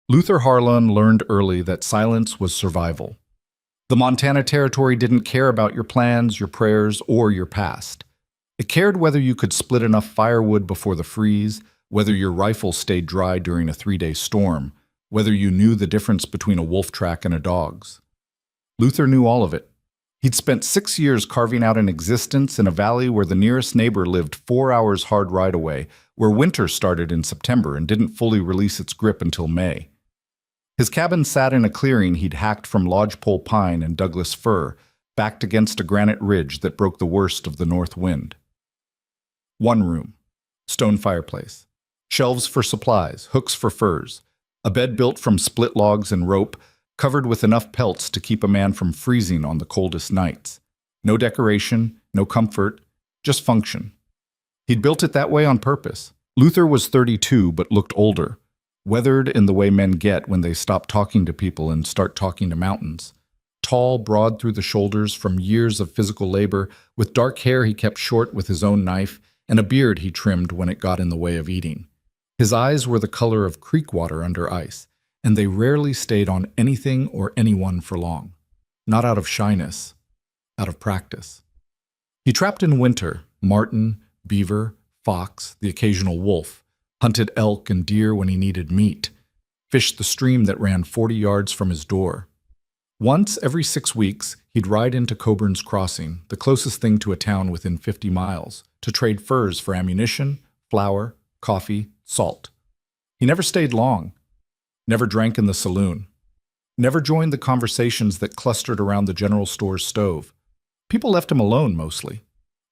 Luther Harlan learned early that silence was survival. The Montana Territory didn't care about your plans, your prayers, or your past. It cared whether you could split enough firewood before the freeze, whether your rifle stayed dry during a 3-day storm, whether you knew the difference between a wolf track and a dog's. Luther knew all of it. He'd spent 6 years carving out an existence in a valley where the nearest neighbor lived 4 hours hard ride away, where winter started in September and didn't fully release its grip until May. His cabin sat in a clearing he'd hacked from lodgepole pine and Douglas fir, backed against a granite ridge that broke the worst of the north wind. One room, stone fireplace, shelves for supplies, hooks for furs, a bed built from split logs and rope, covered with enough pelts to keep a man from freezing on the coldest nights. No decoration, no comfort, just function. He'd built it that way on purpose. Luther was 32 but looked older, weathered in the way men get when they stop talking to people and start talking to mountains. Tall, broad through the shoulders from years of physical labor, with dark hair he kept short with his own knife, and a beard he trimmed when it got in the way of eating. His eyes were the color of creek water under ice, and they rarely stayed on anything or anyone for long. Not out of shyness, out of practice. He trapped in winter, marten, beaver, fox, the occasional wolf, hunted elk and deer when he needed meat, fished the stream that ran 40 yards from his door. Once every 6 weeks, he'd ride into Coburn's Crossing, the closest thing to a town within 50 miles, to trade furs for ammunition, flour, coffee, salt. He never stayed long, never drank in the saloon, never joined the conversations that clustered around the general store's stove. People left him alone mostly.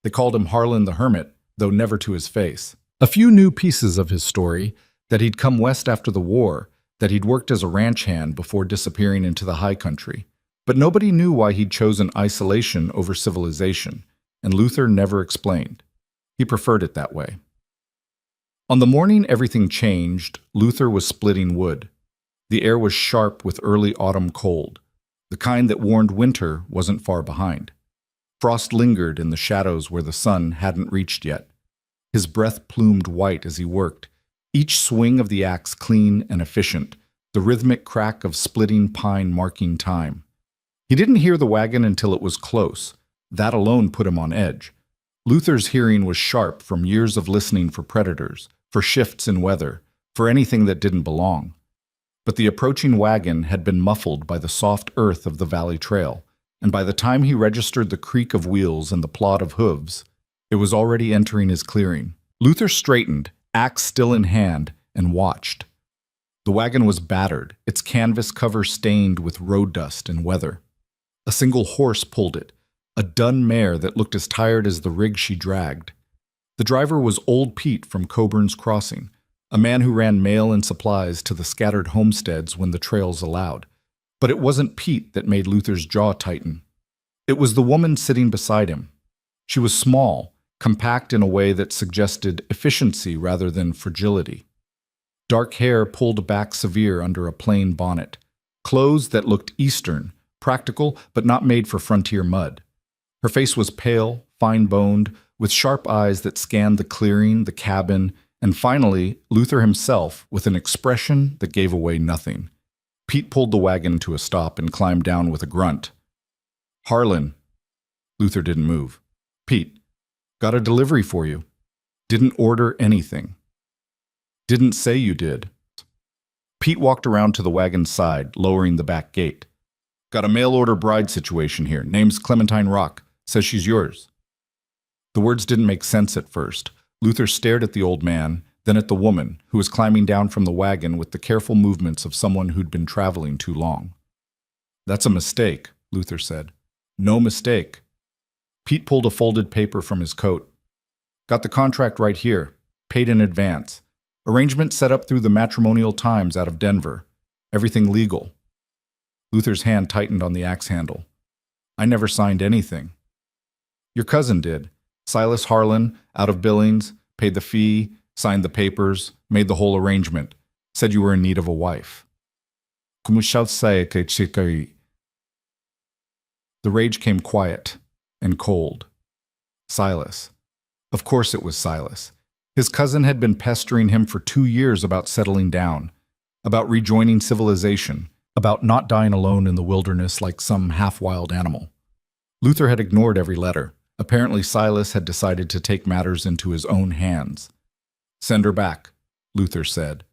They called him Harlan the Hermit, though never to his face. A few new pieces of his story, that he'd come west after the war, that he'd worked as a ranch hand before disappearing into the high country. But nobody knew why he'd chosen isolation over civilization, and Luther never explained. He preferred it that way. On the morning everything changed, Luther was splitting wood. The air was sharp with early autumn cold. The kind that warned winter wasn't far behind. Frost lingered in the shadows where the sun hadn't reached yet. His breath plumed white as he worked, each swing of the axe clean and efficient, the rhythmic crack of splitting pine marking time. He didn't hear the wagon until it was close. That alone put him on edge. Luther's hearing was sharp from years of listening for predators, for shifts in weather, for anything that didn't belong. But the approaching wagon had been muffled by the soft earth of the valley trail, and by the time he registered the creak of wheels and the plod of hooves, it was already entering his clearing. Luther straightened, axe still in hand, and watched. The wagon was battered, its canvas cover stained with road dust and weather. A single horse pulled it, a dun mare that looked as tired as the rig she dragged. The driver was Old Pete from Coburn's Crossing, a man who ran mail and supplies to the scattered homesteads when the trails allowed. But it wasn't Pete that made Luther's jaw tighten. It was the woman sitting beside him. She was small, compact in a way that suggested efficiency rather than fragility. Dark hair pulled back severe under a plain bonnet. Clothes that looked Eastern, practical but not made for frontier mud. Her face was pale, fine-boned, with sharp eyes that scanned the clearing, the cabin, and finally, Luther himself with an expression that gave away nothing. Pete pulled the wagon to a stop and climbed down with a grunt. "Harlan." Luther didn't move. "Pete, got a delivery for you. Didn't order anything. Didn't say you did." Pete walked around to the wagon's side, lowering the back gate. "Got a mail-order bride situation here. Name's Clementine Rock. Says she's yours." The words didn't make sense at first. Luther stared at the old man, then at the woman, who was climbing down from the wagon with the careful movements of someone who'd been traveling too long. "That's a mistake," Luther said. "No mistake." Pete pulled a folded paper from his coat. "Got the contract right here. Paid in advance. Arrangement set up through the Matrimonial Times out of Denver. Everything legal." Luther's hand tightened on the axe handle. "I never signed anything." "Your cousin did. Silas Harlan, out of Billings, paid the fee, signed the papers, made the whole arrangement. Said you were in need of a wife." The rage came quiet and cold. Silas. Of course it was Silas. His cousin had been pestering him for 2 years about settling down. about rejoining civilization, about not dying alone in the wilderness like some half-wild animal. Luther had ignored every letter. Apparently Silas had decided to take matters into his own hands. "Send her back," Luther said.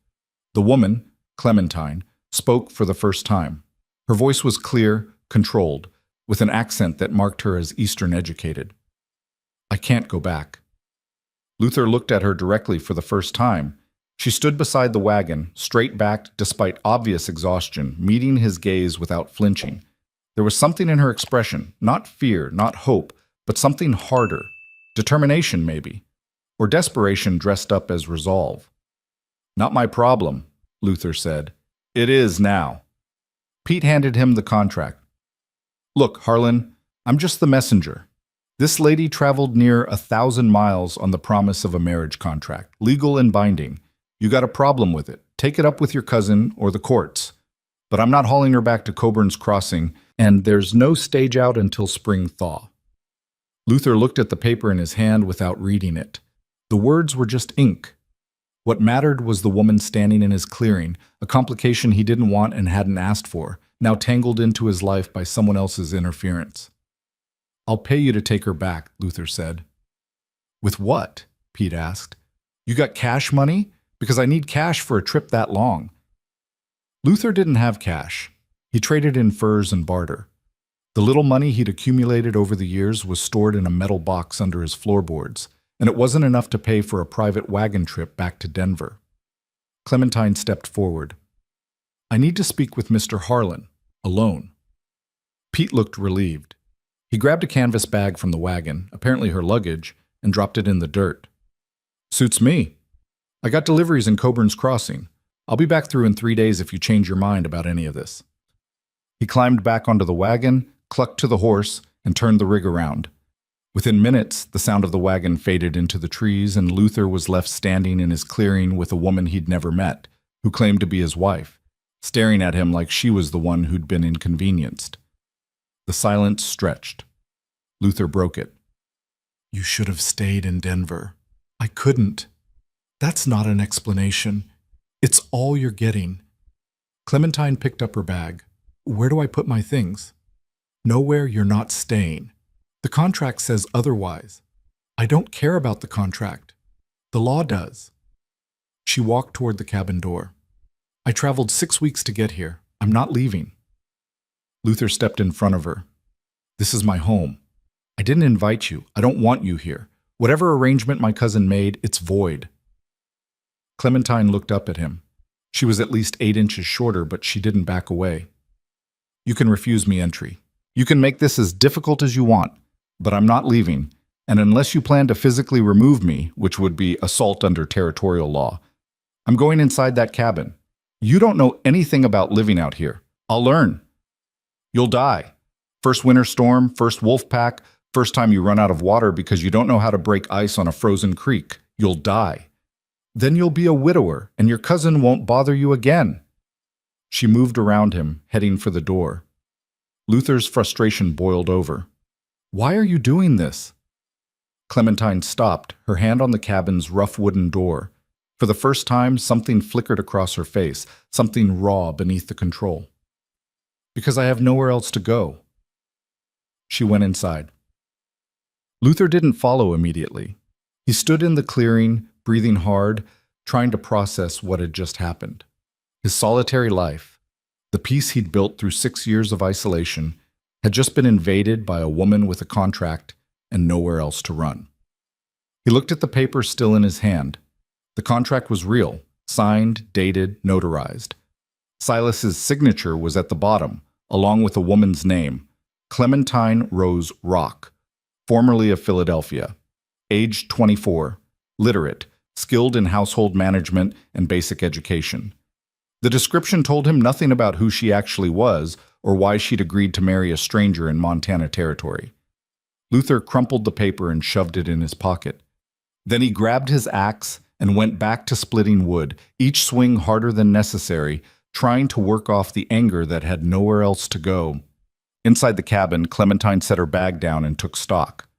The woman, Clementine, spoke for the first time. Her voice was clear, controlled, with an accent that marked her as Eastern educated. "I can't go back." Luther looked at her directly for the first time. She stood beside the wagon, straight-backed despite obvious exhaustion, meeting his gaze without flinching. There was something in her expression, not fear, not hope, but something harder. Determination, maybe. Or desperation dressed up as resolve. "Not my problem," Luther said. "It is now." Pete handed him the contract. "Look, Harlan, I'm just the messenger. This lady traveled near 1,000 miles on the promise of a marriage contract, legal and binding. You got a problem with it. Take it up with your cousin or the courts. But I'm not hauling her back to Coburn's Crossing, and there's no stage out until spring thaw." Luther looked at the paper in his hand without reading it. The words were just ink. What mattered was the woman standing in his clearing, a complication he didn't want and hadn't asked for, now tangled into his life by someone else's interference. "I'll pay you to take her back," Luther said. "With what?" Pete asked. "You got cash money? Because I need cash for a trip that long." Luther didn't have cash. He traded in furs and barter. The little money he'd accumulated over the years was stored in a metal box under his floorboards, and it wasn't enough to pay for a private wagon trip back to Denver. Clementine stepped forward. "I need to speak with Mr. Harlan, alone." Pete looked relieved. He grabbed a canvas bag from the wagon, apparently her luggage, and dropped it in the dirt. "Suits me. I got deliveries in Coburn's Crossing. I'll be back through in 3 days if you change your mind about any of this." He climbed back onto the wagon, clucked to the horse, and turned the rig around. Within minutes, the sound of the wagon faded into the trees, and Luther was left standing in his clearing with a woman he'd never met, who claimed to be his wife, staring at him like she was the one who'd been inconvenienced. The silence stretched. Luther broke it. "You should have stayed in Denver." "I couldn't." "That's not an explanation. It's all you're getting." Clementine picked up her bag. "Where do I put my things?" "Nowhere. You're not staying. The contract says otherwise." "I don't care about the contract. The law does." She walked toward the cabin door. "I traveled 6 weeks to get here. I'm not leaving." Luther stepped in front of her. "This is my home. I didn't invite you. I don't want you here. Whatever arrangement my cousin made, it's void." Clementine looked up at him. She was at least 8 inches shorter, but she didn't back away. "You can refuse me entry. You can make this as difficult as you want, but I'm not leaving, and unless you plan to physically remove me, which would be assault under territorial law, I'm going inside that cabin. You don't know anything about living out here. I'll learn. You'll die. First winter storm, first wolf pack, first time you run out of water because you don't know how to break ice on a frozen creek. You'll die. Then you'll be a widower, and your cousin won't bother you again." She moved around him, heading for the door. Luther's frustration boiled over. "Why are you doing this?" Clementine stopped, her hand on the cabin's rough wooden door. For the first time, something flickered across her face, something raw beneath the control. "Because I have nowhere else to go." She went inside. Luther didn't follow immediately. He stood in the clearing, breathing hard, trying to process what had just happened. His solitary life, the peace he'd built through 6 years of isolation, had just been invaded by a woman with a contract and nowhere else to run. He looked at the paper still in his hand. The contract was real, signed, dated, notarized. Silas's signature was at the bottom, along with a woman's name, Clementine Rose Rock, formerly of Philadelphia, aged 24, literate, skilled in household management and basic education. The description told him nothing about who she actually was or why she'd agreed to marry a stranger in Montana territory. Luther crumpled the paper and shoved it in his pocket. Then he grabbed his axe and went back to splitting wood, each swing harder than necessary, trying to work off the anger that had nowhere else to go. Inside the cabin, Clementine set her bag down and took stock.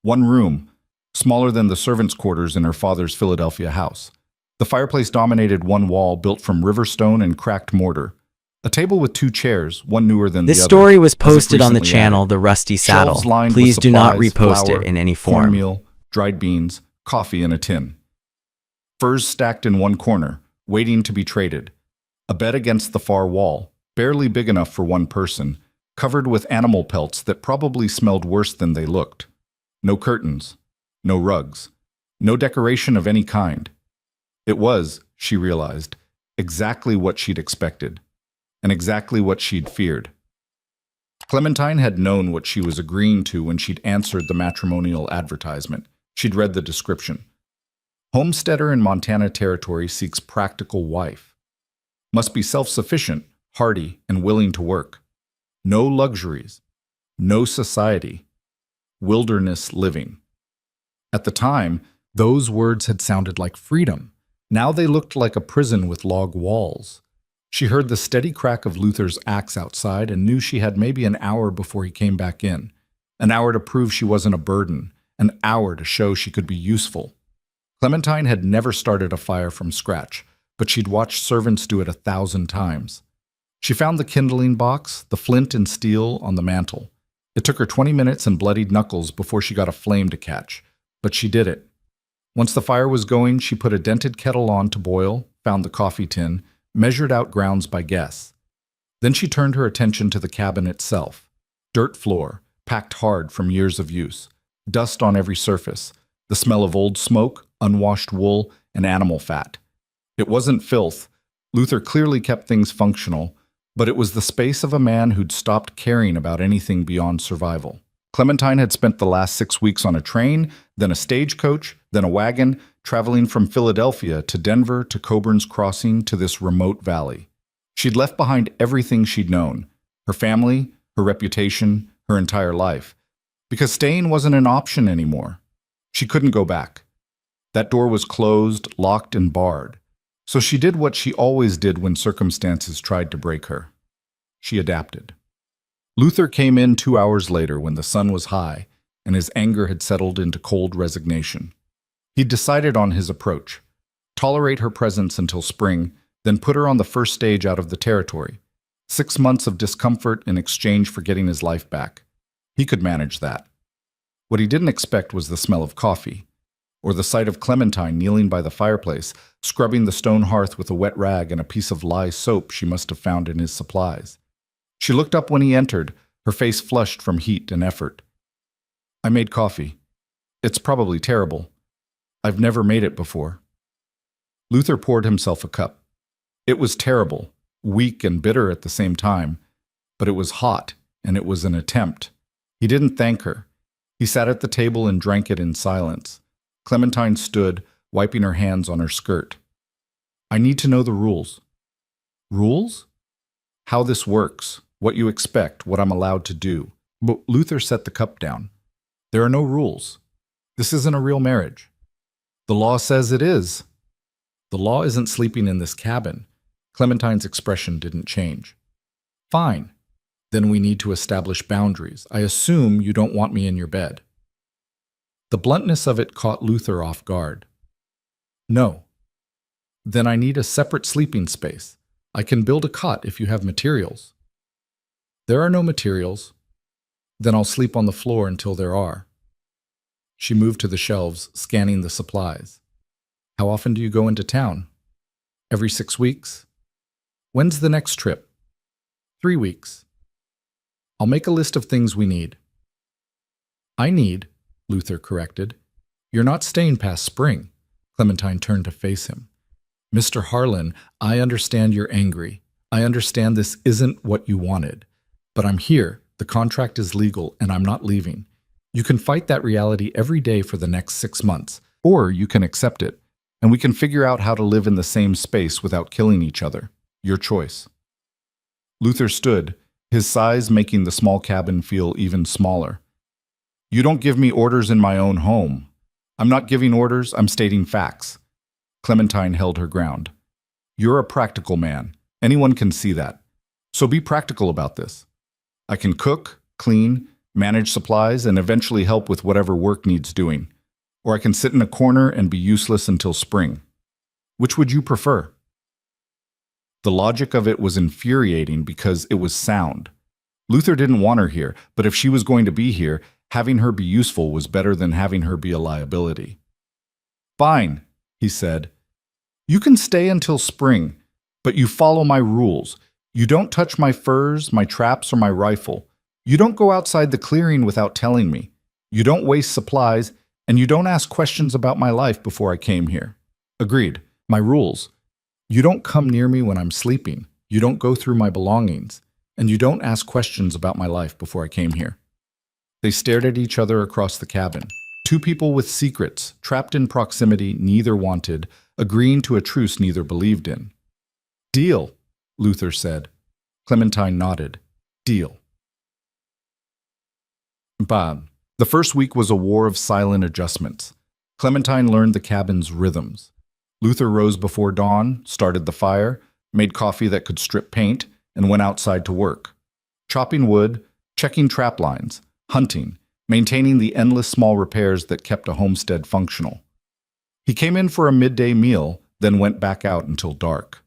One room, smaller than the servants' quarters in her father's Philadelphia house. The fireplace dominated one wall built from river stone and cracked mortar. A table with two chairs, one newer than the This other. story was as if posted on the recently channel added. The Rusty Shelves Saddle. lined Please with do not supplies, repost flour, it in any form. cornmeal, dried beans, coffee in a tin. Furs stacked in one corner, waiting to be traded. A bed against the far wall, barely big enough for one person, covered with animal pelts that probably smelled worse than they looked. No curtains, no rugs, no decoration of any kind. It was, she realized, exactly what she'd expected, and exactly what she'd feared. Clementine had known what she was agreeing to when she'd answered the matrimonial advertisement. She'd read the description. Homesteader in Montana Territory seeks practical wife. Must be self-sufficient, hardy, and willing to work. No luxuries. No society. Wilderness living. At the time, those words had sounded like freedom. Now they looked like a prison with log walls. She heard the steady crack of Luther's axe outside and knew she had maybe an hour before he came back in. An hour to prove she wasn't a burden. An hour to show she could be useful. Clementine had never started a fire from scratch, but she'd watched servants do it 1,000 times. She found the kindling box, the flint and steel, on the mantel. It took her 20 minutes and bloodied knuckles before she got a flame to catch, but she did it. Once the fire was going, she put a dented kettle on to boil, found the coffee tin, measured out grounds by guess. Then she turned her attention to the cabin itself. Dirt floor, packed hard from years of use. Dust on every surface. The smell of old smoke, unwashed wool, and animal fat. It wasn't filth. Luther clearly kept things functional, but it was the space of a man who'd stopped caring about anything beyond survival. Clementine had spent the last 6 weeks on a train, then a stagecoach, then a wagon, traveling from Philadelphia to Denver to Coburn's Crossing to this remote valley. She'd left behind everything she'd known, her family, her reputation, her entire life, because staying wasn't an option anymore. She couldn't go back. That door was closed, locked, and barred. So she did what she always did when circumstances tried to break her. She adapted. Luther came in 2 hours later when the sun was high and his anger had settled into cold resignation. He'd decided on his approach. Tolerate her presence until spring, then put her on the first stage out of the territory. 6 months of discomfort in exchange for getting his life back. He could manage that. What he didn't expect was the smell of coffee, or the sight of Clementine kneeling by the fireplace, scrubbing the stone hearth with a wet rag and a piece of lye soap she must have found in his supplies. She looked up when he entered, her face flushed from heat and effort. "I made coffee. It's probably terrible. I've never made it before." Luther poured himself a cup. It was terrible, weak and bitter at the same time, but it was hot, and it was an attempt. He didn't thank her. He sat at the table and drank it in silence. Clementine stood, wiping her hands on her skirt. "I need to know the rules." "Rules?" "How this works, what you expect, what I'm allowed to do." But Luther set the cup down. "There are no rules. This isn't a real marriage." "The law says it is." "The law isn't sleeping in this cabin." Clementine's expression didn't change. "Fine. Then we need to establish boundaries. I assume you don't want me in your bed." The bluntness of it caught Luther off guard. "No." "Then I need a separate sleeping space. I can build a cot if you have materials." "There are no materials." "Then I'll sleep on the floor until there are." She moved to the shelves, scanning the supplies. "How often do you go into town?" "Every 6 weeks." "When's the next trip?" 3 weeks. "I'll make a list of things we need." "I need," Luther corrected. "You're not staying past spring." Clementine turned to face him. "Mr. Harlan, I understand you're angry. I understand this isn't what you wanted. But I'm here, the contract is legal, and I'm not leaving. You can fight that reality every day for the next 6 months, or you can accept it, and we can figure out how to live in the same space without killing each other. Your choice." Luther stood, his size making the small cabin feel even smaller. "You don't give me orders in my own home." "I'm not giving orders, I'm stating facts." Clementine held her ground. "You're a practical man. Anyone can see that. So be practical about this. I can cook, clean, manage supplies, and eventually help with whatever work needs doing. Or I can sit in a corner and be useless until spring." Which would you prefer? The logic of it was infuriating because it was sound. Luther didn't want her here, but if she was going to be here, having her be useful was better than having her be a liability. Fine, he said. You can stay until spring, but you follow my rules. You don't touch my furs, my traps, or my rifle. You don't go outside the clearing without telling me. You don't waste supplies, and you don't ask questions about my life before I came here. Agreed. My rules. You don't come near me when I'm sleeping. You don't go through my belongings. And you don't ask questions about my life before I came here. They stared at each other across the cabin. Two people with secrets, trapped in proximity neither wanted, agreeing to a truce neither believed in. Deal, Luther said. Clementine nodded. Deal. Bob. The first week was a war of silent adjustments. Clementine learned the cabin's rhythms. Luther rose before dawn, started the fire, made coffee that could strip paint, and went outside to work. Chopping wood, checking trap lines, hunting, maintaining the endless small repairs that kept a homestead functional. He came in for a midday meal, then went back out until dark.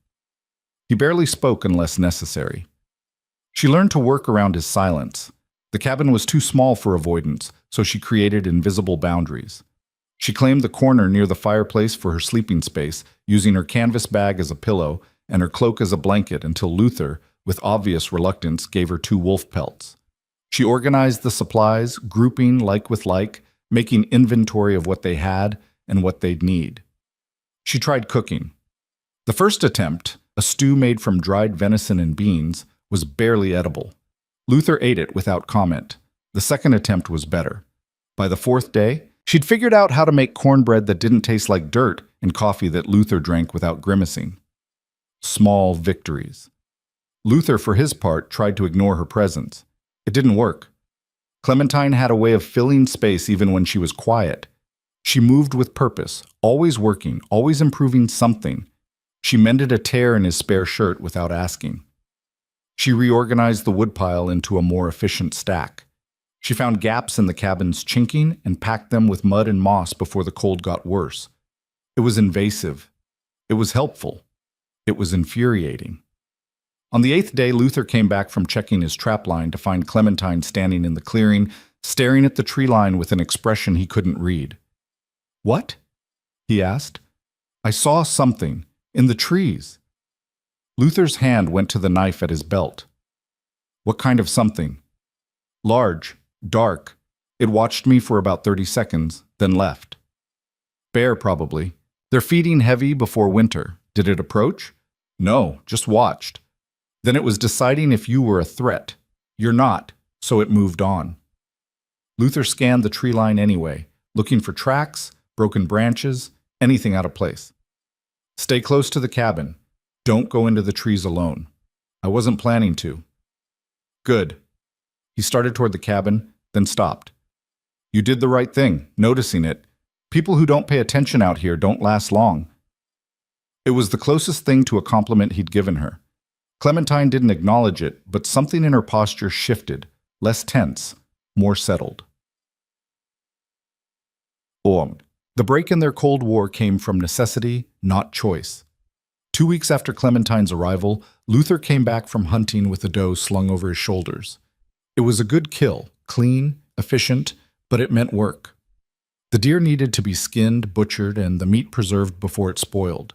He barely spoke unless necessary. She learned to work around his silence. The cabin was too small for avoidance, so she created invisible boundaries. She claimed the corner near the fireplace for her sleeping space, using her canvas bag as a pillow and her cloak as a blanket until Luther, with obvious reluctance, gave her 2 wolf pelts. She organized the supplies, grouping like with like, making inventory of what they had and what they'd need. She tried cooking. The first attempt, a stew made from dried venison and beans, was barely edible. Luther ate it without comment. The second attempt was better. By the 4th day, she'd figured out how to make cornbread that didn't taste like dirt and coffee that Luther drank without grimacing. Small victories. Luther, for his part, tried to ignore her presence. It didn't work. Clementine had a way of filling space even when she was quiet. She moved with purpose, always working, always improving something. She mended a tear in his spare shirt without asking. She reorganized the woodpile into a more efficient stack. She found gaps in the cabin's chinking and packed them with mud and moss before the cold got worse. It was invasive. It was helpful. It was infuriating. On the 8th day, Luther came back from checking his trap line to find Clementine standing in the clearing, staring at the tree line with an expression he couldn't read. What? He asked. I saw something. In the trees. Luther's hand went to the knife at his belt. What kind of something? Large, dark. It watched me for about 30 seconds, then left. Bear, probably. They're feeding heavy before winter. Did it approach? No, just watched. Then it was deciding if you were a threat. You're not, so it moved on. Luther scanned the tree line anyway, looking for tracks, broken branches, anything out of place. Stay close to the cabin. Don't go into the trees alone. I wasn't planning to. Good. He started toward the cabin, then stopped. You did the right thing, noticing it. People who don't pay attention out here don't last long. It was the closest thing to a compliment he'd given her. Clementine didn't acknowledge it, but something in her posture shifted, less tense, more settled. The break in their Cold War came from necessity, not choice. 2 weeks after Clementine's arrival, Luther came back from hunting with a doe slung over his shoulders. It was a good kill, clean, efficient, but it meant work. The deer needed to be skinned, butchered, and the meat preserved before it spoiled.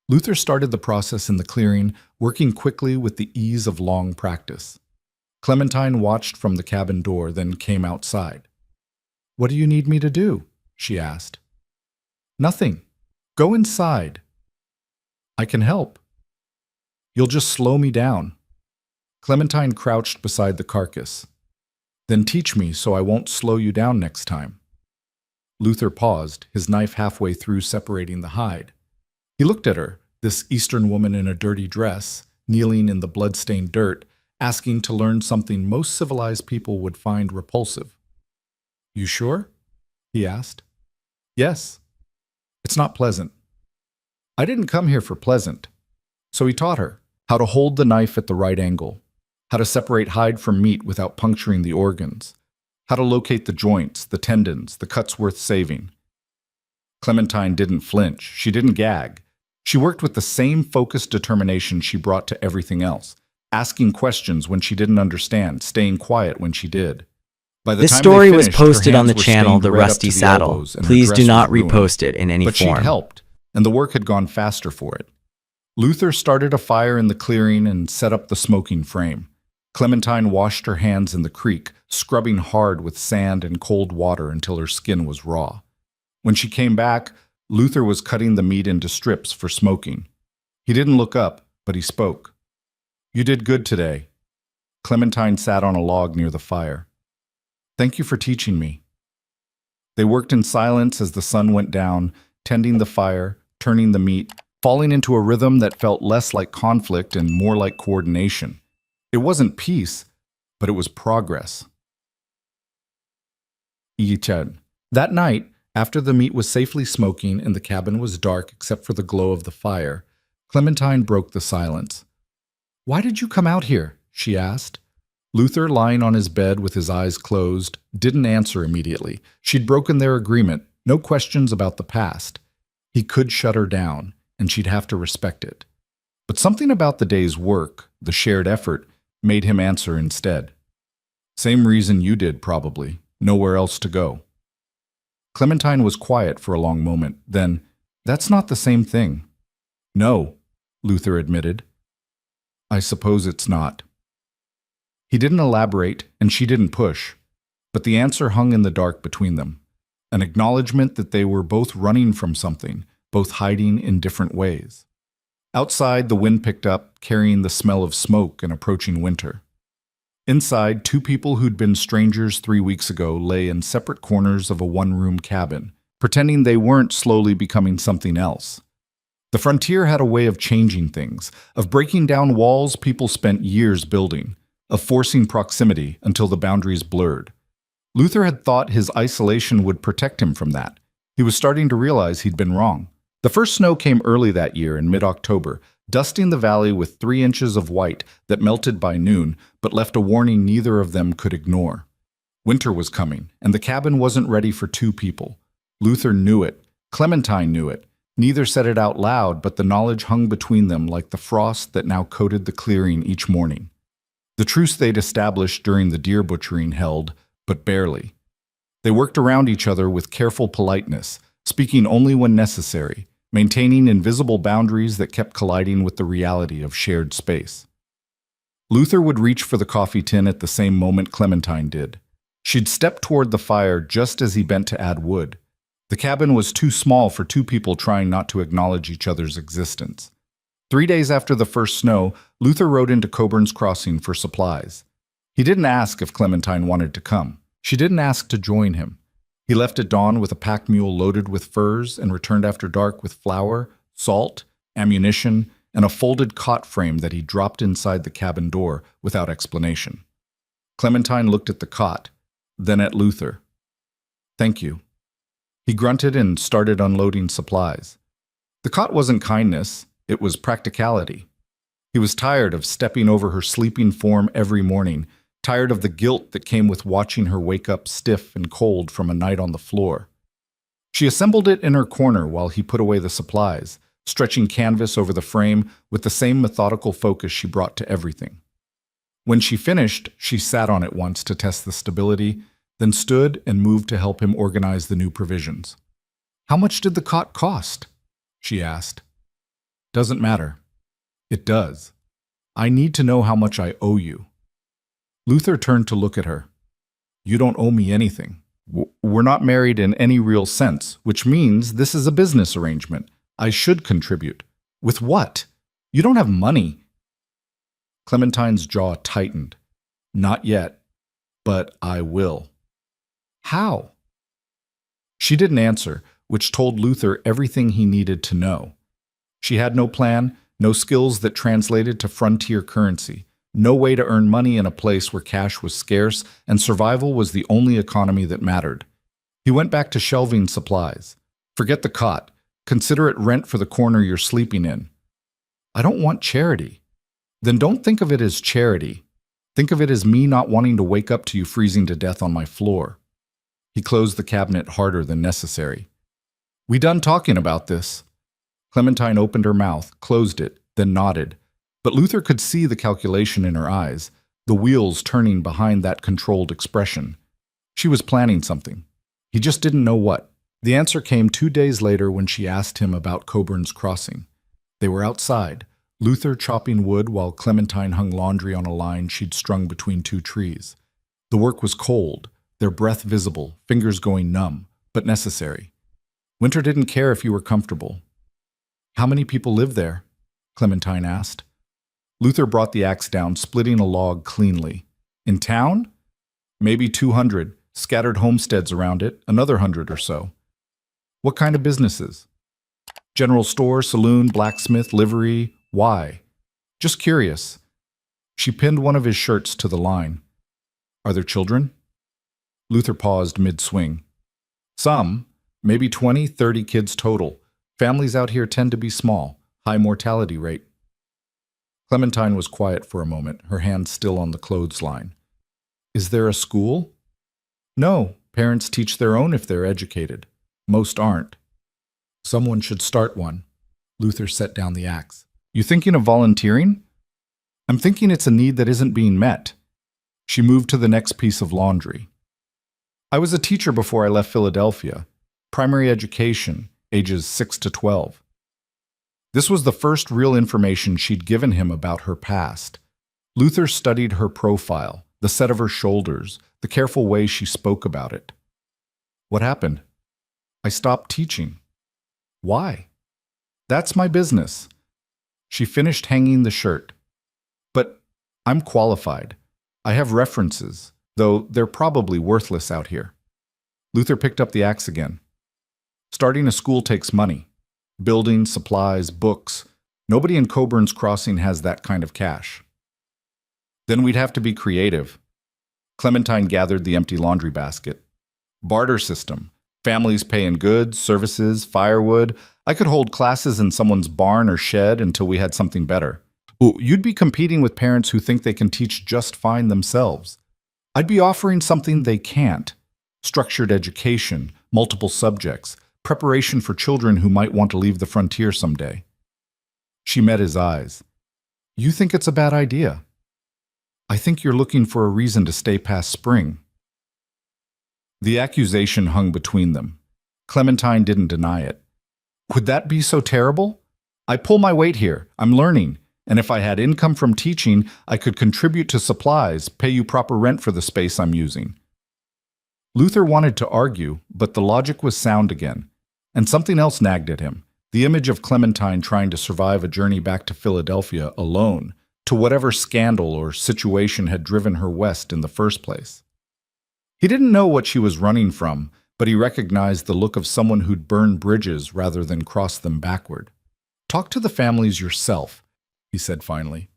Luther started the process in the clearing, working quickly with the ease of long practice. Clementine watched from the cabin door, then came outside. What do you need me to do? She asked. Nothing. Go inside. I can help. You'll just slow me down. Clementine crouched beside the carcass. Then teach me so I won't slow you down next time. Luther paused, his knife halfway through separating the hide. He looked at her, this Eastern woman in a dirty dress, kneeling in the blood-stained dirt, asking to learn something most civilized people would find repulsive. You sure? He asked. Yes. It's not pleasant. I didn't come here for pleasant. So he taught her how to hold the knife at the right angle, how to separate hide from meat without puncturing the organs, how to locate the joints, the tendons, the cuts worth saving. Clementine didn't flinch. She didn't gag. She worked with the same focused determination she brought to everything else, asking questions when she didn't understand, staying quiet when she did. By the This time story they was finished, her posted on hands the were channel stained The red up Rusty to the Saddle. elbows, and her Please dress do was not ruined. repost it in any But she'd form. helped, and the work had gone faster for it. Luther started a fire in the clearing and set up the smoking frame. Clementine washed her hands in the creek, scrubbing hard with sand and cold water until her skin was raw. When she came back, Luther was cutting the meat into strips for smoking. He didn't look up, but he spoke. "You did good today." Clementine sat on a log near the fire. "Thank you for teaching me." They worked in silence as the sun went down, tending the fire, turning the meat, falling into a rhythm that felt less like conflict and more like coordination. It wasn't peace, but it was progress. Yichen. That night, after the meat was safely smoking and the cabin was dark except for the glow of the fire, Clementine broke the silence. "Why did you come out here?" she asked. Luther, lying on his bed with his eyes closed, didn't answer immediately. She'd broken their agreement, no questions about the past. He could shut her down, and she'd have to respect it. But something about the day's work, the shared effort, made him answer instead. "Same reason you did, probably. Nowhere else to go." Clementine was quiet for a long moment. Then, "That's not the same thing." "No," Luther admitted. "I suppose it's not." He didn't elaborate, and she didn't push. But the answer hung in the dark between them. An acknowledgement that they were both running from something, both hiding in different ways. Outside, the wind picked up, carrying the smell of smoke and approaching winter. Inside, two people who'd been strangers 3 weeks ago lay in separate corners of a one-room cabin, pretending they weren't slowly becoming something else. The frontier had a way of changing things, of breaking down walls people spent years building, of forcing proximity until the boundaries blurred. Luther had thought his isolation would protect him from that. He was starting to realize he'd been wrong. The first snow came early that year in mid-October, dusting the valley with 3 inches of white that melted by noon, but left a warning neither of them could ignore. Winter was coming, and the cabin wasn't ready for 2 people. Luther knew it. Clementine knew it. Neither said it out loud, but the knowledge hung between them like the frost that now coated the clearing each morning. The truce they'd established during the deer butchering held, but barely. They worked around each other with careful politeness, speaking only when necessary, maintaining invisible boundaries that kept colliding with the reality of shared space. Luther would reach for the coffee tin at the same moment Clementine did. She'd step toward the fire just as he bent to add wood. The cabin was too small for 2 people trying not to acknowledge each other's existence. 3 days after the first snow, Luther rode into Coburn's Crossing for supplies. He didn't ask if Clementine wanted to come. She didn't ask to join him. He left at dawn with a pack mule loaded with furs and returned after dark with flour, salt, ammunition, and a folded cot frame that he dropped inside the cabin door without explanation. Clementine looked at the cot, then at Luther. "Thank you." He grunted and started unloading supplies. The cot wasn't kindness, it was practicality. He was tired of stepping over her sleeping form every morning, tired of the guilt that came with watching her wake up stiff and cold from a night on the floor. She assembled it in her corner while he put away the supplies, stretching canvas over the frame with the same methodical focus she brought to everything. When she finished, she sat on it once to test the stability, then stood and moved to help him organize the new provisions. "How much did the cot cost?" she asked. "Doesn't matter." "It does. I need to know how much I owe you." Luther turned to look at her. "You don't owe me anything. We're not married in any real sense, which means this is a business arrangement. I should contribute. With what? You don't have money." Clementine's jaw tightened. "Not yet, but I will." "How?" She didn't answer, which told Luther everything he needed to know. She had no plan, no skills that translated to frontier currency, no way to earn money in a place where cash was scarce and survival was the only economy that mattered. He went back to shelving supplies. "Forget the cot. Consider it rent for the corner you're sleeping in." "I don't want charity." "Then don't think of it as charity. Think of it as me not wanting to wake up to you freezing to death on my floor." He closed the cabinet harder than necessary. "We done talking about this?" Clementine opened her mouth, closed it, then nodded. But Luther could see the calculation in her eyes, the wheels turning behind that controlled expression. She was planning something. He just didn't know what. The answer came 2 days later when she asked him about Cowburn's Crossing. They were outside, Luther chopping wood while Clementine hung laundry on a line she'd strung between 2 trees. The work was cold, their breath visible, fingers going numb, but necessary. Winter didn't care if you were comfortable. "How many people live there?" Clementine asked. Luther brought the axe down, splitting a log cleanly. "In town? Maybe 200, scattered homesteads around it, another 100 or so." "What kind of businesses?" "General store, saloon, blacksmith, livery. Why?" "Just curious." She pinned one of his shirts to the line. "Are there children?" Luther paused mid-swing. "Some, maybe 20, 30 kids total. Families out here tend to be small, high mortality rate." Clementine was quiet for a moment, her hand still on the clothesline. "Is there a school?" "No, parents teach their own if they're educated. Most aren't." "Someone should start one." Luther set down the axe. "You thinking of volunteering?" "I'm thinking it's a need that isn't being met." She moved to the next piece of laundry. "I was a teacher before I left Philadelphia. Primary education, ages 6 to 12. This was the first real information she'd given him about her past. Luther studied her profile, the set of her shoulders, the careful way she spoke about it. "What happened?" "I stopped teaching." "Why?" "That's my business." She finished hanging the shirt. "But I'm qualified. I have references, though they're probably worthless out here." Luther picked up the axe again. "Starting a school takes money. Buildings, supplies, books. Nobody in Cowburn's Crossing has that kind of cash." "Then we'd have to be creative." Clementine gathered the empty laundry basket. "Barter system. Families pay in goods, services, firewood. I could hold classes in someone's barn or shed until we had something better. Ooh, you'd be competing with parents who think they can teach just fine themselves. I'd be offering something they can't. Structured education, multiple subjects, preparation for children who might want to leave the frontier someday." She met his eyes. "You think it's a bad idea?" "I think you're looking for a reason to stay past spring." The accusation hung between them. Clementine didn't deny it. "Would that be so terrible? I pull my weight here. I'm learning. And if I had income from teaching, I could contribute to supplies, pay you proper rent for the space I'm using." Luther wanted to argue, but the logic was sound again. And something else nagged at him. The image of Clementine trying to survive a journey back to Philadelphia alone, to whatever scandal or situation had driven her west in the first place. He didn't know what she was running from, but he recognized the look of someone who'd burn bridges rather than cross them backward. "Talk to the families yourself," he said finally.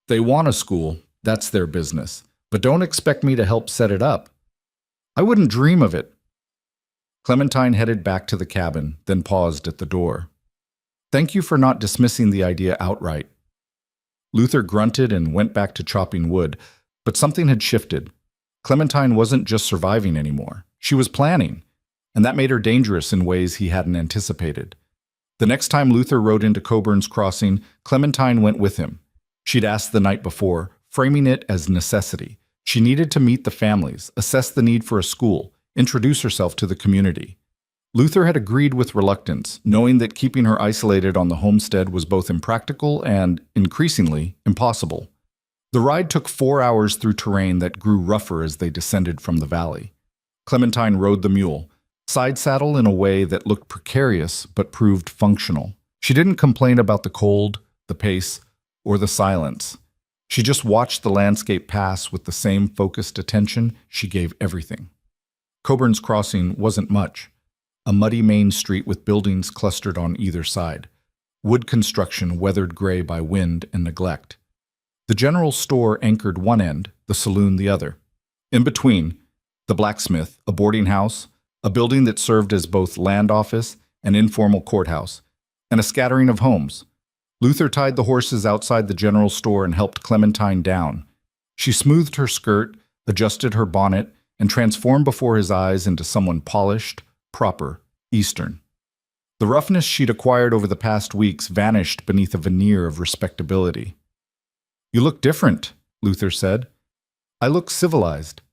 "They want a school, that's their business, but don't expect me to help set it up. I wouldn't dream of it." Clementine headed back to the cabin, then paused at the door. "Thank you for not dismissing the idea outright." Luther grunted and went back to chopping wood, but something had shifted. Clementine wasn't just surviving anymore. She was planning, and that made her dangerous in ways he hadn't anticipated. The next time Luther rode into Cowburn's Crossing, Clementine went with him. She'd asked the night before, framing it as necessity. She needed to meet the families, assess the need for a school, introduce herself to the community. Luther had agreed with reluctance, knowing that keeping her isolated on the homestead was both impractical and, increasingly, impossible. The ride took 4 hours through terrain that grew rougher as they descended from the valley. Clementine rode the mule, side saddle in a way that looked precarious but proved functional. She didn't complain about the cold, the pace, or the silence. She just watched the landscape pass with the same focused attention she gave everything. Cowburn's Crossing wasn't much. A muddy main street with buildings clustered on either side. Wood construction weathered gray by wind and neglect. The general store anchored one end, the saloon the other. In between, the blacksmith, a boarding house, a building that served as both land office and informal courthouse, and a scattering of homes. Luther tied the horses outside the general store and helped Clementine down. She smoothed her skirt, adjusted her bonnet, and transformed before his eyes into someone polished, proper, Eastern. The roughness she'd acquired over the past weeks vanished beneath a veneer of respectability. "You look different," Luther said. "I look civilized."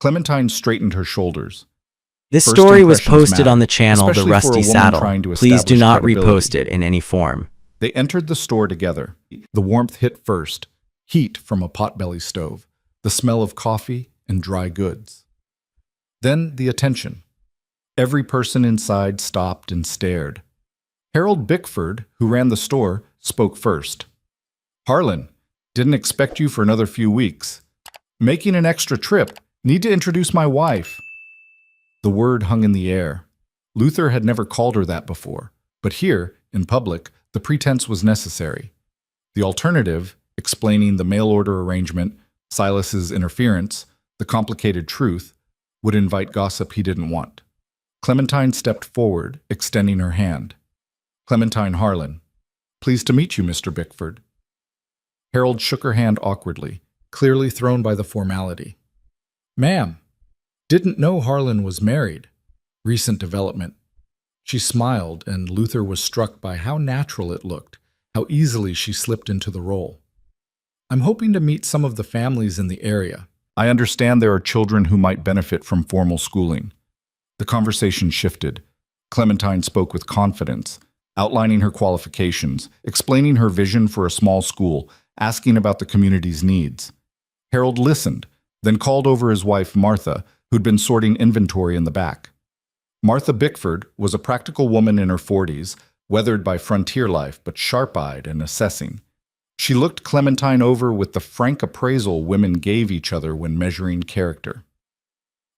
Clementine straightened her shoulders. This First story was impressions posted matter, on the channel The especially for a Rusty woman Saddle. trying to Please do establish not credibility. repost it in any form. They entered the store together. The warmth hit first, heat from a potbelly stove, the smell of coffee and dry goods. Then the attention. Every person inside stopped and stared. Harold Bickford, who ran the store, spoke first. "Harlan, didn't expect you for another few weeks. Making an extra trip. Need to introduce my wife." The word hung in the air. Luther had never called her that before, but here, in public, the pretense was necessary. The alternative, explaining the mail-order arrangement, Silas's interference, the complicated truth, would invite gossip he didn't want. Clementine stepped forward, extending her hand. "Clementine Harlan. Pleased to meet you, Mr. Bickford." Harold shook her hand awkwardly, clearly thrown by the formality. "Ma'am, didn't know Harlan was married. Recent development." She smiled, and Luther was struck by how natural it looked, how easily she slipped into the role. "I'm hoping to meet some of the families in the area. I understand there are children who might benefit from formal schooling." The conversation shifted. Clementine spoke with confidence, outlining her qualifications, explaining her vision for a small school, asking about the community's needs. Harold listened, then called over his wife, Martha, who'd been sorting inventory in the back. Martha Bickford was a practical woman in her 40s, weathered by frontier life but sharp-eyed and assessing. She looked Clementine over with the frank appraisal women gave each other when measuring character.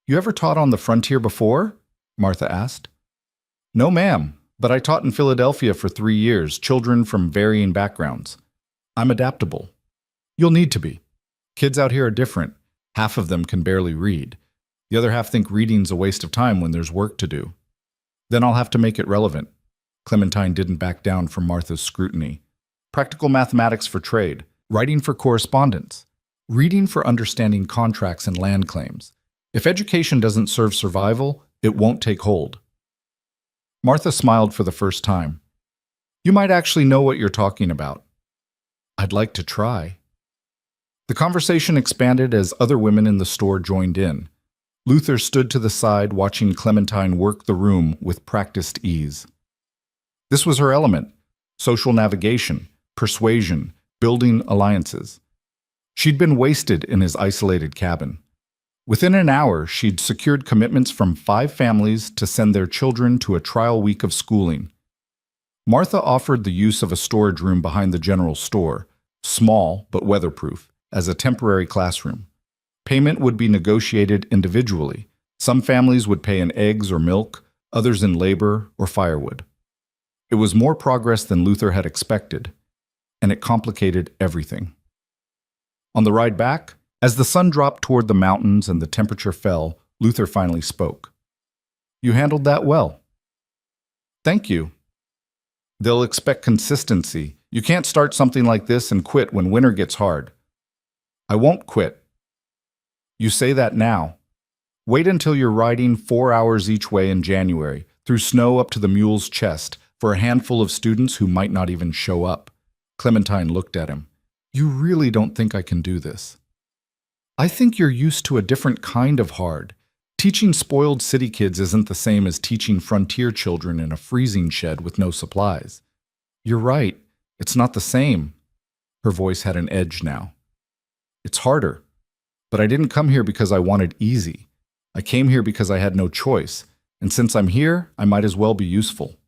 "You ever taught on the frontier before?" Martha asked. "No, ma'am, but I taught in Philadelphia for 3 years, children from varying backgrounds. I'm adaptable. You'll need to be. Kids out here are different. Half of them can barely read. The other half think reading's a waste of time when there's work to do. Then I'll have to make it relevant." Clementine didn't back down from Martha's scrutiny. "Practical mathematics for trade, writing for correspondence, reading for understanding contracts and land claims. If education doesn't serve survival, it won't take hold." Martha smiled for the first time. "You might actually know what you're talking about." "I'd like to try." The conversation expanded as other women in the store joined in. Luther stood to the side watching Clementine work the room with practiced ease. This was her element: social navigation, persuasion, building alliances. She'd been wasted in his isolated cabin. Within an hour, she'd secured commitments from 5 families to send their children to a trial week of schooling. Martha offered the use of a storage room behind the general store, small but weatherproof, as a temporary classroom. Payment would be negotiated individually. Some families would pay in eggs or milk, others in labor or firewood. It was more progress than Luther had expected, and it complicated everything. On the ride back, as the sun dropped toward the mountains and the temperature fell, Luther finally spoke. "You handled that well." "Thank you." "They'll expect consistency. You can't start something like this and quit when winter gets hard." "I won't quit." "You say that now. Wait until you're riding 4 hours each way in January, through snow up to the mule's chest, for a handful of students who might not even show up." Clementine looked at him. "You really don't think I can do this?" "I think you're used to a different kind of hard. Teaching spoiled city kids isn't the same as teaching frontier children in a freezing shed with no supplies." "You're right. It's not the same." Her voice had an edge now. "It's harder. But I didn't come here because I wanted easy. I came here because I had no choice, and since I'm here, I might as well be useful."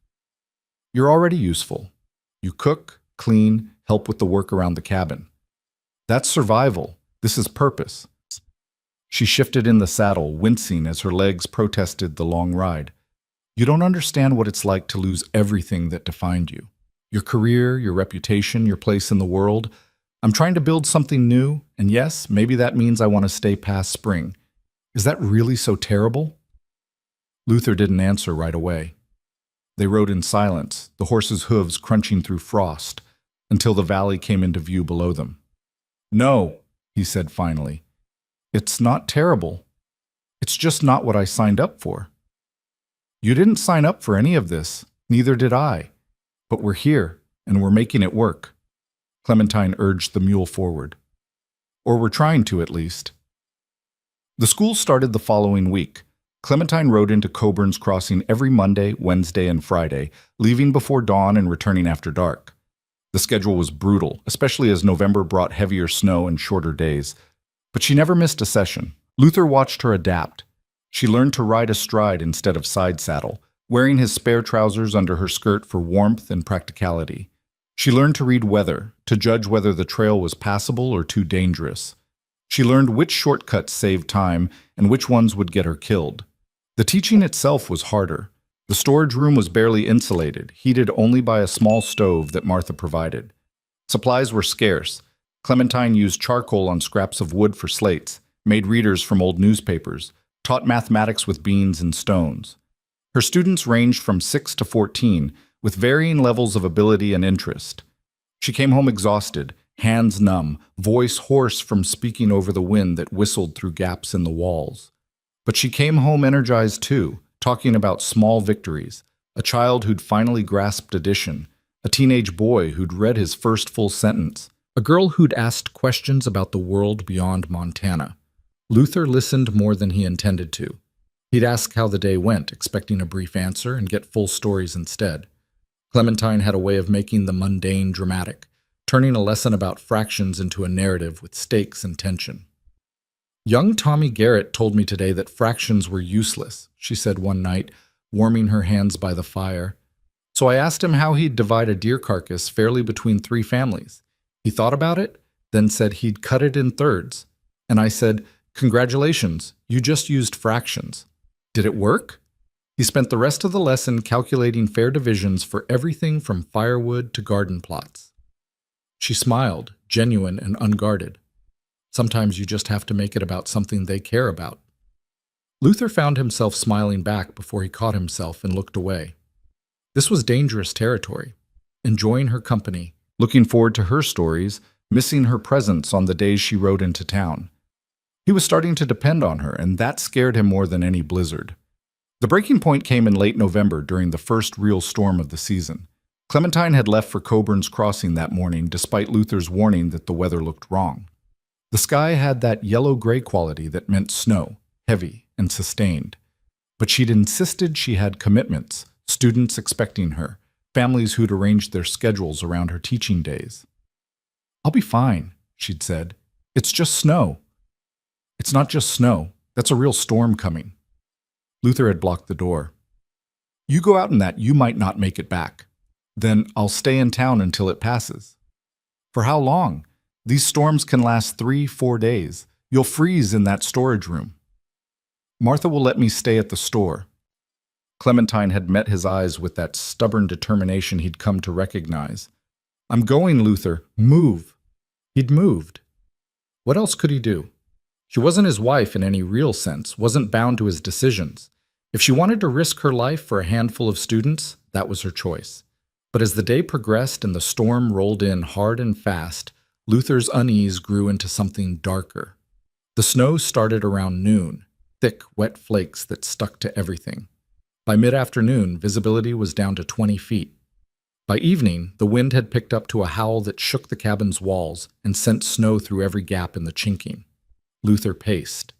"You're already useful. You cook, clean, help with the work around the cabin. That's survival. This is purpose." She shifted in the saddle, wincing as her legs protested the long ride. "You don't understand what it's like to lose everything that defined you. Your career, your reputation, your place in the world. I'm trying to build something new, and yes, maybe that means I want to stay past spring. Is that really so terrible?" Luther didn't answer right away. They rode in silence, the horses' hooves crunching through frost, until the valley came into view below them. "No," he said finally. "It's not terrible. It's just not what I signed up for." "You didn't sign up for any of this," Neither did I. But we're here, and we're making it work. Clementine urged the mule forward. Or we're trying to, at least. The school started the following week. Clementine rode into Coburn's Crossing every Monday, Wednesday, and Friday, leaving before dawn and returning after dark. The schedule was brutal, especially as November brought heavier snow and shorter days. But she never missed a session. Luther watched her adapt. She learned to ride astride instead of side saddle, wearing his spare trousers under her skirt for warmth and practicality. She learned to read weather, to judge whether the trail was passable or too dangerous. She learned which shortcuts saved time and which ones would get her killed. The teaching itself was harder. The storage room was barely insulated, heated only by a small stove that Martha provided. Supplies were scarce. Clementine used charcoal on scraps of wood for slates, made readers from old newspapers, taught mathematics with beans and stones. Her students ranged from 6 to 14, with varying levels of ability and interest. She came home exhausted, hands numb, voice hoarse from speaking over the wind that whistled through gaps in the walls. But she came home energized too, talking about small victories, a child who'd finally grasped addition, a teenage boy who'd read his first full sentence, a girl who'd asked questions about the world beyond Montana. Luther listened more than he intended to. He'd ask how the day went, expecting a brief answer, and get full stories instead. Clementine had a way of making the mundane dramatic, turning a lesson about fractions into a narrative with stakes and tension. Young Tommy Garrett told me today that fractions were useless, she said one night, warming her hands by the fire. So I asked him how he'd divide a deer carcass fairly between 3 families. He thought about it, then said he'd cut it in thirds. And I said, "Congratulations, you just used fractions." Did it work? He spent the rest of the lesson calculating fair divisions for everything from firewood to garden plots. She smiled, genuine and unguarded. Sometimes you just have to make it about something they care about. Luther found himself smiling back before he caught himself and looked away. This was dangerous territory. Enjoying her company, looking forward to her stories, missing her presence on the days she rode into town. He was starting to depend on her, and that scared him more than any blizzard. The breaking point came in late November during the first real storm of the season. Clementine had left for Coburn's Crossing that morning despite Luther's warning that the weather looked wrong. The sky had that yellow-gray quality that meant snow, heavy and sustained. But she'd insisted she had commitments, students expecting her, families who'd arranged their schedules around her teaching days. "I'll be fine," she'd said. "It's just snow." "It's not just snow. That's a real storm coming." Luther had blocked the door. "You go out in that, you might not make it back. Then I'll stay in town until it passes." "For how long? These storms can last 3-4 days. You'll freeze in that storage room." "Martha will let me stay at the store." Clementine had met his eyes with that stubborn determination he'd come to recognize. "I'm going, Luther. Move." He'd moved. What else could he do? She wasn't his wife in any real sense, wasn't bound to his decisions. If she wanted to risk her life for a handful of students, that was her choice. But as the day progressed and the storm rolled in hard and fast, Luther's unease grew into something darker. The snow started around noon, thick, wet flakes that stuck to everything. By mid-afternoon, visibility was down to 20 feet. By evening, the wind had picked up to a howl that shook the cabin's walls and sent snow through every gap in the chinking. Luther paced.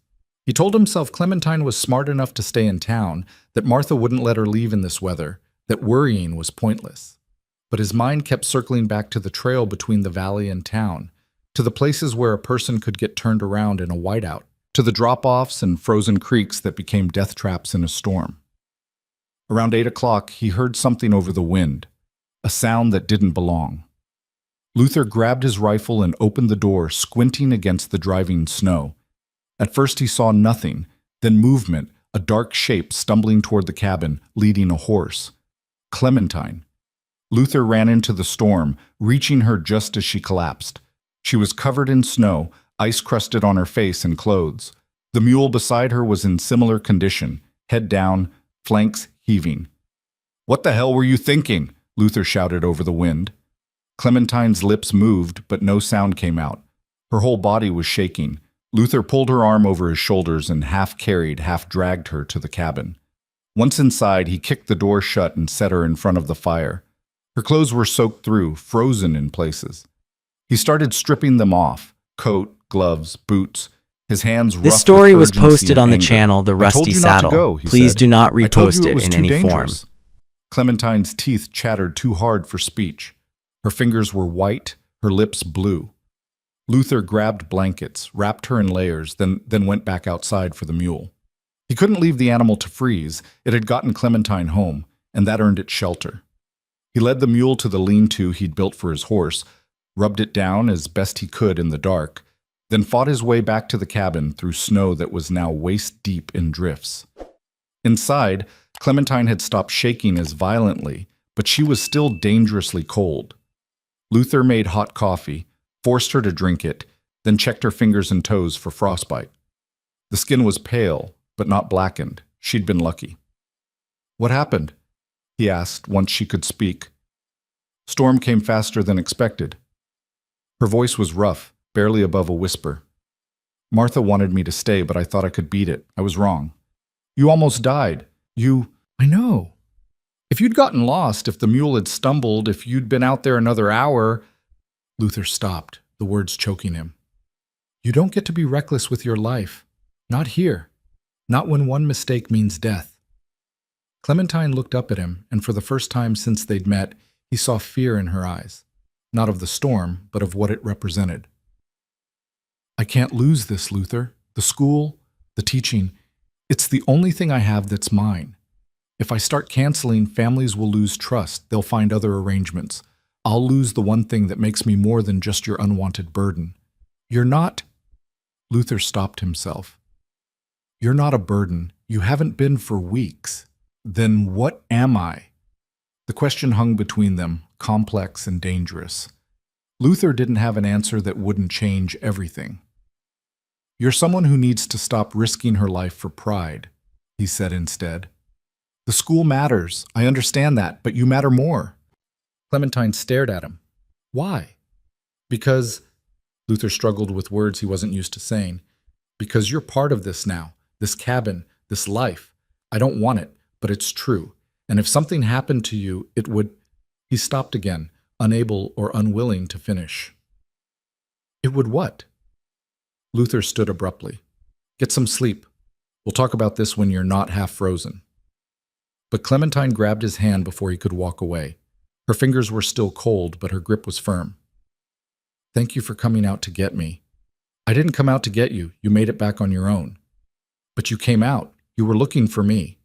He told himself Clementine was smart enough to stay in town, that Martha wouldn't let her leave in this weather, that worrying was pointless. But his mind kept circling back to the trail between the valley and town, to the places where a person could get turned around in a whiteout, to the drop-offs and frozen creeks that became death traps in a storm. Around 8 o'clock, he heard something over the wind, a sound that didn't belong. Luther grabbed his rifle and opened the door, squinting against the driving snow. At first he saw nothing, then movement, a dark shape stumbling toward the cabin, leading a horse. Clementine. Luther ran into the storm, reaching her just as she collapsed. She was covered in snow, ice crusted on her face and clothes. The mule beside her was in similar condition, head down, flanks heaving. "What the hell were you thinking?" Luther shouted over the wind. Clementine's lips moved, but no sound came out. Her whole body was shaking. Luther pulled her arm over his shoulders and half carried, half dragged her to the cabin. Once inside, he kicked the door shut and set her in front of the fire. Her clothes were soaked through, frozen in places. He started stripping them off, coat, gloves, boots, his hands rough with This story was urgency posted and on the anger. channel The "I told Rusty you not to Saddle. go," he Please said. do not "I told repost you it was in too any form. dangerous." Clementine's teeth chattered too hard for speech. Her fingers were white, her lips blue. Luther grabbed blankets, wrapped her in layers, then went back outside for the mule. He couldn't leave the animal to freeze. It had gotten Clementine home, and that earned it shelter. He led the mule to the lean-to he'd built for his horse, rubbed it down as best he could in the dark, then fought his way back to the cabin through snow that was now waist-deep in drifts. Inside, Clementine had stopped shaking as violently, but she was still dangerously cold. Luther made hot coffee, forced her to drink it, then checked her fingers and toes for frostbite. The skin was pale, but not blackened. She'd been lucky. "What happened?" he asked once she could speak. "Storm came faster than expected." Her voice was rough, barely above a whisper. "Martha wanted me to stay, but I thought I could beat it. I was wrong. You almost died. I know. If you'd gotten lost, if the mule had stumbled, if you'd been out there another hour—" Luther stopped, the words choking him. "You don't get to be reckless with your life. Not here. Not when one mistake means death." Clementine looked up at him, and for the first time since they'd met, he saw fear in her eyes. Not of the storm, but of what it represented. "I can't lose this, Luther. The school, the teaching. It's the only thing I have that's mine. If I start canceling, families will lose trust. They'll find other arrangements. I'll lose the one thing that makes me more than just your unwanted burden. You're not—" Luther stopped himself. "You're not a burden. You haven't been for weeks. Then what am I?" The question hung between them, complex and dangerous. Luther didn't have an answer that wouldn't change everything. "You're someone who needs to stop risking her life for pride," he said instead. "The school matters. I understand that, but you matter more." Clementine stared at him. "Why?" "Because—" Luther struggled with words he wasn't used to saying. "Because you're part of this now, this cabin, this life. I don't want it, but it's true. And if something happened to you, it would—" He stopped again, unable or unwilling to finish. "It would what?" Luther stood abruptly. "Get some sleep. We'll talk about this when you're not half frozen." But Clementine grabbed his hand before he could walk away. Her fingers were still cold, but her grip was firm. "Thank you for coming out to get me." "I didn't come out to get you. You made it back on your own." "But you came out. You were looking for me."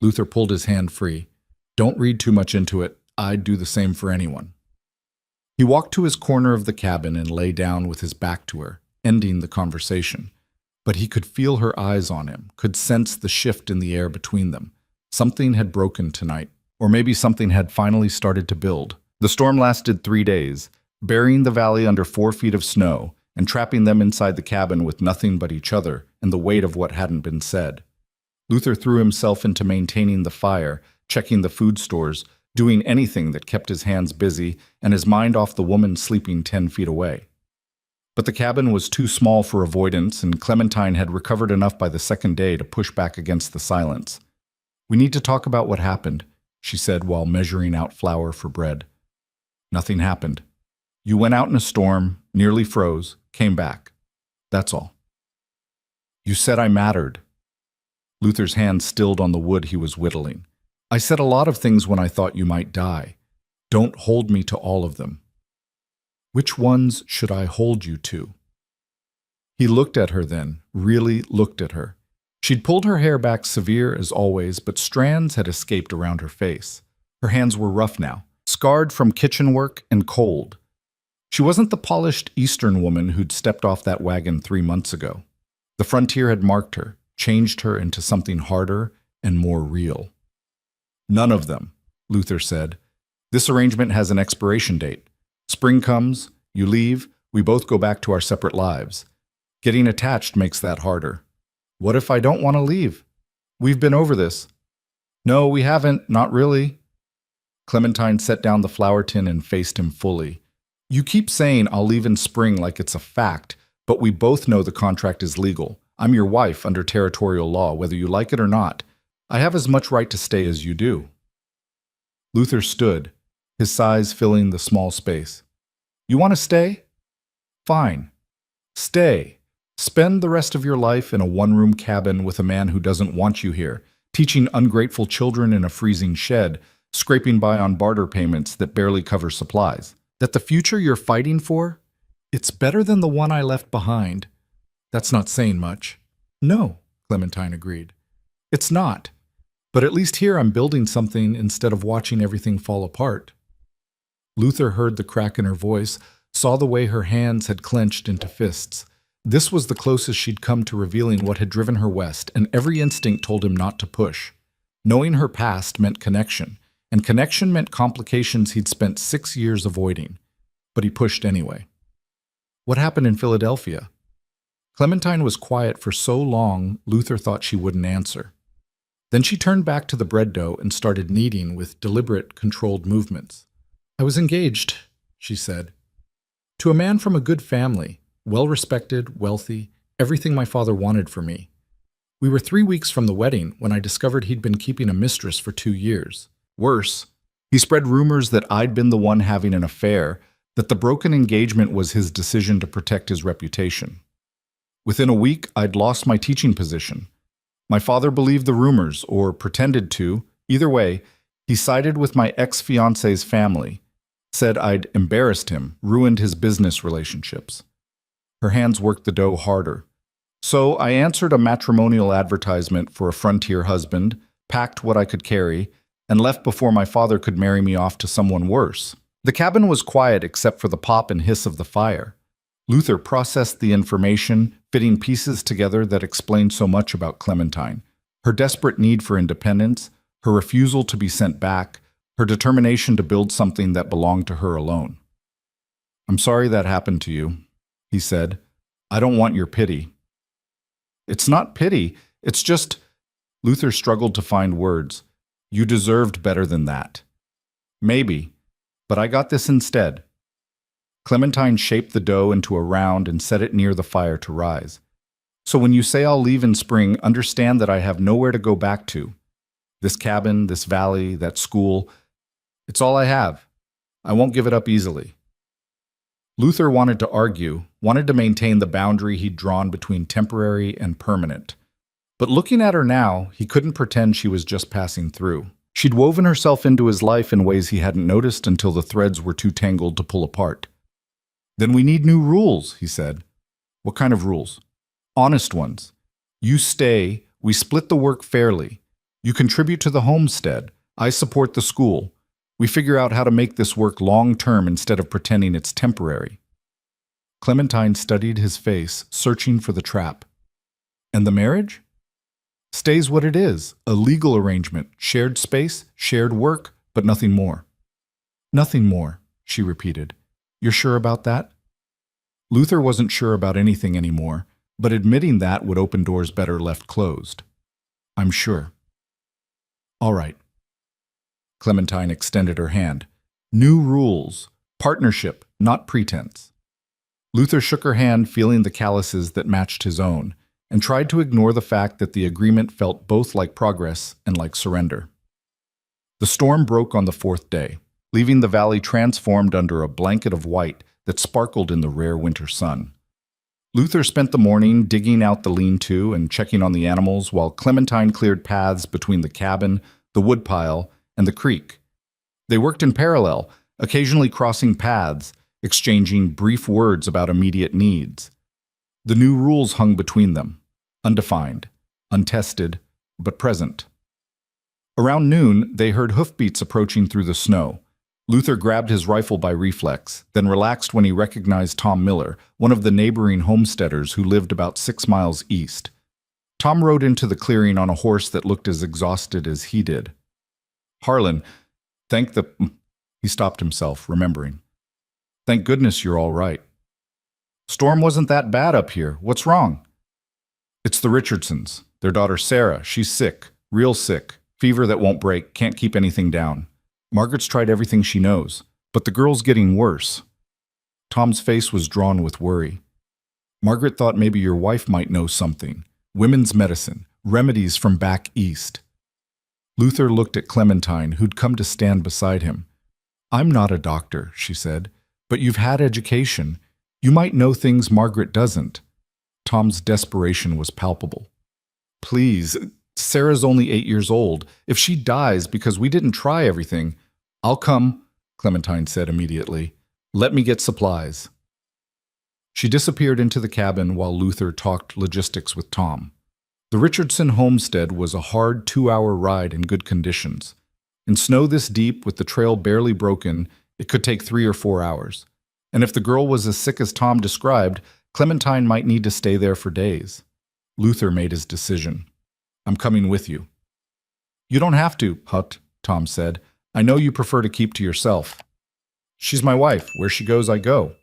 Luther pulled his hand free. "Don't read too much into it. I'd do the same for anyone." He walked to his corner of the cabin and lay down with his back to her, ending the conversation. But he could feel her eyes on him, could sense the shift in the air between them. Something had broken tonight, or maybe something had finally started to build. The storm lasted 3 days, burying the valley under 4 feet of snow and trapping them inside the cabin with nothing but each other and the weight of what hadn't been said. Luther threw himself into maintaining the fire, checking the food stores, doing anything that kept his hands busy and his mind off the woman sleeping 10 feet away. But the cabin was too small for avoidance, and Clementine had recovered enough by the second day to push back against the silence. "We need to talk about what happened," she said while measuring out flour for bread. "Nothing happened. You went out in a storm, nearly froze, came back. That's all." "You said I mattered." Luther's hand stilled on the wood he was whittling. "I said a lot of things when I thought you might die. Don't hold me to all of them." "Which ones should I hold you to?" He looked at her then, really looked at her. She'd pulled her hair back severe as always, but strands had escaped around her face. Her hands were rough now, scarred from kitchen work and cold. She wasn't the polished Eastern woman who'd stepped off that wagon 3 months ago. The frontier had marked her, changed her into something harder and more real. "None of them," Luther said. "This arrangement has an expiration date. Spring comes, you leave, we both go back to our separate lives. Getting attached makes that harder. What if I don't want to leave? We've been over this." "No, we haven't, not really." Clementine set down the flour tin and faced him fully. "You keep saying I'll leave in spring like it's a fact, but we both know the contract is legal. I'm your wife under territorial law, whether you like it or not. I have as much right to stay as you do. Luther stood, his size filling the small space. You want to stay? Fine. Stay. Spend the rest of your life in a one-room cabin with a man who doesn't want you here, teaching ungrateful children in a freezing shed, scraping by on barter payments that barely cover supplies. That the future you're fighting for? It's better than the one I left behind. That's not saying much. No, Clementine agreed. It's not. But at least here I'm building something instead of watching everything fall apart. Luther heard the crack in her voice, saw the way her hands had clenched into fists. This was the closest she'd come to revealing what had driven her west, and every instinct told him not to push. Knowing her past meant connection, and connection meant complications he'd spent 6 years avoiding. But he pushed anyway. What happened in Philadelphia? Clementine was quiet for so long, Luther thought she wouldn't answer. Then she turned back to the bread dough and started kneading with deliberate, controlled movements. I was engaged, she said, to a man from a good family, well-respected, wealthy, everything my father wanted for me. We were 3 weeks from the wedding when I discovered he'd been keeping a mistress for 2 years. Worse, he spread rumors that I'd been the one having an affair, that the broken engagement was his decision to protect his reputation. Within a week, I'd lost my teaching position. My father believed the rumors, or pretended to. Either way, he sided with my ex-fiance's family, said I'd embarrassed him, ruined his business relationships. Her hands worked the dough harder. So I answered a matrimonial advertisement for a frontier husband, packed what I could carry, and left before my father could marry me off to someone worse. The cabin was quiet except for the pop and hiss of the fire. Luther processed the information, fitting pieces together that explained so much about Clementine. Her desperate need for independence, her refusal to be sent back, her determination to build something that belonged to her alone. I'm sorry that happened to you, he said. I don't want your pity. It's not pity, it's just... Luther struggled to find words. You deserved better than that. Maybe, but I got this instead. Clementine shaped the dough into a round and set it near the fire to rise. So when you say I'll leave in spring, understand that I have nowhere to go back to. This cabin, this valley, that school, it's all I have. I won't give it up easily. Luther wanted to argue, wanted to maintain the boundary he'd drawn between temporary and permanent. But looking at her now, he couldn't pretend she was just passing through. She'd woven herself into his life in ways he hadn't noticed until the threads were too tangled to pull apart. Then we need new rules, he said. What kind of rules? Honest ones. You stay, we split the work fairly. You contribute to the homestead. I support the school. We figure out how to make this work long-term instead of pretending it's temporary. Clementine studied his face, searching for the trap. And the marriage? Stays what it is, a legal arrangement, shared space, shared work, but nothing more. Nothing more, she repeated. You're sure about that? Luther wasn't sure about anything anymore, but admitting that would open doors better left closed. I'm sure. All right. Clementine extended her hand. New rules. Partnership, not pretense. Luther shook her hand, feeling the calluses that matched his own, and tried to ignore the fact that the agreement felt both like progress and like surrender. The storm broke on the 4th day, leaving the valley transformed under a blanket of white that sparkled in the rare winter sun. Luther spent the morning digging out the lean-to and checking on the animals while Clementine cleared paths between the cabin, the woodpile, and the creek. They worked in parallel, occasionally crossing paths, exchanging brief words about immediate needs. The new rules hung between them, undefined, untested, but present. Around noon, they heard hoofbeats approaching through the snow. Luther grabbed his rifle by reflex, then relaxed when he recognized Tom Miller, one of the neighboring homesteaders who lived about 6 miles east. Tom rode into the clearing on a horse that looked as exhausted as he did. Harlan, He stopped himself, remembering. Thank goodness you're all right. Storm wasn't that bad up here. What's wrong? It's the Richardsons. Their daughter Sarah. She's sick. Real sick. Fever that won't break. Can't keep anything down. Margaret's tried everything she knows, but the girl's getting worse. Tom's face was drawn with worry. Margaret thought maybe your wife might know something. Women's medicine. Remedies from back east. Luther looked at Clementine, who'd come to stand beside him. "I'm not a doctor," she said, "but you've had education. You might know things Margaret doesn't." Tom's desperation was palpable. "Please, Sarah's only 8 years old. If she dies because we didn't try everything—" "I'll come," Clementine said immediately. "Let me get supplies." She disappeared into the cabin while Luther talked logistics with Tom. The Richardson homestead was a hard 2-hour ride in good conditions. In snow this deep, with the trail barely broken, it could take 3 or 4 hours. And if the girl was as sick as Tom described, Clementine might need to stay there for days. Luther made his decision. "I'm coming with you." "You don't have to, Hut," Tom said. "I know you prefer to keep to yourself." "She's my wife. Where she goes, I go."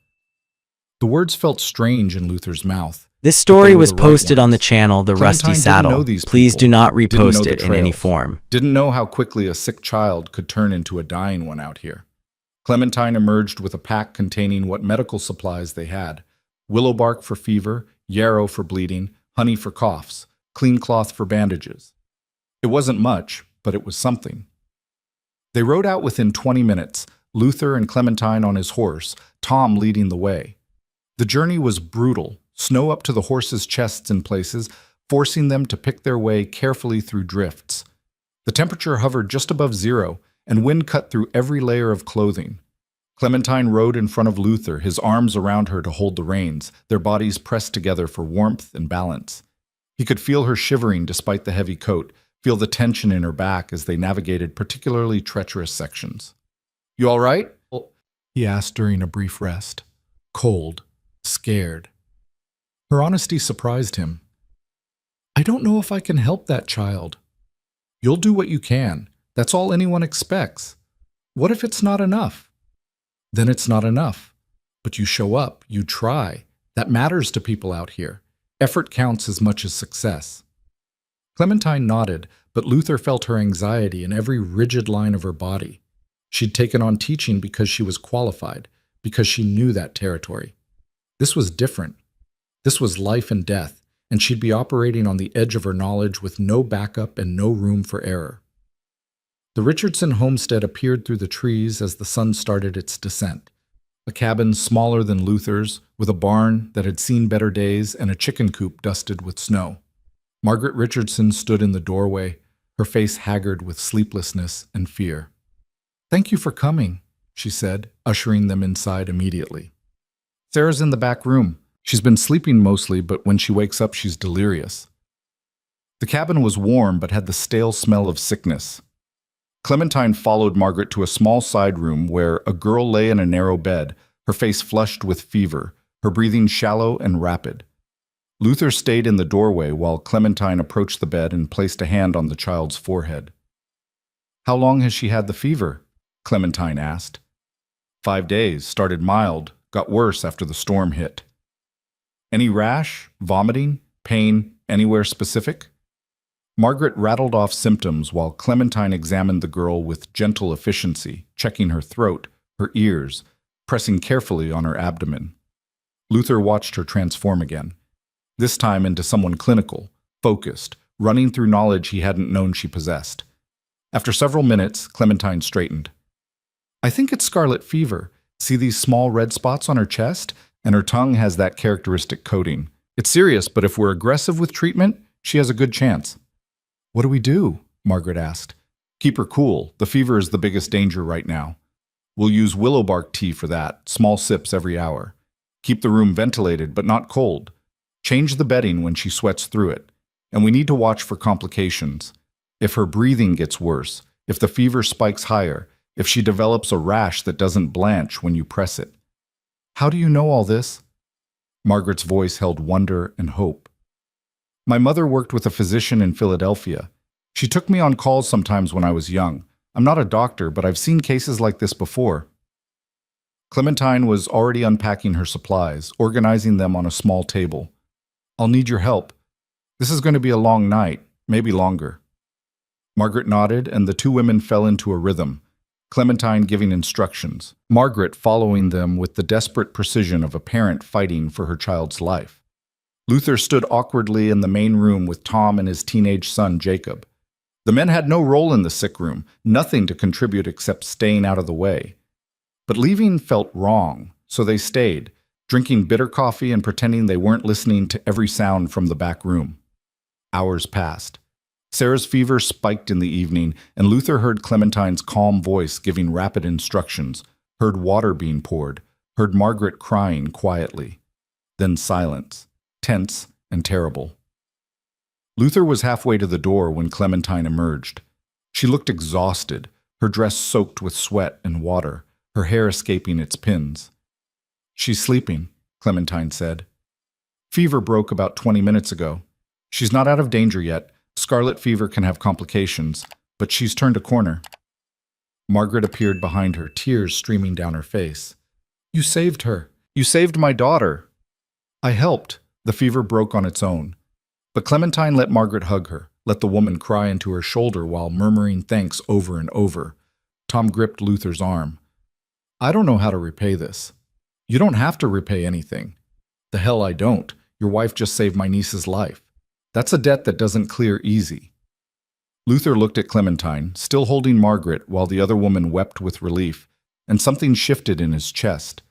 The words felt strange in Luther's mouth. This story were was the right posted on the ones. channel The Clementine Rusty didn't know Saddle. these Please people, do not didn't know repost the it in any trails, form. Didn't know how quickly a sick child could turn into a dying one out here. Clementine emerged with a pack containing what medical supplies they had: willow bark for fever, yarrow for bleeding, honey for coughs, clean cloth for bandages. It wasn't much, but it was something. They rode out within 20 minutes, Luther and Clementine on his horse, Tom leading the way. The journey was brutal, snow up to the horses' chests in places, forcing them to pick their way carefully through drifts. The temperature hovered just above zero, and wind cut through every layer of clothing. Clementine rode in front of Luther, his arms around her to hold the reins, their bodies pressed together for warmth and balance. He could feel her shivering despite the heavy coat, feel the tension in her back as they navigated particularly treacherous sections. "You all right?" he asked during a brief rest. Cold, scared. Her honesty surprised him. "I don't know if I can help that child." "You'll do what you can. That's all anyone expects. What if it's not enough?" "Then it's not enough. But you show up, you try. That matters to people out here. Effort counts as much as success." Clementine nodded, but Luther felt her anxiety in every rigid line of her body. She'd taken on teaching because she was qualified, because she knew that territory. This was different. This was life and death, and she'd be operating on the edge of her knowledge with no backup and no room for error. The Richardson homestead appeared through the trees as the sun started its descent. A cabin smaller than Luther's, with a barn that had seen better days and a chicken coop dusted with snow. Margaret Richardson stood in the doorway, her face haggard with sleeplessness and fear. "Thank you for coming," she said, ushering them inside immediately. "Sarah's in the back room. She's been sleeping mostly, but when she wakes up, she's delirious." The cabin was warm but had the stale smell of sickness. Clementine followed Margaret to a small side room where a girl lay in a narrow bed, her face flushed with fever, her breathing shallow and rapid. Luther stayed in the doorway while Clementine approached the bed and placed a hand on the child's forehead. "How long has she had the fever?" Clementine asked. 5 days, started mild, got worse after the storm hit." "Any rash, vomiting, pain, anywhere specific?" Margaret rattled off symptoms while Clementine examined the girl with gentle efficiency, checking her throat, her ears, pressing carefully on her abdomen. Luther watched her transform again, this time into someone clinical, focused, running through knowledge he hadn't known she possessed. After several minutes, Clementine straightened. "I think it's scarlet fever. See these small red spots on her chest? And her tongue has that characteristic coating. It's serious, but if we're aggressive with treatment, she has a good chance." "What do we do?" Margaret asked. "Keep her cool. The fever is the biggest danger right now. We'll use willow bark tea for that, small sips every hour. Keep the room ventilated, but not cold. Change the bedding when she sweats through it. And we need to watch for complications. If her breathing gets worse, if the fever spikes higher, if she develops a rash that doesn't blanch when you press it." "How do you know all this?" Margaret's voice held wonder and hope. "My mother worked with a physician in Philadelphia. She took me on calls sometimes when I was young. I'm not a doctor, but I've seen cases like this before." Clementine was already unpacking her supplies, organizing them on a small table. "I'll need your help. This is going to be a long night, maybe longer." Margaret nodded, and the two women fell into a rhythm, Clementine giving instructions, Margaret following them with the desperate precision of a parent fighting for her child's life. Luther stood awkwardly in the main room with Tom and his teenage son, Jacob. The men had no role in the sick room, nothing to contribute except staying out of the way. But leaving felt wrong, so they stayed, drinking bitter coffee and pretending they weren't listening to every sound from the back room. Hours passed. Sarah's fever spiked in the evening, and Luther heard Clementine's calm voice giving rapid instructions, heard water being poured, heard Margaret crying quietly. Then silence, tense and terrible. Luther was halfway to the door when Clementine emerged. She looked exhausted, her dress soaked with sweat and water, her hair escaping its pins. "She's sleeping," Clementine said. "Fever broke about 20 minutes ago. She's not out of danger yet. Scarlet fever can have complications, but she's turned a corner." Margaret appeared behind her, tears streaming down her face. "You saved her. You saved my daughter." "I helped." The fever broke on its own. But Clementine let Margaret hug her, let the woman cry into her shoulder while murmuring thanks over and over. Tom gripped Luther's arm. "I don't know how to repay this." "You don't have to repay anything." "The hell I don't. Your wife just saved my niece's life. That's a debt that doesn't clear easy." Luther looked at Clementine, still holding Margaret, while the other woman wept with relief, and something shifted in his chest.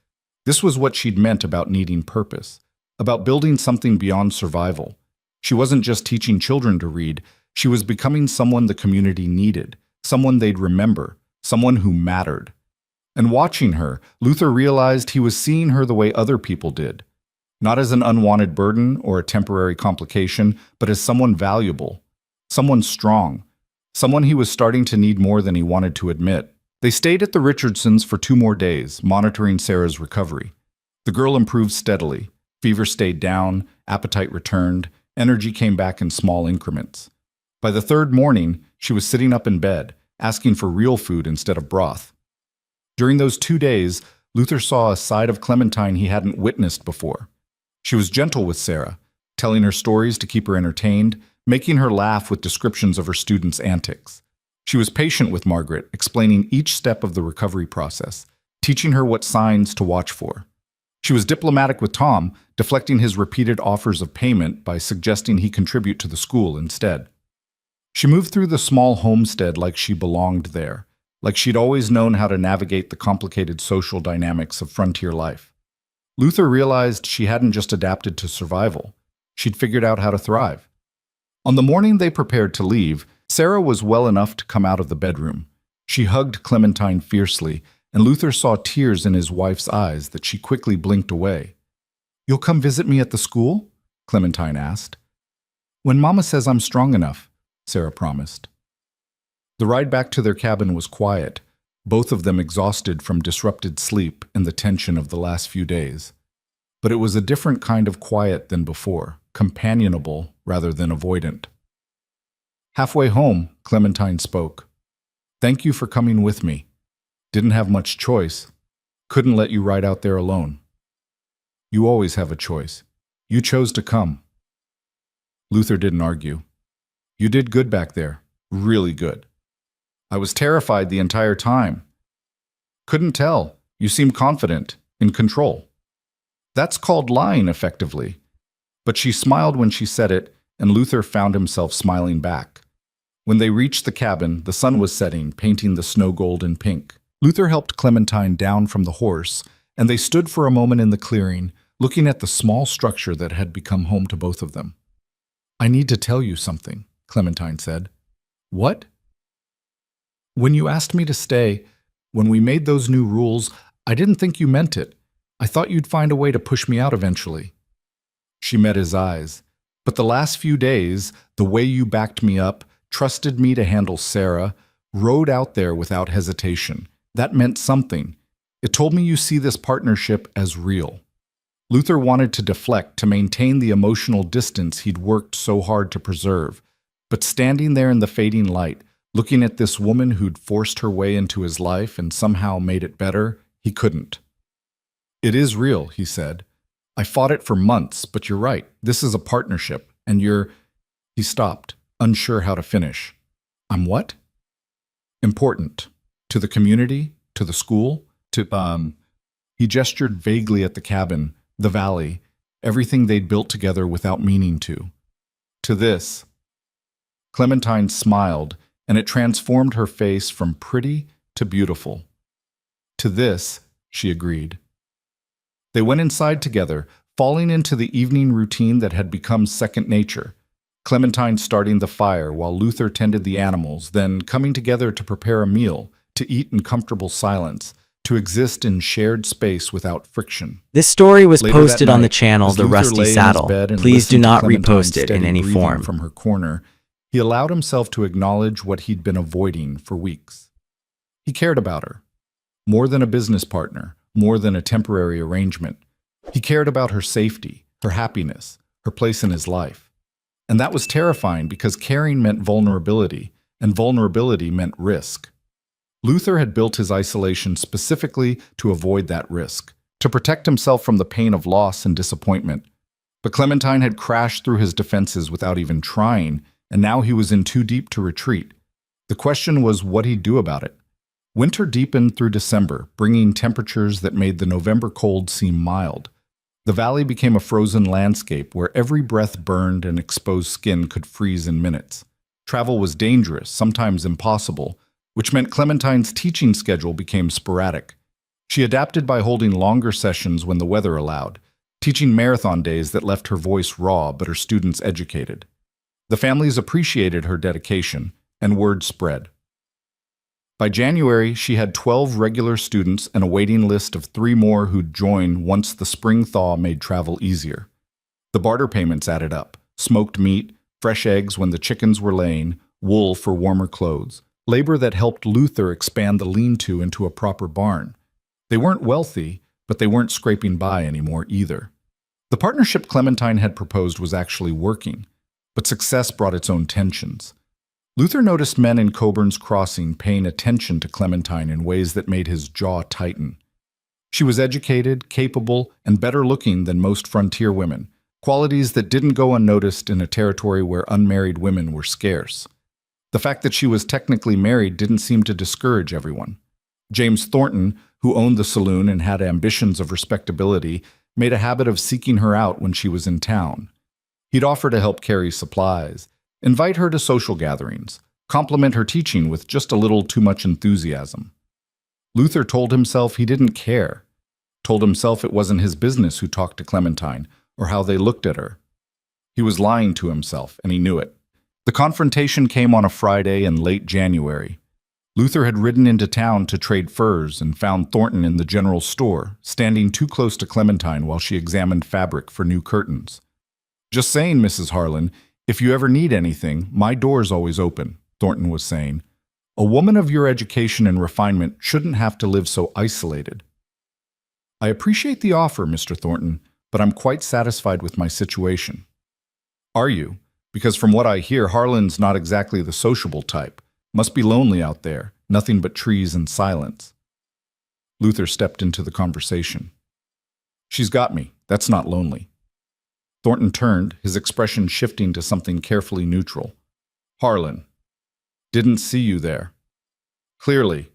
This was what she'd meant about needing purpose, about building something beyond survival. She wasn't just teaching children to read, she was becoming someone the community needed, someone they'd remember, someone who mattered. And watching her, Luther realized he was seeing her the way other people did. Not as an unwanted burden or a temporary complication, but as someone valuable, someone strong, someone he was starting to need more than he wanted to admit. They stayed at the Richardsons for 2 more days, monitoring Sarah's recovery. The girl improved steadily. Fever stayed down, appetite returned, energy came back in small increments. By the 3rd morning, she was sitting up in bed, asking for real food instead of broth. During those 2 days, Luther saw a side of Clementine he hadn't witnessed before. She was gentle with Sarah, telling her stories to keep her entertained, making her laugh with descriptions of her students' antics. She was patient with Margaret, explaining each step of the recovery process, teaching her what signs to watch for. She was diplomatic with Tom, deflecting his repeated offers of payment by suggesting he contribute to the school instead. She moved through the small homestead like she belonged there, like she'd always known how to navigate the complicated social dynamics of frontier life. Luther realized she hadn't just adapted to survival. She'd figured out how to thrive. On the morning they prepared to leave, Sarah was well enough to come out of the bedroom. She hugged Clementine fiercely, and Luther saw tears in his wife's eyes that she quickly blinked away. "You'll come visit me at the school?" Clementine asked. "When Mama says I'm strong enough," Sarah promised. The ride back to their cabin was quiet, both of them exhausted from disrupted sleep and the tension of the last few days. But it was a different kind of quiet than before, companionable rather than avoidant. Halfway home, Clementine spoke. "Thank you for coming with me. Didn't have much choice. Couldn't let you ride out there alone." "You always have a choice. You chose to come." Luther didn't argue. "You did good back there. Really good." "I was terrified the entire time." "Couldn't tell. You seemed confident, in control." "That's called lying, effectively." But she smiled when she said it, and Luther found himself smiling back. When they reached the cabin, the sun was setting, painting the snow gold and pink. Luther helped Clementine down from the horse, and they stood for a moment in the clearing, looking at the small structure that had become home to both of them. "I need to tell you something," Clementine said. "What?" "When you asked me to stay, when we made those new rules, I didn't think you meant it. I thought you'd find a way to push me out eventually." She met his eyes. "But the last few days, the way you backed me up, trusted me to handle Sarah, rode out there without hesitation. That meant something. It told me you see this partnership as real." Luther wanted to deflect, to maintain the emotional distance he'd worked so hard to preserve. But standing there in the fading light, looking at this woman who'd forced her way into his life and somehow made it better, he couldn't. "It is real," he said. "I fought it for months, but you're right. This is a partnership, and you're—" He stopped, unsure how to finish. "I'm what?" "Important. To the community, to the school, to, He gestured vaguely at the cabin, the valley, everything they'd built together without meaning to. "To this." Clementine smiled, and it transformed her face from pretty to beautiful. To this, she agreed. They went inside together, falling into the evening routine that had become second nature. Clementine starting the fire while Luther tended the animals, then coming together to prepare a meal, to eat in comfortable silence, to exist in shared space without friction. This story was Later that posted on the night, channel as The Luther Rusty lay in his Saddle. bed and Please do listened to not Clementine's repost it in steady any breathing form. from her corner, he allowed himself to acknowledge what he'd been avoiding for weeks. He cared about her. More than a business partner, more than a temporary arrangement. He cared about her safety, her happiness, her place in his life. And that was terrifying because caring meant vulnerability, and vulnerability meant risk. Luther had built his isolation specifically to avoid that risk, to protect himself from the pain of loss and disappointment. But Clementine had crashed through his defenses without even trying, and now he was in too deep to retreat. The question was what he'd do about it. Winter deepened through December, bringing temperatures that made the November cold seem mild. The valley became a frozen landscape where every breath burned and exposed skin could freeze in minutes. Travel was dangerous, sometimes impossible, which meant Clementine's teaching schedule became sporadic. She adapted by holding longer sessions when the weather allowed, teaching marathon days that left her voice raw but her students educated. The families appreciated her dedication, and word spread. By January, she had 12 regular students and a waiting list of 3 more who'd join once the spring thaw made travel easier. The barter payments added up: smoked meat, fresh eggs when the chickens were laying, wool for warmer clothes, labor that helped Luther expand the lean-to into a proper barn. They weren't wealthy, but they weren't scraping by anymore either. The partnership Clementine had proposed was actually working, but success brought its own tensions. Luther noticed men in Coburn's Crossing paying attention to Clementine in ways that made his jaw tighten. She was educated, capable, and better looking than most frontier women, qualities that didn't go unnoticed in a territory where unmarried women were scarce. The fact that she was technically married didn't seem to discourage everyone. James Thornton, who owned the saloon and had ambitions of respectability, made a habit of seeking her out when she was in town. He'd offer to help carry supplies, invite her to social gatherings, compliment her teaching with just a little too much enthusiasm. Luther told himself he didn't care, told himself it wasn't his business who talked to Clementine or how they looked at her. He was lying to himself, and he knew it. The confrontation came on a Friday in late January. Luther had ridden into town to trade furs and found Thornton in the general store, standing too close to Clementine while she examined fabric for new curtains. "Just saying, Mrs. Harlan, if you ever need anything, my door's always open," Thornton was saying. "A woman of your education and refinement shouldn't have to live so isolated." "I appreciate the offer, Mr. Thornton, but I'm quite satisfied with my situation." "Are you? Because from what I hear, Harlan's not exactly the sociable type. Must be lonely out there, nothing but trees and silence." Luther stepped into the conversation. "She's got me. That's not lonely." Thornton turned, his expression shifting to something carefully neutral. "Harlan. Didn't see you there." Clearly,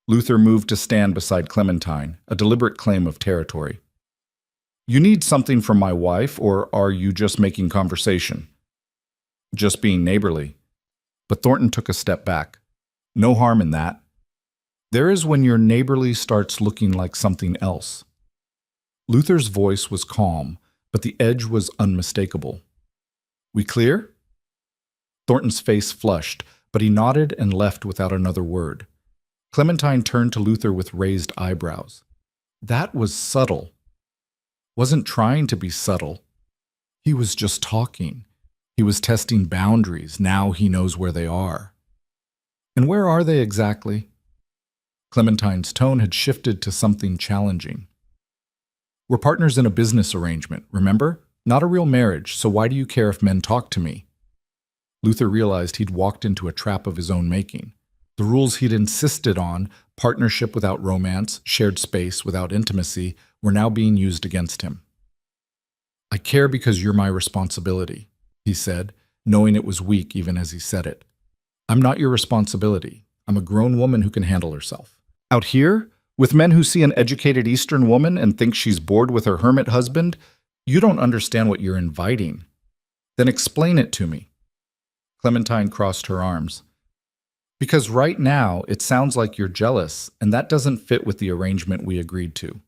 Luther moved to stand beside Clementine, a deliberate claim of territory. "You need something from my wife, or are you just making conversation?" "Just being neighborly." But Thornton took a step back. "No harm in that. There is when your neighborly starts looking like something else." Luther's voice was calm, but the edge was unmistakable. "We clear?" Thornton's face flushed, but he nodded and left without another word. Clementine turned to Luther with raised eyebrows. That was subtle. Wasn't trying to be subtle. He was just talking. He was testing boundaries. Now he knows where they are. "And where are they exactly?" Clementine's tone had shifted to something challenging. "We're partners in a business arrangement, remember? Not a real marriage, so why do you care if men talk to me?" Luther realized he'd walked into a trap of his own making. The rules he'd insisted on, partnership without romance, shared space without intimacy, were now being used against him. "I care because you're my responsibility," he said, knowing it was weak even as he said it. "I'm not your responsibility. I'm a grown woman who can handle herself. Out here, with men who see an educated Eastern woman and think she's bored with her hermit husband, you don't understand what you're inviting. Then explain it to me." Clementine crossed her arms. Because right now, it sounds like you're jealous, and that doesn't fit with the arrangement we agreed to.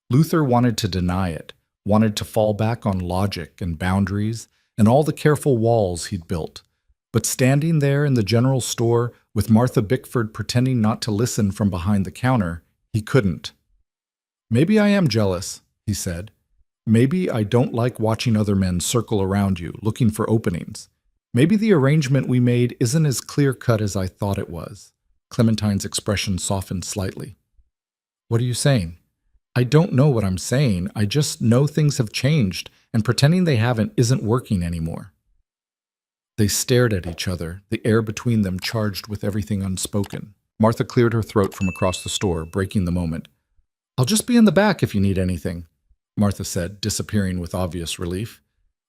Luther wanted to deny it, wanted to fall back on logic and boundaries and all the careful walls he'd built. But standing there in the general store with Martha Bickford pretending not to listen from behind the counter, he couldn't. "Maybe I am jealous," he said. "Maybe I don't like watching other men circle around you, looking for openings. Maybe the arrangement we made isn't as clear-cut as I thought it was." Clementine's expression softened slightly. "What are you saying?" "I don't know what I'm saying. I just know things have changed, and pretending they haven't isn't working anymore." They stared at each other, the air between them charged with everything unspoken. Martha cleared her throat from across the store, breaking the moment. "I'll just be in the back if you need anything," Martha said, disappearing with obvious relief.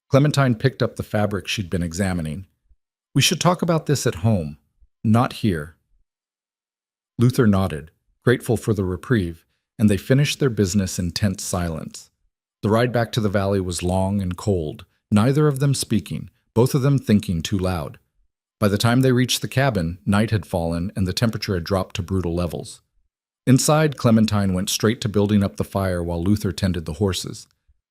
Clementine picked up the fabric she'd been examining. "We should talk about this at home, not here." Luther nodded, grateful for the reprieve, and they finished their business in tense silence. The ride back to the valley was long and cold, neither of them speaking, both of them thinking too loud. By the time they reached the cabin, night had fallen and the temperature had dropped to brutal levels. Inside, Clementine went straight to building up the fire while Luther tended the horses.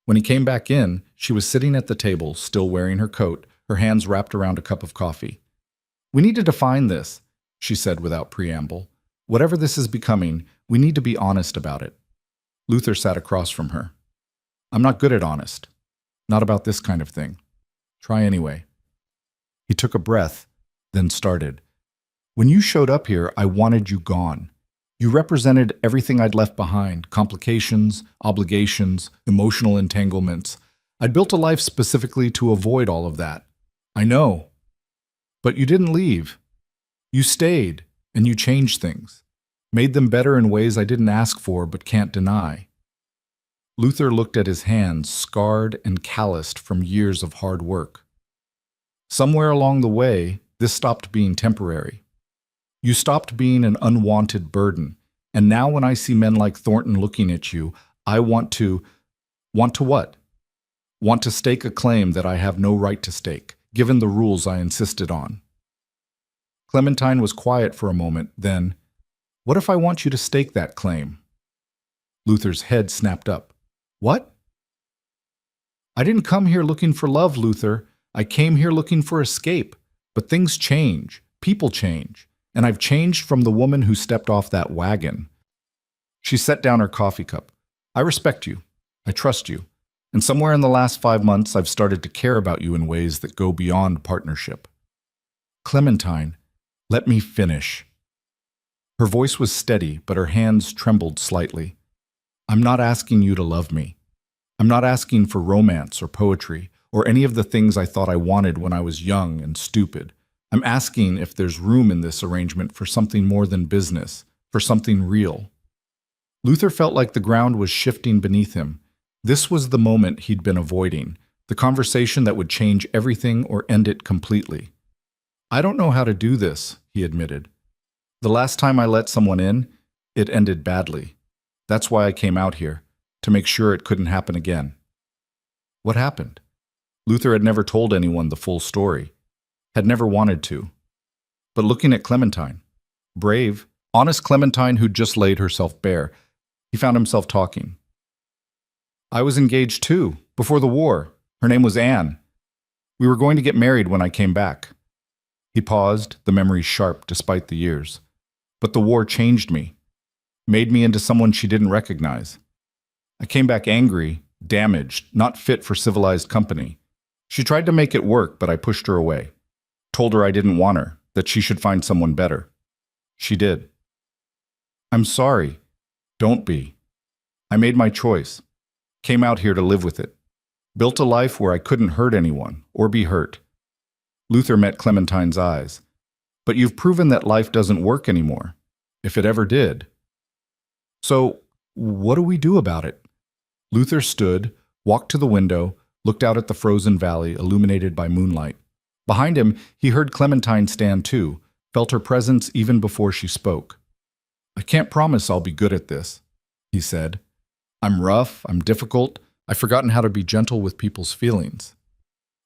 When he came back in, she was sitting at the table, still wearing her coat, her hands wrapped around a cup of coffee. "We need to define this," she said without preamble. "Whatever this is becoming, we need to be honest about it." Luther sat across from her. "I'm not good at honest. Not about this kind of thing. Try anyway." He took a breath, then started. "When you showed up here, I wanted you gone. You represented everything I'd left behind, complications, obligations, emotional entanglements. I'd built a life specifically to avoid all of that. I know. But you didn't leave. You stayed, and you changed things. Made them better in ways I didn't ask for but can't deny." Luther looked at his hands, scarred and calloused from years of hard work. "Somewhere along the way, this stopped being temporary. You stopped being an unwanted burden, and now when I see men like Thornton looking at you, I want to what? Want to stake a claim that I have no right to stake, given the rules I insisted on." Clementine was quiet for a moment, then, "What if I want you to stake that claim?" Luther's head snapped up. "What?" "I didn't come here looking for love, Luther. I came here looking for escape. But things change. People change. And I've changed from the woman who stepped off that wagon." She set down her coffee cup. "I respect you. I trust you. And somewhere in the last 5 months, I've started to care about you in ways that go beyond partnership." "Clementine, let me finish." Her voice was steady, but her hands trembled slightly. "I'm not asking you to love me. I'm not asking for romance or poetry or any of the things I thought I wanted when I was young and stupid. I'm asking if there's room in this arrangement for something more than business, for something real." Luther felt like the ground was shifting beneath him. This was the moment he'd been avoiding, the conversation that would change everything or end it completely. "I don't know how to do this," he admitted. "The last time I let someone in, it ended badly. That's why I came out here, to make sure it couldn't happen again." What happened? Luther had never told anyone the full story, had never wanted to. But looking at Clementine, brave, honest Clementine who'd just laid herself bare, he found himself talking. "I was engaged too, before the war. Her name was Anne. We were going to get married when I came back." He paused, the memory sharp despite the years. "But the war changed me, made me into someone she didn't recognize. I came back angry, damaged, not fit for civilized company. She tried to make it work, but I pushed her away. Told her I didn't want her, that she should find someone better. She did. I'm sorry. Don't be. I made my choice. Came out here to live with it. Built a life where I couldn't hurt anyone or be hurt." Luther met Clementine's eyes. "But you've proven that life doesn't work anymore, if it ever did. So, what do we do about it?" Luther stood, walked to the window, looked out at the frozen valley illuminated by moonlight. Behind him, he heard Clementine stand too, felt her presence even before she spoke. "I can't promise I'll be good at this," he said. "I'm rough, I'm difficult, I've forgotten how to be gentle with people's feelings."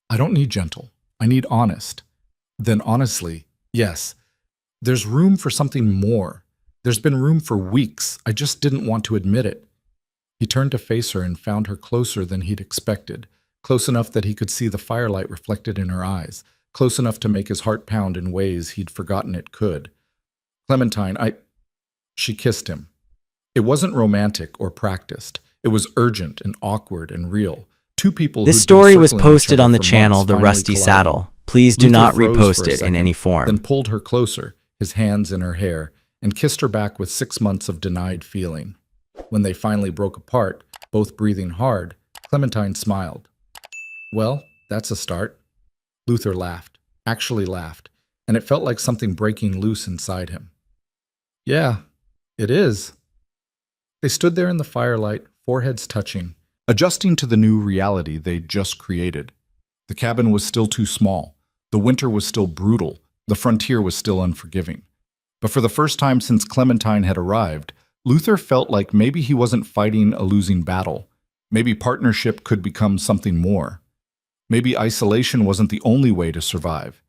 "I don't need gentle, I need honest." Then honestly, "Yes, There's room for something more. There's been room for weeks. I just didn't want to admit it. He turned to face her and found her closer than he'd expected, close enough that he could see the firelight reflected in her eyes, close enough to make his heart pound in ways he'd forgotten it could. Clementine, She kissed him. It wasn't romantic or practiced. It was urgent and awkward and real. Two people This who'd been story was circling each posted other on the for channel months The finally Rusty collided. Saddle. Please do Luther not froze repost for a it in second, any form. then pulled her closer, his hands in her hair, and kissed her back with 6 months of denied feeling. When they finally broke apart, both breathing hard, Clementine smiled. Well, that's a start. Luther laughed, actually laughed, and it felt like something breaking loose inside him. Yeah, it is. They stood there in the firelight, foreheads touching, adjusting to the new reality they'd just created. The cabin was still too small. The winter was still brutal. The frontier was still unforgiving. But for the first time since Clementine had arrived, Luther felt like maybe he wasn't fighting a losing battle. Maybe partnership could become something more. Maybe isolation wasn't the only way to survive.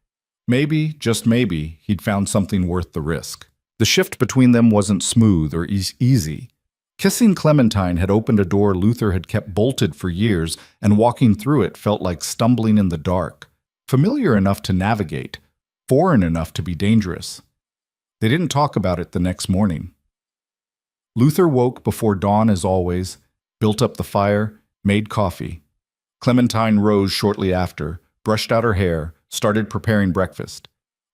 Maybe, just maybe, he'd found something worth the risk. The shift between them wasn't smooth or easy. Kissing Clementine had opened a door Luther had kept bolted for years, and walking through it felt like stumbling in the dark, familiar enough to navigate, foreign enough to be dangerous. They didn't talk about it the next morning. Luther woke before dawn as always, built up the fire, made coffee. Clementine rose shortly after, brushed out her hair, started preparing breakfast.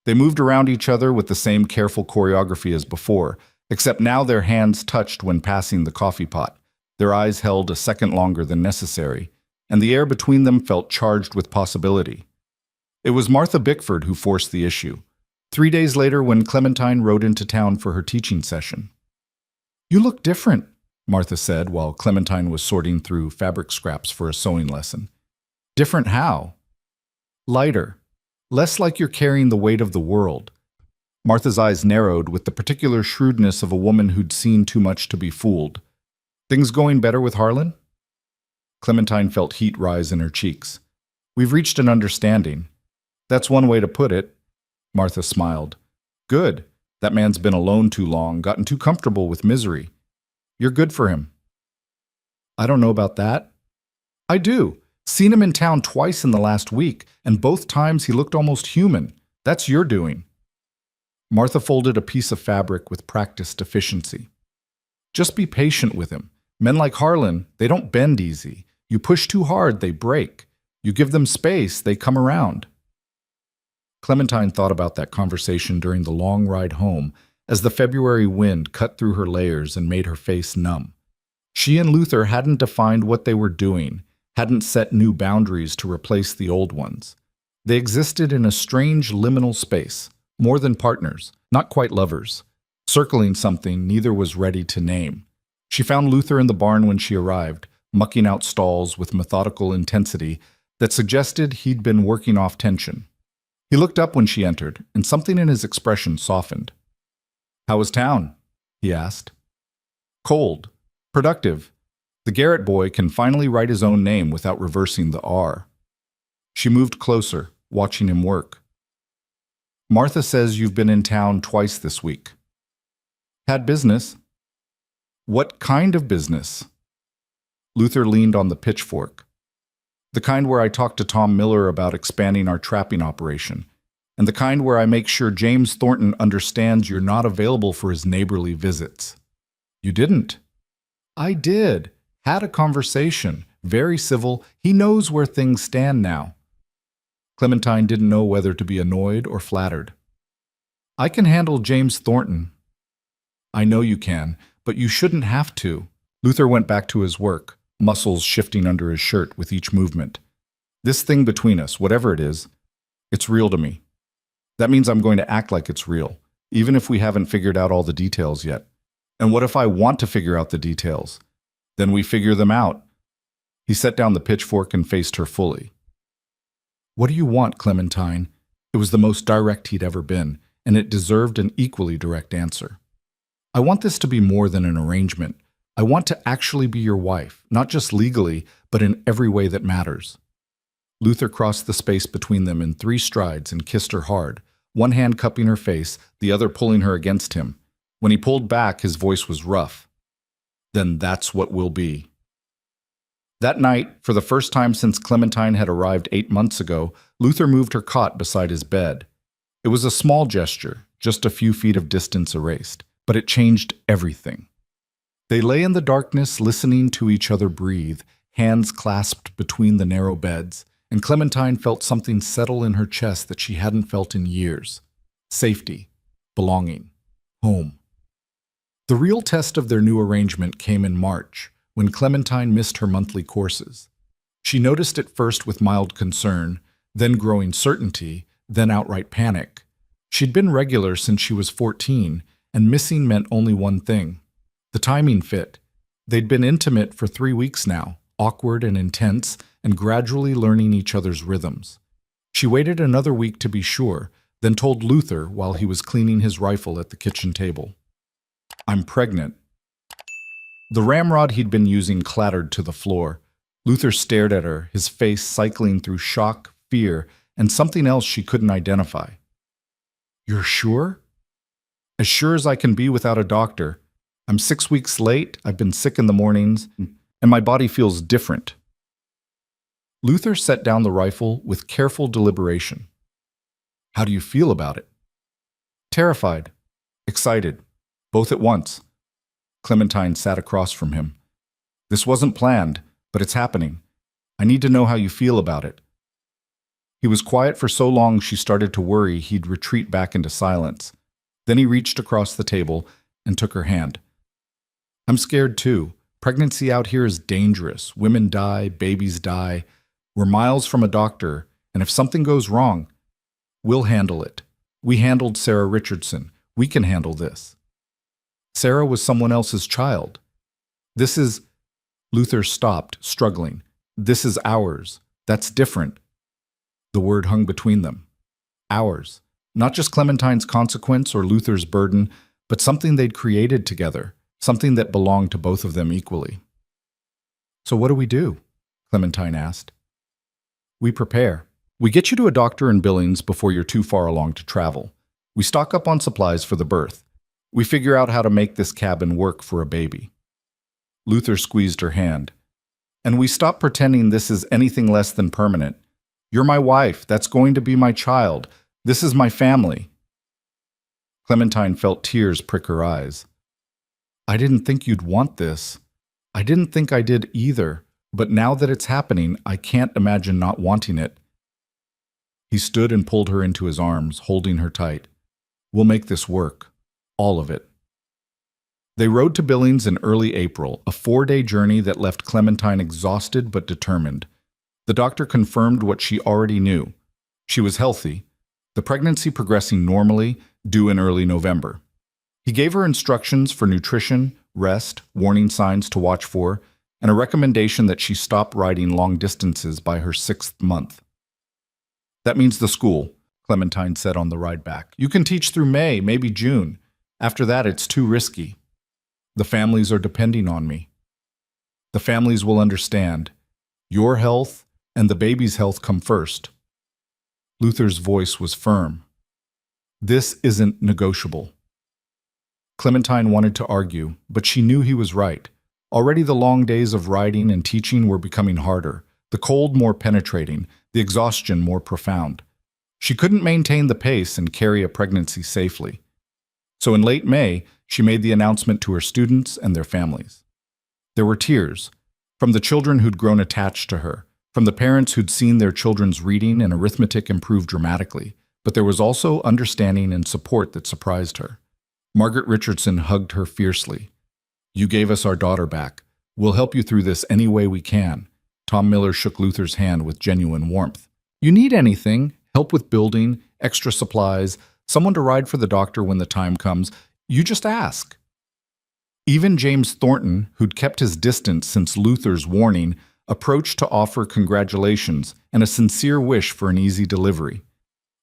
They moved around each other with the same careful choreography as before, except now their hands touched when passing the coffee pot. Their eyes held a second longer than necessary, and the air between them felt charged with possibility. It was Martha Bickford who forced the issue. 3 days later, when Clementine rode into town for her teaching session. "You look different," Martha said while Clementine was sorting through fabric scraps for a sewing lesson. "Different how?" "Lighter. Less like you're carrying the weight of the world." Martha's eyes narrowed with the particular shrewdness of a woman who'd seen too much to be fooled. "Things going better with Harlan?" Clementine felt heat rise in her cheeks. "We've reached an understanding." "That's one way to put it." Martha smiled. "Good. That man's been alone too long, gotten too comfortable with misery. You're good for him." "I don't know about that." "I do. Seen him in town twice in the last week, and both times he looked almost human. That's your doing." Martha folded a piece of fabric with practiced efficiency. "Just be patient with him. Men like Harlan, they don't bend easy. You push too hard, they break. You give them space, they come around." Clementine thought about that conversation during the long ride home as the February wind cut through her layers and made her face numb. She and Luther hadn't defined what they were doing, hadn't set new boundaries to replace the old ones. They existed in a strange liminal space, more than partners, not quite lovers, circling something neither was ready to name. She found Luther in the barn when she arrived, mucking out stalls with methodical intensity that suggested he'd been working off tension. He looked up when she entered, and something in his expression softened. "How was town?" he asked. "Cold. Productive. The Garrett boy can finally write his own name without reversing the R." She moved closer, watching him work. "Martha says you've been in town twice this week." "Had business." "What kind of business?" Luther leaned on the pitchfork. "The kind where I talked to Tom Miller about expanding our trapping operation, and the kind where I make sure James Thornton understands you're not available for his neighborly visits." "You didn't." "I did. Had a conversation. Very civil. He knows where things stand now." Clementine didn't know whether to be annoyed or flattered. "I can handle James Thornton." "I know you can, but you shouldn't have to." Luther went back to his work, muscles shifting under his shirt with each movement. "This thing between us, whatever it is, it's real to me. That means I'm going to act like it's real, even if we haven't figured out all the details yet. And what if I want to figure out the details? Then we figure them out." He set down the pitchfork and faced her fully. "What do you want, Clementine?" It was the most direct he'd ever been, and it deserved an equally direct answer. "I want this to be more than an arrangement. I want to actually be your wife, not just legally, but in every way that matters." Luther crossed the space between them in 3 strides and kissed her hard, one hand cupping her face, the other pulling her against him. When he pulled back, his voice was rough. Then that's what we'll be. That night, for the first time since Clementine had arrived 8 months ago, Luther moved her cot beside his bed. It was a small gesture, just a few feet of distance erased, but it changed everything. They lay in the darkness, listening to each other breathe, hands clasped between the narrow beds, and Clementine felt something settle in her chest that she hadn't felt in years. Safety, belonging, home. The real test of their new arrangement came in March, when Clementine missed her monthly courses. She noticed it first with mild concern, then growing certainty, then outright panic. She'd been regular since she was 14, and missing meant only one thing. The timing fit. They'd been intimate for 3 weeks now, awkward and intense, and gradually learning each other's rhythms. She waited another week to be sure, then told Luther while he was cleaning his rifle at the kitchen table. "I'm pregnant." The ramrod he'd been using clattered to the floor. Luther stared at her, his face cycling through shock, fear, and something else she couldn't identify. "You're sure?" "As sure as I can be without a doctor. I'm 6 weeks late, I've been sick in the mornings, and my body feels different." Luther set down the rifle with careful deliberation. "How do you feel about it?" "Terrified. Excited. Both at once." Clementine sat across from him. "This wasn't planned, but it's happening. I need to know how you feel about it." He was quiet for so long she started to worry he'd retreat back into silence. Then he reached across the table and took her hand. "I'm scared too. Pregnancy out here is dangerous. Women die, babies die. We're miles from a doctor, and if something goes wrong, we'll handle it. We handled Sarah Richardson. We can handle this." Sarah was someone else's child. "This is—" Luther stopped, struggling. "This is ours. That's different." The word hung between them. Ours. Not just Clementine's consequence or Luther's burden, but something they'd created together, something that belonged to both of them equally. "So what do we do?" Clementine asked. "We prepare. We get you to a doctor in Billings before you're too far along to travel. We stock up on supplies for the birth. We figure out how to make this cabin work for a baby." Luther squeezed her hand. "And we stop pretending this is anything less than permanent. You're my wife. That's going to be my child. This is my family." Clementine felt tears prick her eyes. "I didn't think you'd want this. I didn't think I did either, but now that it's happening, I can't imagine not wanting it." He stood and pulled her into his arms, holding her tight. "We'll make this work. All of it." They rode to Billings in early April, a 4-day journey that left Clementine exhausted but determined. The doctor confirmed what she already knew. She was healthy, the pregnancy progressing normally, due in early November. He gave her instructions for nutrition, rest, warning signs to watch for, and a recommendation that she stop riding long distances by her 6th month. "That means the school," Clementine said on the ride back. "You can teach through May, maybe June. After that, it's too risky. The families are depending on me." "The families will understand. Your health and the baby's health come first." Luther's voice was firm. "This isn't negotiable." Clementine wanted to argue, but she knew he was right. Already the long days of riding and teaching were becoming harder, the cold more penetrating, the exhaustion more profound. She couldn't maintain the pace and carry a pregnancy safely. So in late May, she made the announcement to her students and their families. There were tears, from the children who'd grown attached to her, from the parents who'd seen their children's reading and arithmetic improve dramatically, but there was also understanding and support that surprised her. Margaret Richardson hugged her fiercely. "You gave us our daughter back. We'll help you through this any way we can." Tom Miller shook Luther's hand with genuine warmth. "You need anything, help with building, extra supplies, someone to ride for the doctor when the time comes, you just ask." Even James Thornton, who'd kept his distance since Luther's warning, approached to offer congratulations and a sincere wish for an easy delivery.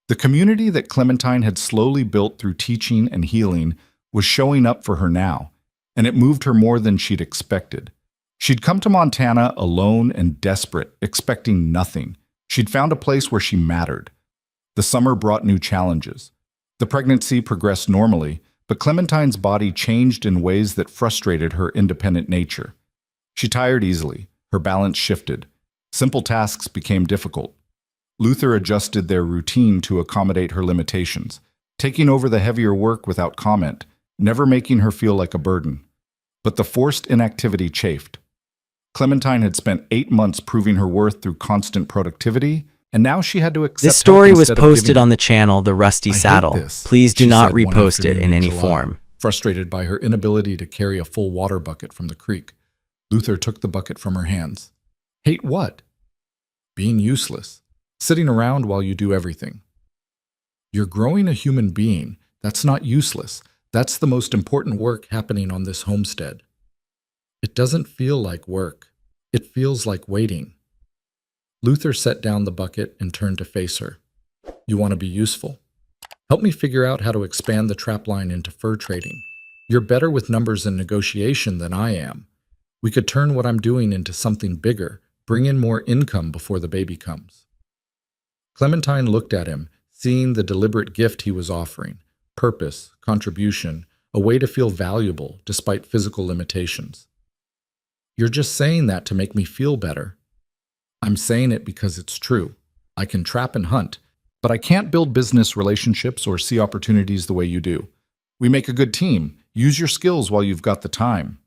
The community that Clementine had slowly built through teaching and healing was showing up for her now, and it moved her more than she'd expected. She'd come to Montana alone and desperate, expecting nothing. She'd found a place where she mattered. The summer brought new challenges. The pregnancy progressed normally, but Clementine's body changed in ways that frustrated her independent nature. She tired easily, her balance shifted. Simple tasks became difficult. Luther adjusted their routine to accommodate her limitations, taking over the heavier work without comment, never making her feel like a burden. But the forced inactivity chafed. Clementine had spent 8 months proving her worth through constant productivity, and now she had to accept This story help was instead of posted giving on the channel The Rusty I hate Saddle. this, Please do she not said one repost it afternoon in any July, form. Frustrated by her inability to carry a full water bucket from the creek, Luther took the bucket from her hands. Hate what? Being useless. Sitting around while you do everything. You're growing a human being. That's not useless. That's the most important work happening on this homestead. It doesn't feel like work. It feels like waiting. Luther set down the bucket and turned to face her. You want to be useful? Help me figure out how to expand the trapline into fur trading. You're better with numbers and negotiation than I am. We could turn what I'm doing into something bigger, bring in more income before the baby comes. Clementine looked at him, seeing the deliberate gift he was offering, purpose, contribution, a way to feel valuable despite physical limitations. You're just saying that to make me feel better. I'm saying it because it's true. I can trap and hunt, but I can't build business relationships or see opportunities the way you do. We make a good team. Use your skills while you've got the time.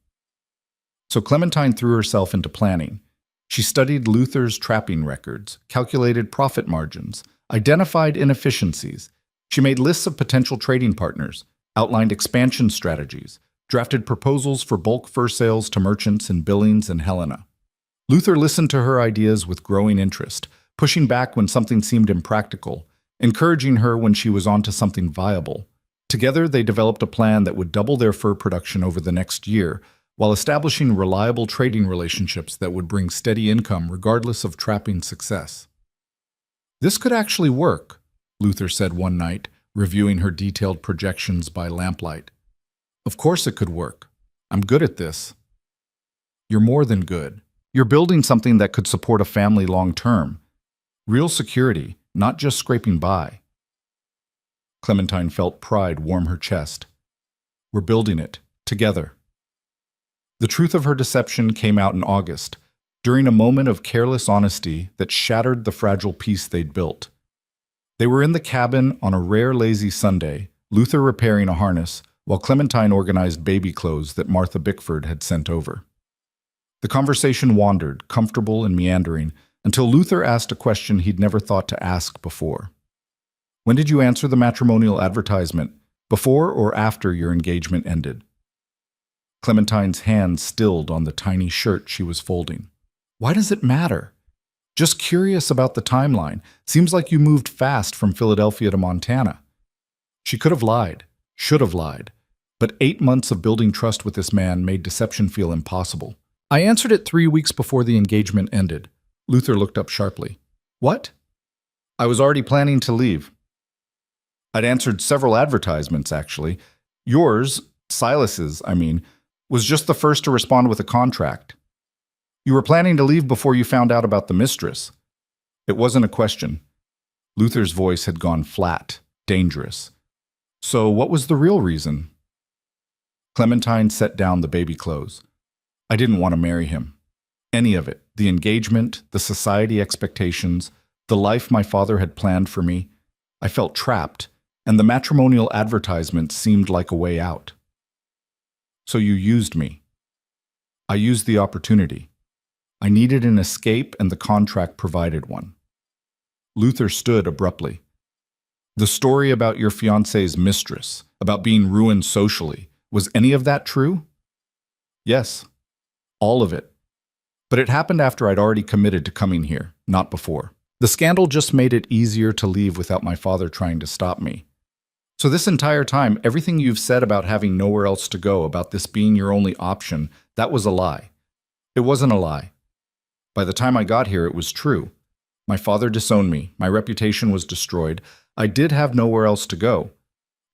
So Clementine threw herself into planning. She studied Luther's trapping records, calculated profit margins, identified inefficiencies. She made lists of potential trading partners, outlined expansion strategies, drafted proposals for bulk fur sales to merchants in Billings and Helena. Luther listened to her ideas with growing interest, pushing back when something seemed impractical, encouraging her when she was onto something viable. Together, they developed a plan that would double their fur production over the next year, while establishing reliable trading relationships that would bring steady income regardless of trapping success. This could actually work, Luther said one night, reviewing her detailed projections by lamplight. Of course it could work. I'm good at this. You're more than good. You're building something that could support a family long term. Real security, not just scraping by. Clementine felt pride warm her chest. We're building it, together. The truth of her deception came out in August, during a moment of careless honesty that shattered the fragile peace they'd built. They were in the cabin on a rare lazy Sunday, Luther repairing a harness, while Clementine organized baby clothes that Martha Bickford had sent over. The conversation wandered, comfortable and meandering, until Luther asked a question he'd never thought to ask before. When did you answer the matrimonial advertisement, before or after your engagement ended? Clementine's hand stilled on the tiny shirt she was folding. Why does it matter? Just curious about the timeline. Seems like you moved fast from Philadelphia to Montana. She could have lied, should have lied, but 8 months of building trust with this man made deception feel impossible. I answered it 3 weeks before the engagement ended. Luther looked up sharply. What? I was already planning to leave. I'd answered several advertisements, actually. Yours, Silas's, was just the first to respond with a contract. You were planning to leave before you found out about the mistress. It wasn't a question. Luther's voice had gone flat, dangerous. So what was the real reason? Clementine set down the baby clothes. I didn't want to marry him. Any of it. The engagement, the society expectations, the life my father had planned for me. I felt trapped, and the matrimonial advertisement seemed like a way out. So you used me. I used the opportunity. I needed an escape, and the contract provided one. Luther stood abruptly. The story about your fiancé's mistress, about being ruined socially, was any of that true? Yes, all of it. But it happened after I'd already committed to coming here, not before. The scandal just made it easier to leave without my father trying to stop me. So this entire time, everything you've said about having nowhere else to go, about this being your only option, that was a lie. It wasn't a lie. By the time I got here, it was true. My father disowned me. My reputation was destroyed. I did have nowhere else to go.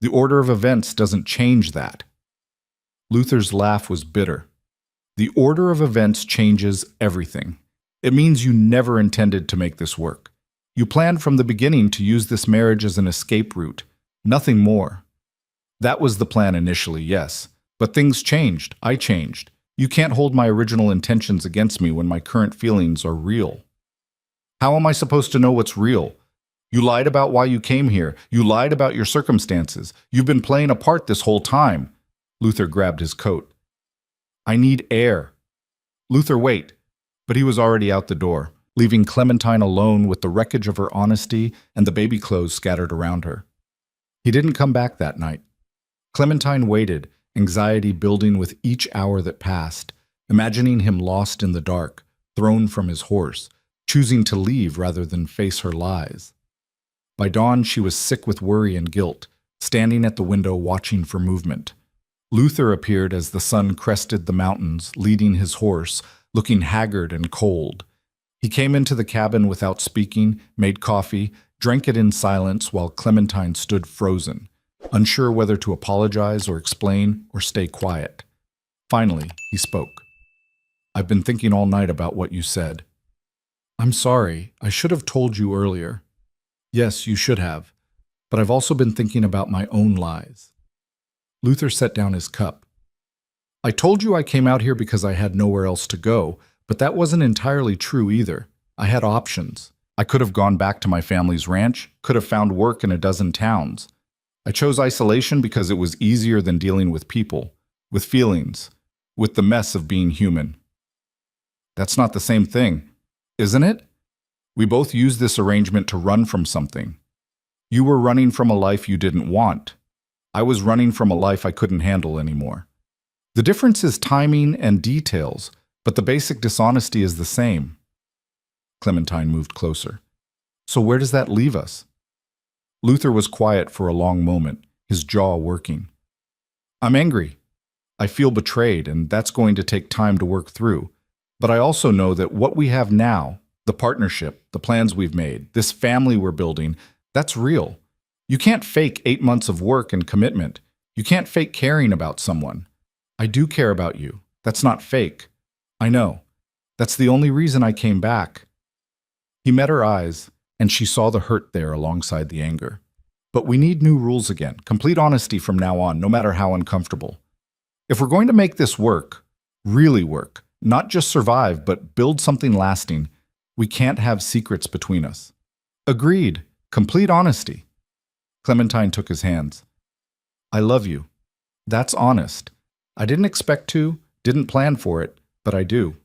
The order of events doesn't change that. Luther's laugh was bitter. The order of events changes everything. It means you never intended to make this work. You planned from the beginning to use this marriage as an escape route. Nothing more. That was the plan initially, yes. But things changed. I changed. You can't hold my original intentions against me when my current feelings are real. How am I supposed to know what's real? You lied about why you came here. You lied about your circumstances. You've been playing a part this whole time. Luther grabbed his coat. I need air. Luther, wait. But he was already out the door, leaving Clementine alone with the wreckage of her honesty and the baby clothes scattered around her. He didn't come back that night. Clementine waited, anxiety building with each hour that passed, imagining him lost in the dark, thrown from his horse, choosing to leave rather than face her lies. By dawn, she was sick with worry and guilt, standing at the window watching for movement. Luther appeared as the sun crested the mountains, leading his horse, looking haggard and cold. He came into the cabin without speaking, made coffee, drank it in silence while Clementine stood frozen, unsure whether to apologize or explain or stay quiet. Finally, he spoke. I've been thinking all night about what you said. I'm sorry, I should have told you earlier. Yes, you should have, but I've also been thinking about my own lies. Luther set down his cup. I told you I came out here because I had nowhere else to go, but that wasn't entirely true either. I had options. I could have gone back to my family's ranch, could have found work in a dozen towns. I chose isolation because it was easier than dealing with people, with feelings, with the mess of being human. That's not the same thing, isn't it? We both used this arrangement to run from something. You were running from a life you didn't want. I was running from a life I couldn't handle anymore. The difference is timing and details, but the basic dishonesty is the same. Clementine moved closer. So where does that leave us? Luther was quiet for a long moment, his jaw working. I'm angry. I feel betrayed, and that's going to take time to work through. But I also know that what we have now, the partnership, the plans we've made, this family we're building, that's real. You can't fake 8 months of work and commitment. You can't fake caring about someone. I do care about you. That's not fake. I know. That's the only reason I came back. He met her eyes, and she saw the hurt there alongside the anger. But we need new rules again, complete honesty from now on, no matter how uncomfortable. If we're going to make this work, really work, not just survive, but build something lasting, we can't have secrets between us. Agreed. Complete honesty. Clementine took his hands. I love you. That's honest. I didn't expect to, didn't plan for it, but I do.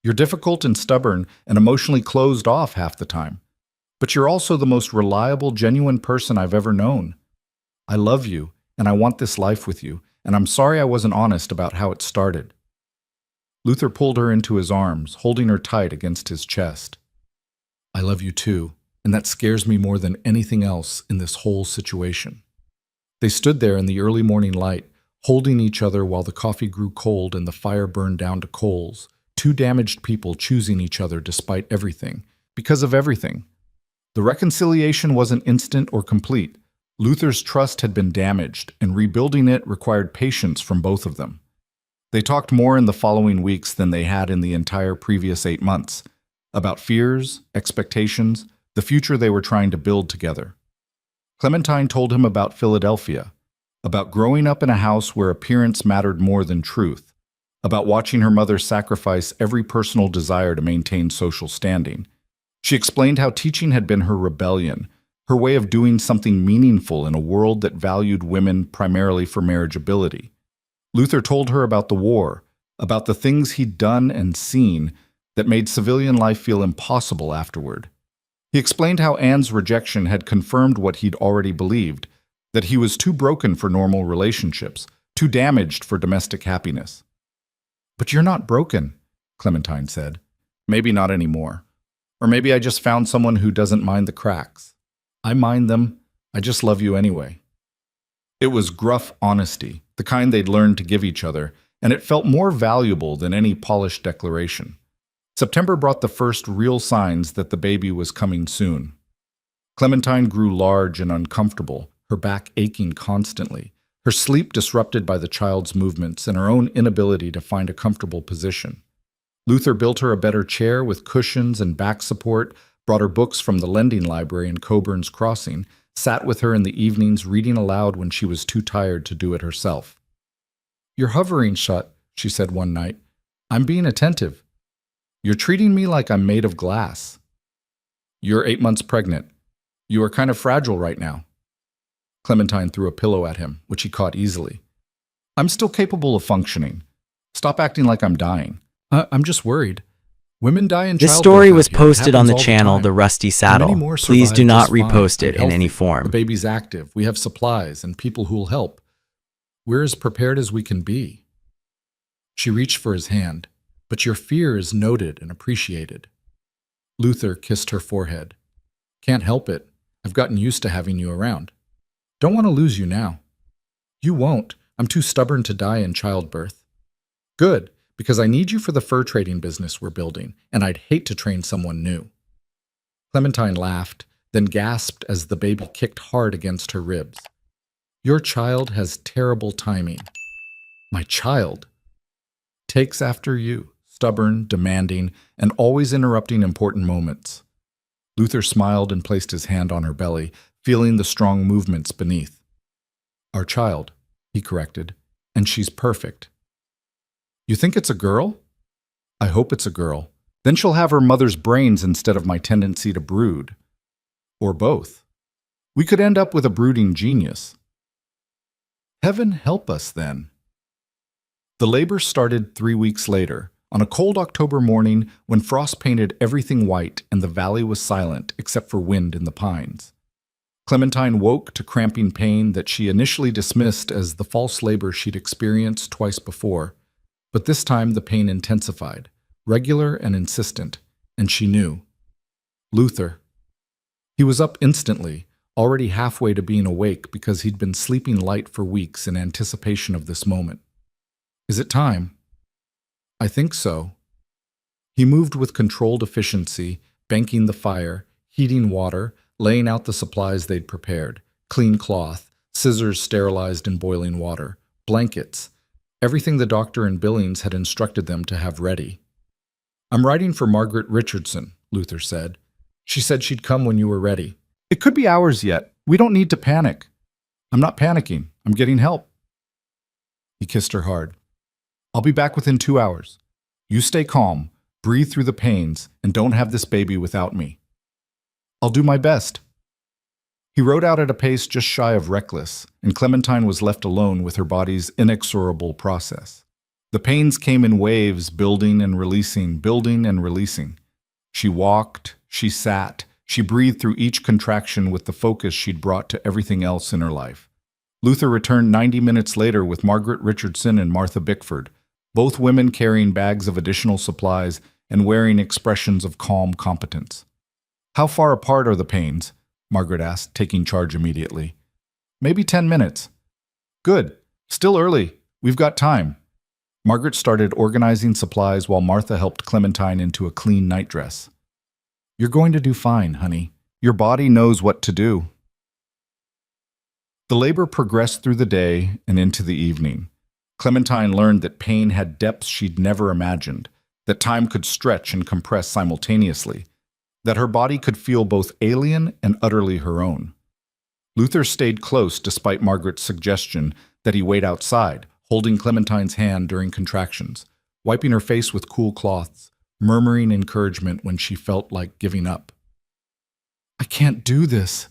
You're difficult and stubborn and emotionally closed off half the time. But you're also the most reliable, genuine person I've ever known. I love you, and I want this life with you, and I'm sorry I wasn't honest about how it started. Luther pulled her into his arms, holding her tight against his chest. I love you too, and that scares me more than anything else in this whole situation. They stood there in the early morning light, holding each other while the coffee grew cold and the fire burned down to coals, two damaged people choosing each other despite everything, because of everything. The reconciliation wasn't instant or complete. Luther's trust had been damaged, and rebuilding it required patience from both of them. They talked more in the following weeks than they had in the entire previous 8 months, about fears, expectations, the future they were trying to build together. Clementine told him about Philadelphia, about growing up in a house where appearance mattered more than truth, about watching her mother sacrifice every personal desire to maintain social standing. She explained how teaching had been her rebellion, her way of doing something meaningful in a world that valued women primarily for marriageability. Luther told her about the war, about the things he'd done and seen that made civilian life feel impossible afterward. He explained how Anne's rejection had confirmed what he'd already believed, that he was too broken for normal relationships, too damaged for domestic happiness. But you're not broken, Clementine said. Maybe not anymore. Or maybe I just found someone who doesn't mind the cracks. I mind them. I just love you anyway. It was gruff honesty, the kind they'd learned to give each other, and it felt more valuable than any polished declaration. September brought the first real signs that the baby was coming soon. Clementine grew large and uncomfortable, her back aching constantly, her sleep disrupted by the child's movements and her own inability to find a comfortable position. Luther built her a better chair with cushions and back support, brought her books from the lending library in Coburn's Crossing, sat with her in the evenings reading aloud when she was too tired to do it herself. "You're hovering shut," she said one night. "I'm being attentive. You're treating me like I'm made of glass. You're 8 months pregnant. You are kind of fragile right now." Clementine threw a pillow at him, which he caught easily. "I'm still capable of functioning. Stop acting like I'm dying. I'm just worried. Women die in This childbirth story out was here. It posted on happens the all channel time. The Rusty And Saddle. many more Please survive do not just fine repost it and in any healthy. form. The baby's active. We have supplies and people who'll help. We're as prepared as we can be." She reached for his hand. "But your fear is noted and appreciated." Luther kissed her forehead. "Can't help it. I've gotten used to having you around. Don't want to lose you now." "You won't. I'm too stubborn to die in childbirth." "Good, because I need you for the fur trading business we're building, and I'd hate to train someone new." Clementine laughed, then gasped as the baby kicked hard against her ribs. "Your child has terrible timing." "My child?" "Takes after you, stubborn, demanding, and always interrupting important moments." Luther smiled and placed his hand on her belly, feeling the strong movements beneath. "Our child," he corrected, "and she's perfect." "You think it's a girl?" "I hope it's a girl. Then she'll have her mother's brains instead of my tendency to brood. Or both. We could end up with a brooding genius." "Heaven help us, then." The labor started 3 weeks later, on a cold October morning when frost painted everything white and the valley was silent except for wind in the pines. Clementine woke to cramping pain that she initially dismissed as the false labor she'd experienced twice before, but this time the pain intensified, regular and insistent, and she knew. Luther. He was up instantly, already halfway to being awake because he'd been sleeping light for weeks in anticipation of this moment. "Is it time?" "I think so." He moved with controlled efficiency, banking the fire, heating water, laying out the supplies they'd prepared: clean cloth, scissors sterilized in boiling water, blankets, everything the doctor in Billings had instructed them to have ready. "I'm writing for Margaret Richardson," Luther said. "She said she'd come when you were ready. It could be hours yet. We don't need to panic." "I'm not panicking. I'm getting help." He kissed her hard. "I'll be back within 2 hours. You stay calm, breathe through the pains, and don't have this baby without me." "I'll do my best." He rode out at a pace just shy of reckless, and Clementine was left alone with her body's inexorable process. The pains came in waves, building and releasing, building and releasing. She walked, she sat, she breathed through each contraction with the focus she'd brought to everything else in her life. Luther returned 90 minutes later with Margaret Richardson and Martha Bickford, both women carrying bags of additional supplies and wearing expressions of calm competence. "How far apart are the pains?" Margaret asked, taking charge immediately. "Maybe 10 minutes. "Good. Still early. We've got time." Margaret started organizing supplies while Martha helped Clementine into a clean nightdress. "You're going to do fine, honey. Your body knows what to do." The labor progressed through the day and into the evening. Clementine learned that pain had depths she'd never imagined, that time could stretch and compress simultaneously, that her body could feel both alien and utterly her own. Luther stayed close despite Margaret's suggestion that he wait outside, holding Clementine's hand during contractions, wiping her face with cool cloths, murmuring encouragement when she felt like giving up. "I can't do this,"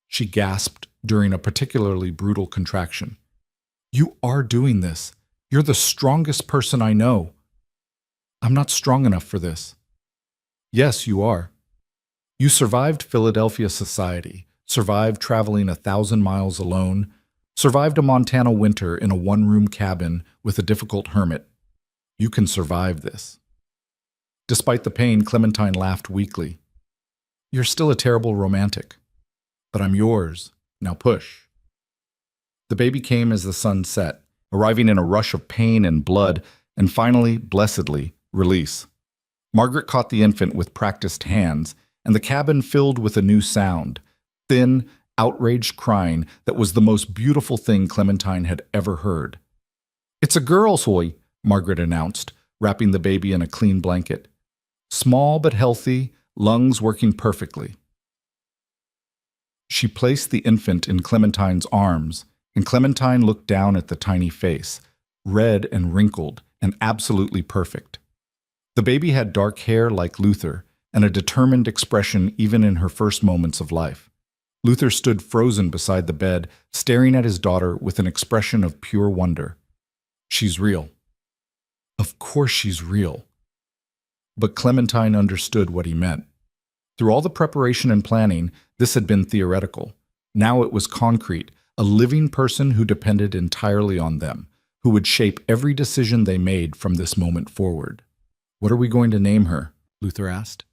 she gasped during a particularly brutal contraction. "You are doing this. You're the strongest person I know." "I'm not strong enough for this." "Yes, you are. You survived Philadelphia society, survived traveling 1,000 miles alone, survived a Montana winter in a one-room cabin with a difficult hermit. You can survive this." Despite the pain, Clementine laughed weakly. "You're still a terrible romantic. But I'm yours. Now push." The baby came as the sun set, arriving in a rush of pain and blood, and finally, blessedly, release. Margaret caught the infant with practiced hands, and the cabin filled with a new sound, thin, outraged crying that was the most beautiful thing Clementine had ever heard. "It's a girl's toy," Margaret announced, wrapping the baby in a clean blanket. "Small but healthy, lungs working perfectly." She placed the infant in Clementine's arms, and Clementine looked down at the tiny face, red and wrinkled and absolutely perfect. The baby had dark hair like Luther and a determined expression even in her first moments of life. Luther stood frozen beside the bed, staring at his daughter with an expression of pure wonder. She's real. Of course she's real. But Clementine understood what he meant. Through all the preparation and planning, this had been theoretical. Now it was concrete, a living person who depended entirely on them, who would shape every decision they made from this moment forward. "What are we going to name her?" Luther asked.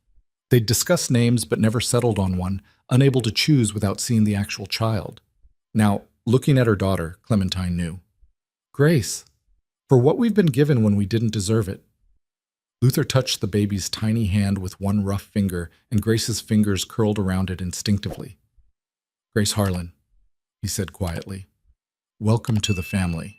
They'd discussed names but never settled on one, unable to choose without seeing the actual child. Now, looking at her daughter, Clementine knew. Grace, for what we've been given when we didn't deserve it. Luther touched the baby's tiny hand with one rough finger, and Grace's fingers curled around it instinctively. Grace Harlan, he said quietly, welcome to the family.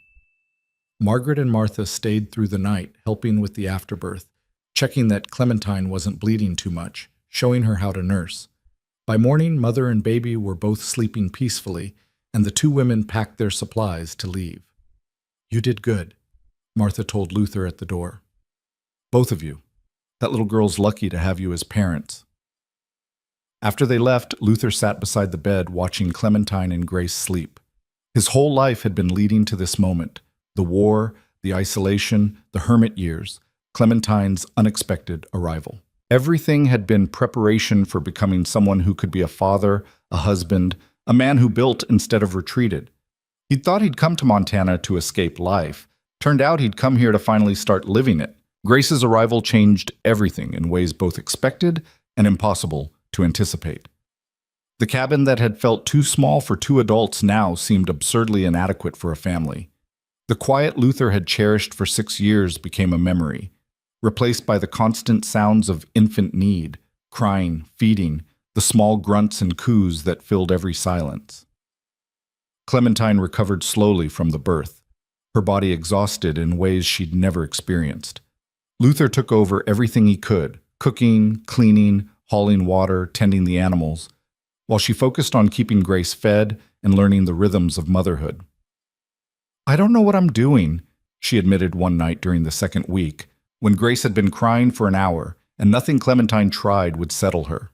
Margaret and Martha stayed through the night, helping with the afterbirth, checking that Clementine wasn't bleeding too much, showing her how to nurse. By morning, mother and baby were both sleeping peacefully, and the two women packed their supplies to leave. You did good, Martha told Luther at the door. Both of you. That little girl's lucky to have you as parents. After they left, Luther sat beside the bed watching Clementine and Grace sleep. His whole life had been leading to this moment, the war, the isolation, the hermit years, Clementine's unexpected arrival. Everything had been preparation for becoming someone who could be a father, a husband, a man who built instead of retreated. He'd thought he'd come to Montana to escape life. Turned out he'd come here to finally start living it. Grace's arrival changed everything in ways both expected and impossible to anticipate. The cabin that had felt too small for two adults now seemed absurdly inadequate for a family. The quiet Luther had cherished for 6 years became a memory, replaced by the constant sounds of infant need, crying, feeding, the small grunts and coos that filled every silence. Clementine recovered slowly from the birth, her body exhausted in ways she'd never experienced. Luther took over everything he could, cooking, cleaning, hauling water, tending the animals, while she focused on keeping Grace fed and learning the rhythms of motherhood. I don't know what I'm doing, she admitted one night during the second week, when Grace had been crying for an hour and nothing Clementine tried would settle her.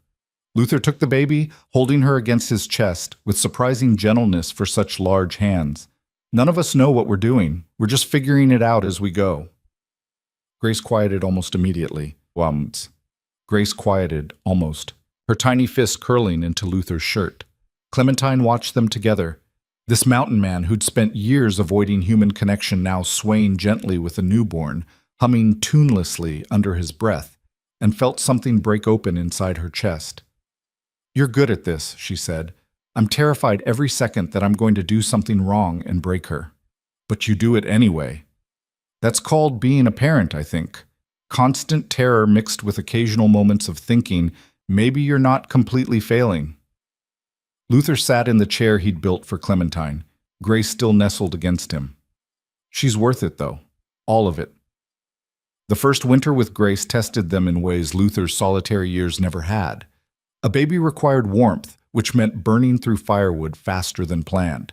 Luther took the baby, holding her against his chest with surprising gentleness for such large hands. None of us know what we're doing. We're just figuring it out as we go. Grace quieted almost immediately. Grace quieted almost, her tiny fist curling into Luther's shirt. Clementine watched them together. This mountain man who'd spent years avoiding human connection now swaying gently with a newborn, humming tunelessly under his breath, and felt something break open inside her chest. You're good at this, she said. I'm terrified every second that I'm going to do something wrong and break her. But you do it anyway. That's called being a parent, I think. Constant terror mixed with occasional moments of thinking, maybe you're not completely failing. Luther sat in the chair he'd built for Clementine. Grace still nestled against him. She's worth it, though. All of it. The first winter with Grace tested them in ways Luther's solitary years never had. A baby required warmth, which meant burning through firewood faster than planned.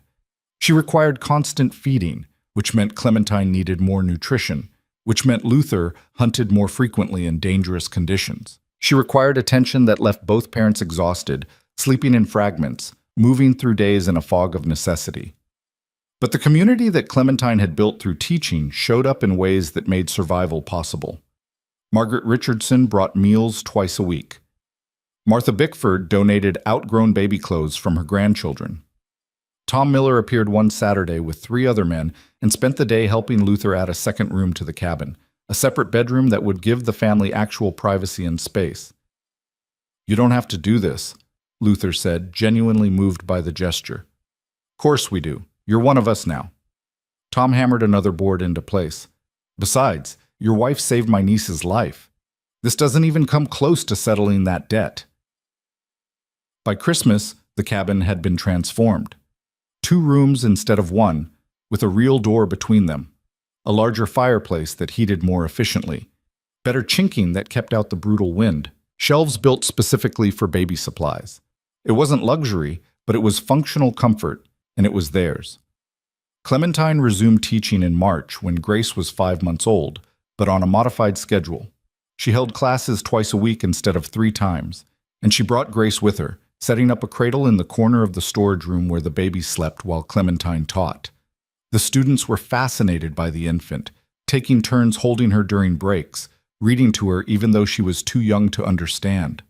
She required constant feeding, which meant Clementine needed more nutrition, which meant Luther hunted more frequently in dangerous conditions. She required attention that left both parents exhausted, sleeping in fragments, moving through days in a fog of necessity. But the community that Clementine had built through teaching showed up in ways that made survival possible. Margaret Richardson brought meals twice a week. Martha Bickford donated outgrown baby clothes from her grandchildren. Tom Miller appeared one Saturday with 3 other men and spent the day helping Luther add a second room to the cabin, a separate bedroom that would give the family actual privacy and space. You don't have to do this, Luther said, genuinely moved by the gesture. Course we do. You're one of us now. Tom hammered another board into place. Besides, your wife saved my niece's life. This doesn't even come close to settling that debt. By Christmas, the cabin had been transformed. 2 rooms instead of 1, with a real door between them. A larger fireplace that heated more efficiently. Better chinking that kept out the brutal wind. Shelves built specifically for baby supplies. It wasn't luxury, but it was functional comfort, and it was theirs. Clementine resumed teaching in March when Grace was 5 months old, but on a modified schedule. She held classes twice a week instead of 3 times, and she brought Grace with her, setting up a cradle in the corner of the storage room where the baby slept while Clementine taught. The students were fascinated by the infant, taking turns holding her during breaks, reading to her even though she was too young to understand.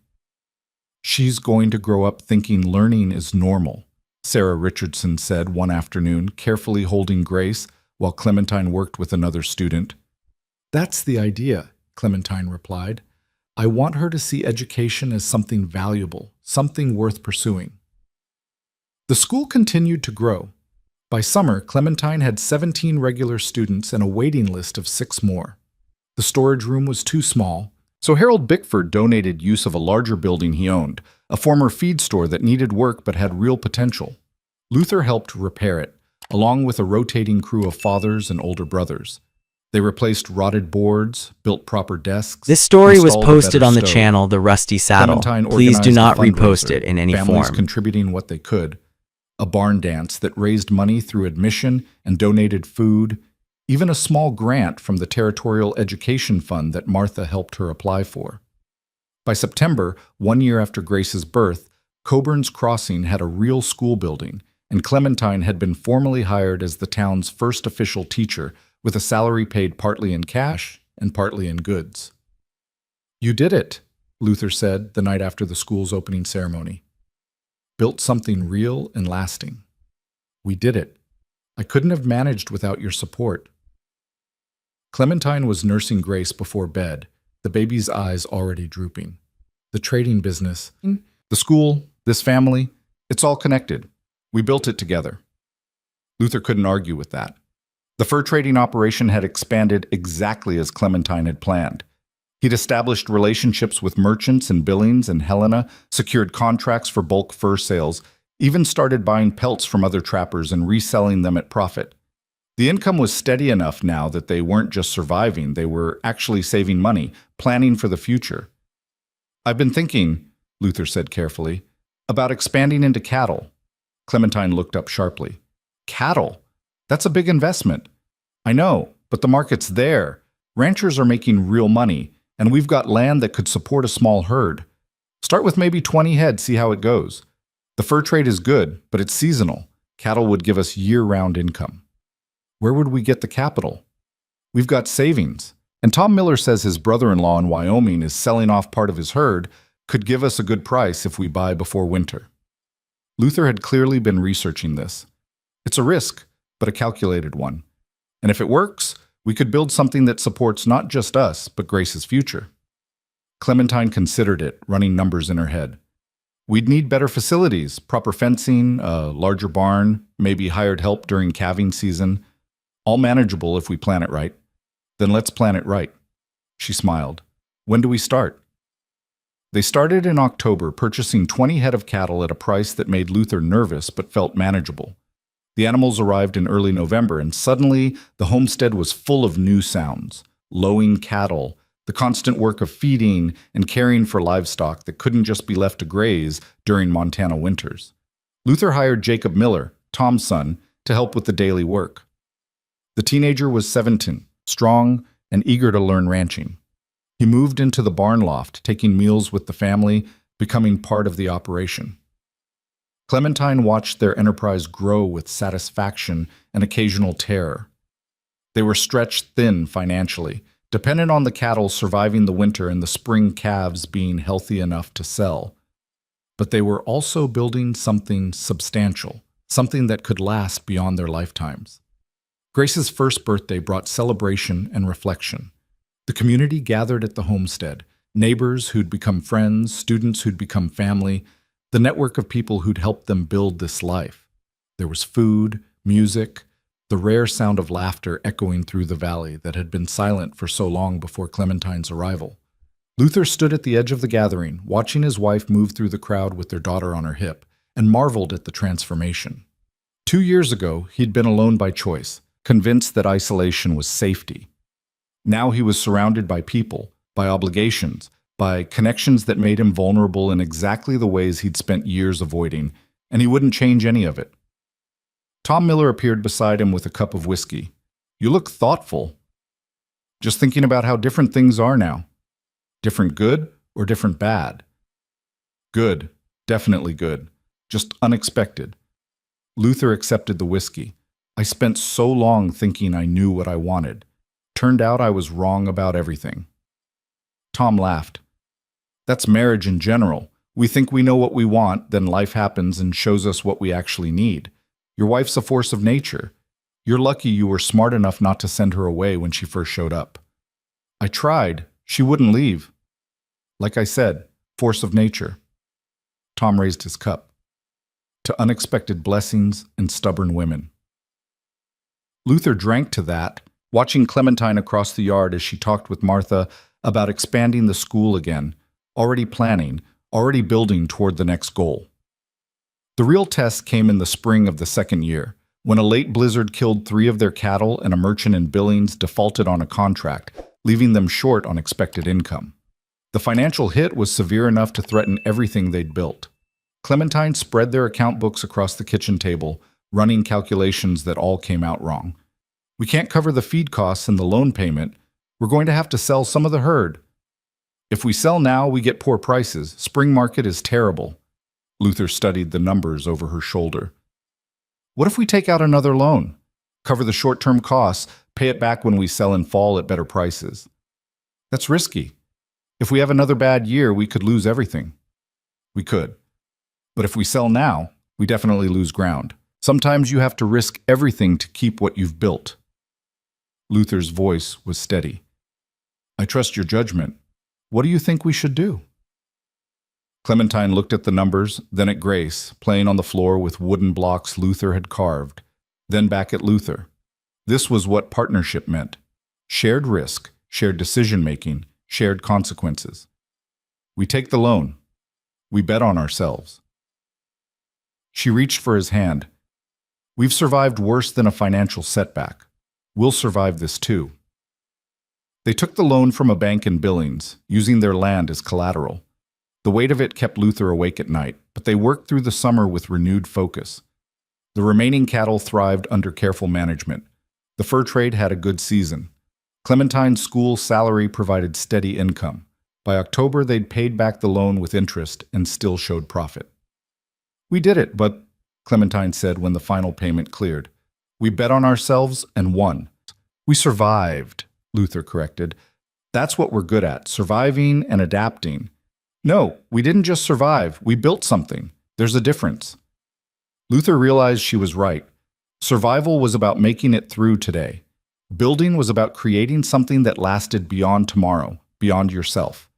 "She's going to grow up thinking learning is normal," Sarah Richardson said one afternoon, carefully holding Grace while Clementine worked with another student. "That's the idea," Clementine replied. "I want her to see education as something valuable, something worth pursuing." The school continued to grow. By summer, Clementine had 17 regular students and a waiting list of 6 more. The storage room was too small, so Harold Bickford donated use of a larger building he owned, a former feed store that needed work but had real potential. Luther helped repair it, along with a rotating crew of fathers and older brothers. They replaced rotted boards, built proper desks. This story was installed a posted better on the stove. channel The Rusty Saddle. Clementine Please do organized not a repost fundraiser, it in any families form. contributing what they could, a barn dance that raised money through admission and donated food, even a small grant from the Territorial Education Fund that Martha helped her apply for. By September, 1 year after Grace's birth, Coburn's Crossing had a real school building, and Clementine had been formally hired as the town's first official teacher, with a salary paid partly in cash and partly in goods. "You did it," Luther said the night after the school's opening ceremony. "Built something real and lasting. We did it. I couldn't have managed without your support." Clementine was nursing Grace before bed, the baby's eyes already drooping. The trading business, the school, this family, it's all connected. We built it together. Luther couldn't argue with that. The fur trading operation had expanded exactly as Clementine had planned. He'd established relationships with merchants in Billings and Helena, secured contracts for bulk fur sales, even started buying pelts from other trappers and reselling them at profit. The income was steady enough now that they weren't just surviving, they were actually saving money, planning for the future. "I've been thinking," Luther said carefully, "about expanding into cattle." Clementine looked up sharply. "Cattle? That's a big investment." "I know, but the market's there. Ranchers are making real money, and we've got land that could support a small herd. Start with maybe 20 head, see how it goes. The fur trade is good, but it's seasonal. Cattle would give us year-round income." "Where would we get the capital?" "We've got savings. And Tom Miller says his brother-in-law in Wyoming is selling off part of his herd, could give us a good price if we buy before winter." Luther had clearly been researching this. It's a risk, but a calculated one. And if it works, we could build something that supports not just us, but Grace's future. Clementine considered it, running numbers in her head. "We'd need better facilities, proper fencing, a larger barn, maybe hired help during calving season. All manageable if we plan it right." "Then let's plan it right." She smiled. "When do we start?" They started in October, purchasing 20 head of cattle at a price that made Luther nervous but felt manageable. The animals arrived in early November, and suddenly the homestead was full of new sounds. Lowing cattle, the constant work of feeding and caring for livestock that couldn't just be left to graze during Montana winters. Luther hired Jacob Miller, Tom's son, to help with the daily work. The teenager was 17, strong, and eager to learn ranching. He moved into the barn loft, taking meals with the family, becoming part of the operation. Clementine watched their enterprise grow with satisfaction and occasional terror. They were stretched thin financially, dependent on the cattle surviving the winter and the spring calves being healthy enough to sell. But they were also building something substantial, something that could last beyond their lifetimes. Grace's first birthday brought celebration and reflection. The community gathered at the homestead, neighbors who'd become friends, students who'd become family, the network of people who'd helped them build this life. There was food, music, the rare sound of laughter echoing through the valley that had been silent for so long before Clementine's arrival. Luther stood at the edge of the gathering, watching his wife move through the crowd with their daughter on her hip, and marveled at the transformation. 2 years ago, he'd been alone by choice, convinced that isolation was safety. Now he was surrounded by people, by obligations, by connections that made him vulnerable in exactly the ways he'd spent years avoiding, and he wouldn't change any of it. Tom Miller appeared beside him with a cup of whiskey. You look thoughtful. Just thinking about how different things are now. Different good or different bad? Good. Definitely good. Just unexpected. Luther accepted the whiskey. I spent so long thinking I knew what I wanted. Turned out I was wrong about everything. Tom laughed. That's marriage in general. We think we know what we want, then life happens and shows us what we actually need. Your wife's a force of nature. You're lucky you were smart enough not to send her away when she first showed up. I tried. She wouldn't leave. Like I said, force of nature. Tom raised his cup. To unexpected blessings and stubborn women. Luther drank to that, watching Clementine across the yard as she talked with Martha about expanding the school again, already planning, already building toward the next goal. The real test came in the spring of the second year, when a late blizzard killed 3 of their cattle and a merchant in Billings defaulted on a contract, leaving them short on expected income. The financial hit was severe enough to threaten everything they'd built. Clementine spread their account books across the kitchen table, running calculations that all came out wrong. We can't cover the feed costs and the loan payment. We're going to have to sell some of the herd. If we sell now, we get poor prices. Spring market is terrible. Luther studied the numbers over her shoulder. What if we take out another loan? Cover the short-term costs, pay it back when we sell in fall at better prices. That's risky. If we have another bad year, we could lose everything. We could. But if we sell now, we definitely lose ground. Sometimes you have to risk everything to keep what you've built. Luther's voice was steady. I trust your judgment. What do you think we should do? Clementine looked at the numbers, then at Grace, playing on the floor with wooden blocks Luther had carved, then back at Luther. This was what partnership meant. Shared risk, shared decision-making, shared consequences. We take the loan. We bet on ourselves. She reached for his hand. We've survived worse than a financial setback. We'll survive this too. They took the loan from a bank in Billings, using their land as collateral. The weight of it kept Luther awake at night, but they worked through the summer with renewed focus. The remaining cattle thrived under careful management. The fur trade had a good season. Clementine's school salary provided steady income. By October, they'd paid back the loan with interest and still showed profit. We did it, but, Clementine said when the final payment cleared. We bet on ourselves and won. We survived, Luther corrected. That's what we're good at, surviving and adapting. No, we didn't just survive, we built something. There's a difference. Luther realized she was right. Survival was about making it through today. Building was about creating something that lasted beyond tomorrow, beyond yourself.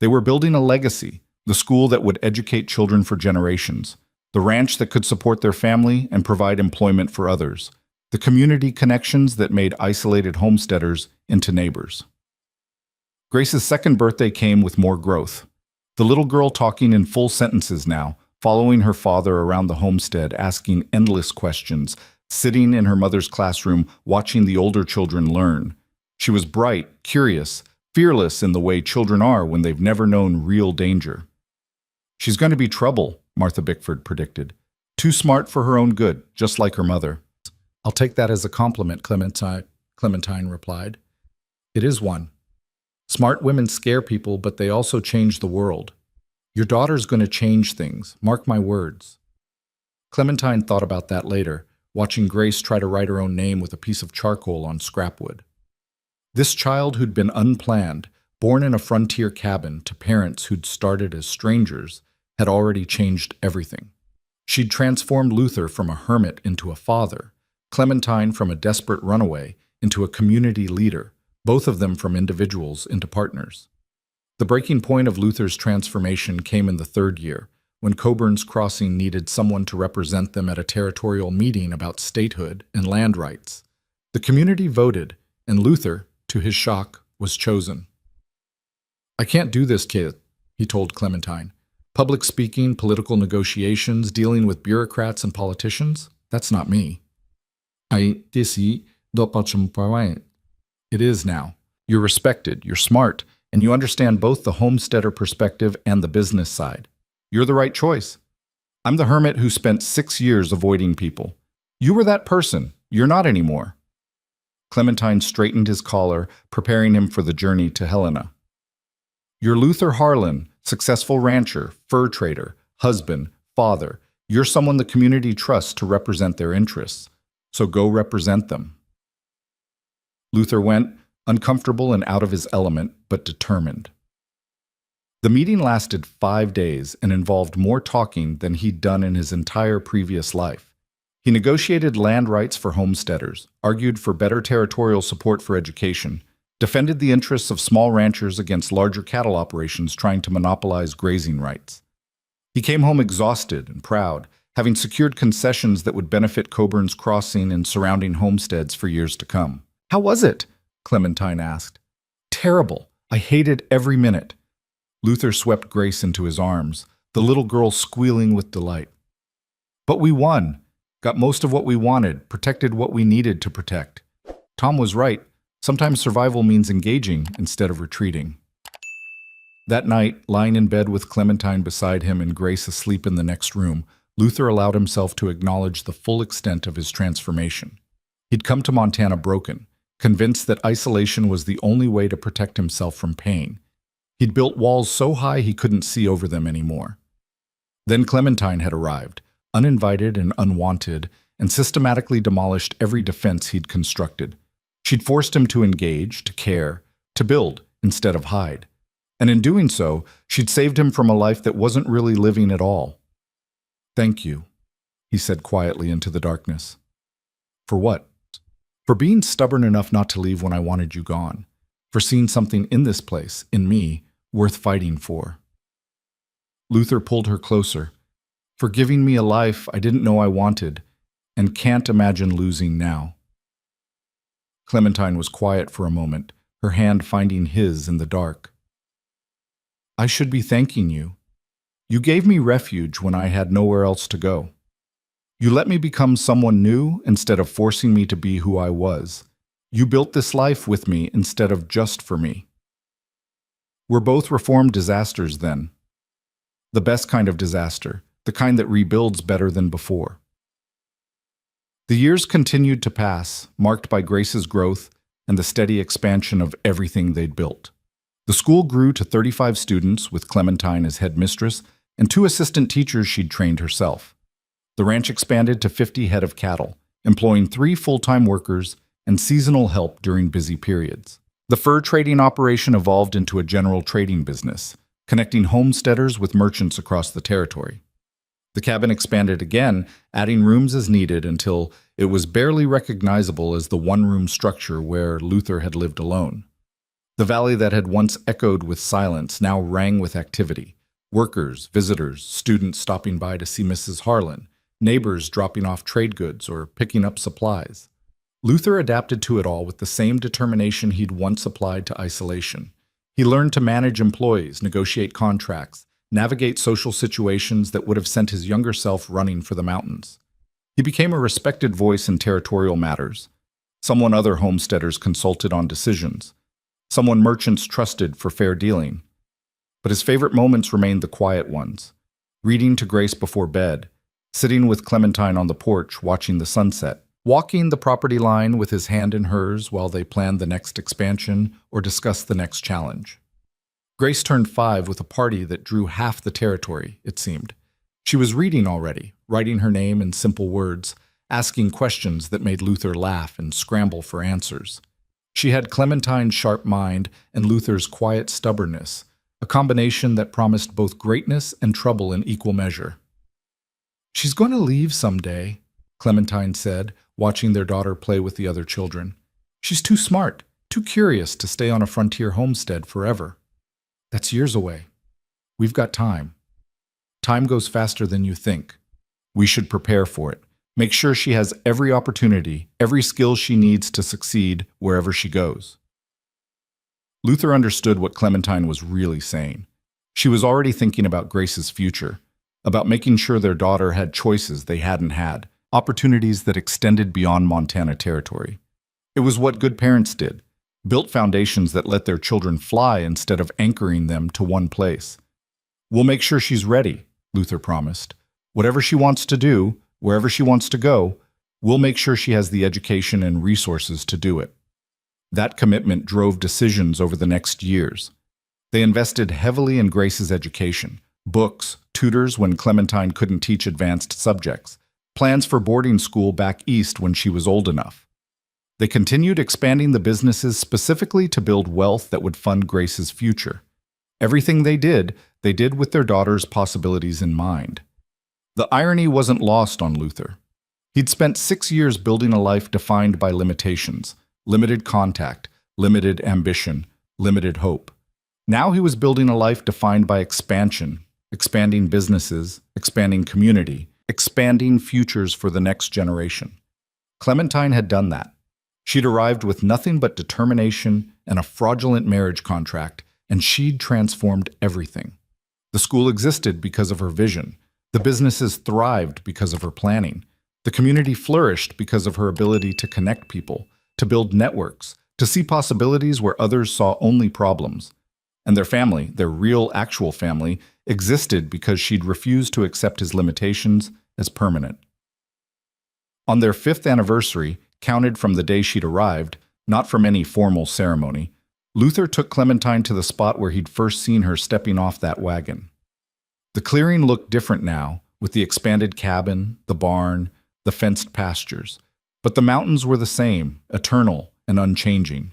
They were building a legacy, the school that would educate children for generations, the ranch that could support their family and provide employment for others, the community connections that made isolated homesteaders into neighbors. Grace's second birthday came with more growth. The little girl talking in full sentences now, following her father around the homestead, asking endless questions, sitting in her mother's classroom, watching the older children learn. She was bright, curious, fearless in the way children are when they've never known real danger. She's going to be trouble, Martha Bickford predicted. Too smart for her own good, just like her mother. I'll take that as a compliment, Clementine replied. It is one. Smart women scare people, but they also change the world. Your daughter's going to change things, mark my words. Clementine thought about that later, watching Grace try to write her own name with a piece of charcoal on scrapwood. This child who'd been unplanned, born in a frontier cabin to parents who'd started as strangers, had already changed everything. She'd transformed Luther from a hermit into a father, Clementine from a desperate runaway into a community leader, both of them from individuals into partners. The breaking point of Luther's transformation came in the third year, when Coburn's Crossing needed someone to represent them at a territorial meeting about statehood and land rights. The community voted, and Luther, to his shock, was chosen. I can't do this, kid, he told Clementine. Public speaking, political negotiations, dealing with bureaucrats and politicians, that's not me. It is now. You're respected, you're smart, and you understand both the homesteader perspective and the business side. You're the right choice. I'm the hermit who spent 6 years avoiding people. You were that person. You're not anymore. Clementine straightened his collar, preparing him for the journey to Helena. You're Luther Harlan, successful rancher, fur trader, husband, father. You're someone the community trusts to represent their interests. So go represent them. Luther went, uncomfortable and out of his element, but determined. The meeting lasted 5 days and involved more talking than he'd done in his entire previous life. He negotiated land rights for homesteaders, argued for better territorial support for education, defended the interests of small ranchers against larger cattle operations trying to monopolize grazing rights. He came home exhausted and proud, having secured concessions that would benefit Coburn's Crossing and surrounding homesteads for years to come. How was it? Clementine asked. Terrible. I hated every minute. Luther swept Grace into his arms, the little girl squealing with delight. But we won. Got most of what we wanted, protected what we needed to protect. Tom was right. Sometimes survival means engaging instead of retreating. That night, lying in bed with Clementine beside him and Grace asleep in the next room, Luther allowed himself to acknowledge the full extent of his transformation. He'd come to Montana broken, convinced that isolation was the only way to protect himself from pain. He'd built walls so high he couldn't see over them anymore. Then Clementine had arrived, uninvited and unwanted, and systematically demolished every defense he'd constructed. She'd forced him to engage, to care, to build instead of hide. And in doing so, she'd saved him from a life that wasn't really living at all. Thank you, he said quietly into the darkness. For what? For being stubborn enough not to leave when I wanted you gone. For seeing something in this place, in me, worth fighting for. Luther pulled her closer. For giving me a life I didn't know I wanted, and can't imagine losing now. Clementine was quiet for a moment, her hand finding his in the dark. I should be thanking you. You gave me refuge when I had nowhere else to go. You let me become someone new instead of forcing me to be who I was. You built this life with me instead of just for me. We're both reformed disasters then. The best kind of disaster, the kind that rebuilds better than before. The years continued to pass, marked by Grace's growth and the steady expansion of everything they'd built. The school grew to 35 students, with Clementine as headmistress and 2 assistant teachers she'd trained herself. The ranch expanded to 50 head of cattle, employing 3 full-time workers and seasonal help during busy periods. The fur trading operation evolved into a general trading business, connecting homesteaders with merchants across the territory. The cabin expanded again, adding rooms as needed until it was barely recognizable as the one-room structure where Luther had lived alone. The valley that had once echoed with silence now rang with activity. Workers, visitors, students stopping by to see Mrs. Harlan, neighbors dropping off trade goods or picking up supplies. Luther adapted to it all with the same determination he'd once applied to isolation. He learned to manage employees, negotiate contracts, navigate social situations that would have sent his younger self running for the mountains. He became a respected voice in territorial matters, someone other homesteaders consulted on decisions, someone merchants trusted for fair dealing. But his favorite moments remained the quiet ones, reading to Grace before bed, sitting with Clementine on the porch watching the sunset, walking the property line with his hand in hers while they planned the next expansion or discussed the next challenge. Grace turned 5 with a party that drew half the territory, it seemed. She was reading already, writing her name in simple words, asking questions that made Luther laugh and scramble for answers. She had Clementine's sharp mind and Luther's quiet stubbornness, a combination that promised both greatness and trouble in equal measure. She's going to leave someday, Clementine said, watching their daughter play with the other children. She's too smart, too curious to stay on a frontier homestead forever. That's years away. We've got time. Time goes faster than you think. We should prepare for it. Make sure she has every opportunity, every skill she needs to succeed wherever she goes. Luther understood what Clementine was really saying. She was already thinking about Grace's future, about making sure their daughter had choices they hadn't had, opportunities that extended beyond Montana territory. It was what good parents did, built foundations that let their children fly instead of anchoring them to one place. We'll make sure she's ready, Luther promised. Whatever she wants to do, wherever she wants to go, we'll make sure she has the education and resources to do it. That commitment drove decisions over the next years. They invested heavily in Grace's education, books, tutors when Clementine couldn't teach advanced subjects, plans for boarding school back east when she was old enough. They continued expanding the businesses specifically to build wealth that would fund Grace's future. Everything they did with their daughter's possibilities in mind. The irony wasn't lost on Luther. He'd spent 6 years building a life defined by limitations, limited contact, limited ambition, limited hope. Now he was building a life defined by expansion, expanding businesses, expanding community, expanding futures for the next generation. Clementine had done that. She'd arrived with nothing but determination and a fraudulent marriage contract, and she'd transformed everything. The school existed because of her vision. The businesses thrived because of her planning. The community flourished because of her ability to connect people, to build networks, to see possibilities where others saw only problems. And their family, their real, actual family, existed because she'd refused to accept his limitations as permanent. On their 5th anniversary, counted from the day she'd arrived, not from any formal ceremony, Luther took Clementine to the spot where he'd first seen her stepping off that wagon. The clearing looked different now, with the expanded cabin, the barn, the fenced pastures. But the mountains were the same, eternal and unchanging.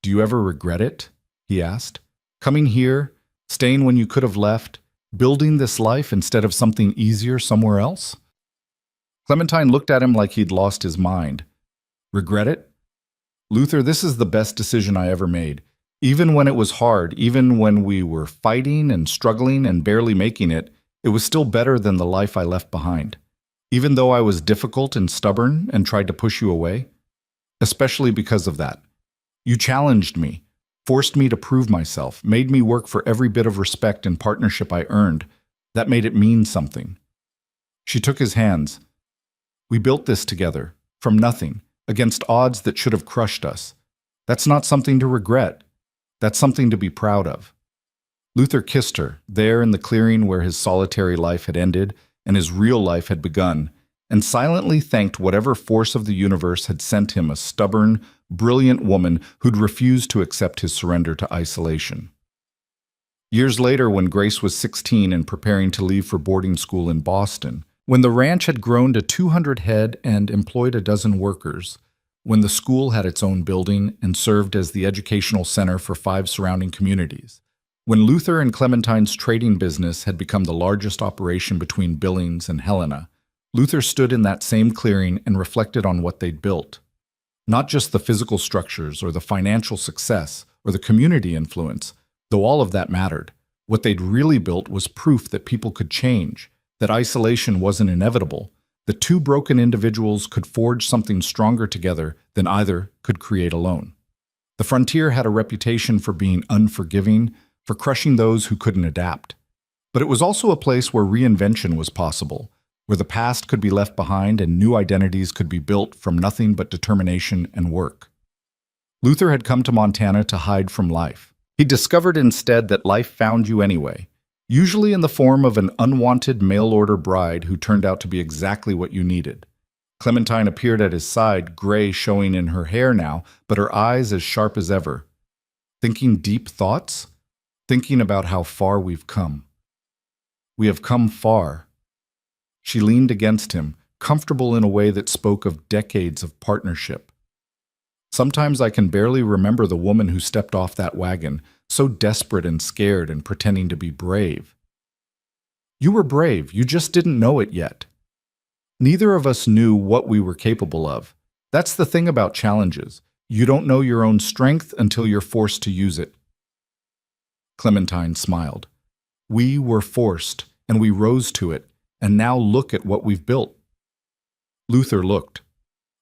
"Do you ever regret it?" he asked. "Coming here, staying when you could have left, building this life instead of something easier somewhere else?" Clementine looked at him like he'd lost his mind. "Regret it? Luther, this is the best decision I ever made. Even when it was hard, even when we were fighting and struggling and barely making it, it was still better than the life I left behind. Even though I was difficult and stubborn and tried to push you away. Especially because of that. You challenged me, forced me to prove myself, made me work for every bit of respect and partnership I earned. That made it mean something." She took his hands. "We built this together, from nothing, against odds that should have crushed us. That's not something to regret. That's something to be proud of." Luther kissed her, there in the clearing where his solitary life had ended and his real life had begun, and silently thanked whatever force of the universe had sent him a stubborn, brilliant woman who'd refused to accept his surrender to isolation. Years later, when Grace was 16 and preparing to leave for boarding school in Boston, when the ranch had grown to 200 head and employed a dozen workers, when the school had its own building and served as the educational center for 5 surrounding communities, when Luther and Clementine's trading business had become the largest operation between Billings and Helena, Luther stood in that same clearing and reflected on what they'd built. Not just the physical structures or the financial success or the community influence, though all of that mattered. What they'd really built was proof that people could change, that isolation wasn't inevitable, that 2 broken individuals could forge something stronger together than either could create alone. The frontier had a reputation for being unforgiving, for crushing those who couldn't adapt. But it was also a place where reinvention was possible, where the past could be left behind and new identities could be built from nothing but determination and work. Luther had come to Montana to hide from life. He discovered instead that life found you anyway, usually in the form of an unwanted mail-order bride who turned out to be exactly what you needed. Clementine appeared at his side, gray showing in her hair now, but her eyes as sharp as ever. Thinking deep thoughts? Thinking about how far we've come. We have come far. She leaned against him, comfortable in a way that spoke of decades of partnership. Sometimes I can barely remember the woman who stepped off that wagon, so desperate and scared and pretending to be brave. You were brave, you just didn't know it yet. Neither of us knew what we were capable of. That's the thing about challenges. You don't know your own strength until you're forced to use it. Clementine smiled. We were forced, and we rose to it, and now look at what we've built. Luther looked.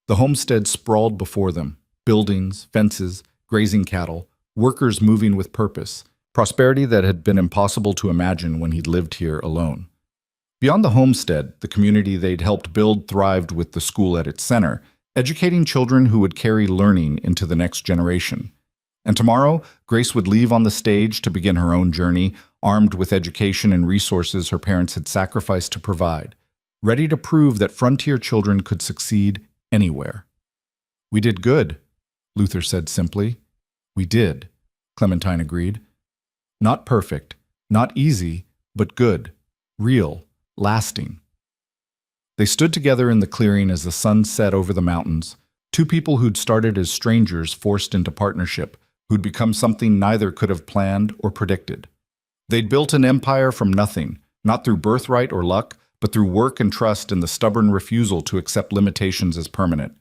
The homestead sprawled before them, buildings, fences, grazing cattle, workers moving with purpose, prosperity that had been impossible to imagine when he'd lived here alone. Beyond the homestead, the community they'd helped build thrived with the school at its center, educating children who would carry learning into the next generation. And tomorrow, Grace would leave on the stage to begin her own journey, armed with education and resources her parents had sacrificed to provide, ready to prove that frontier children could succeed anywhere. "We did good," Luther said simply. "We did," Clementine agreed. "Not perfect, not easy, but good, real, lasting." They stood together in the clearing as the sun set over the mountains, two people who'd started as strangers forced into partnership, who'd become something neither could have planned or predicted. They'd built an empire from nothing, not through birthright or luck, but through work and trust and the stubborn refusal to accept limitations as permanent.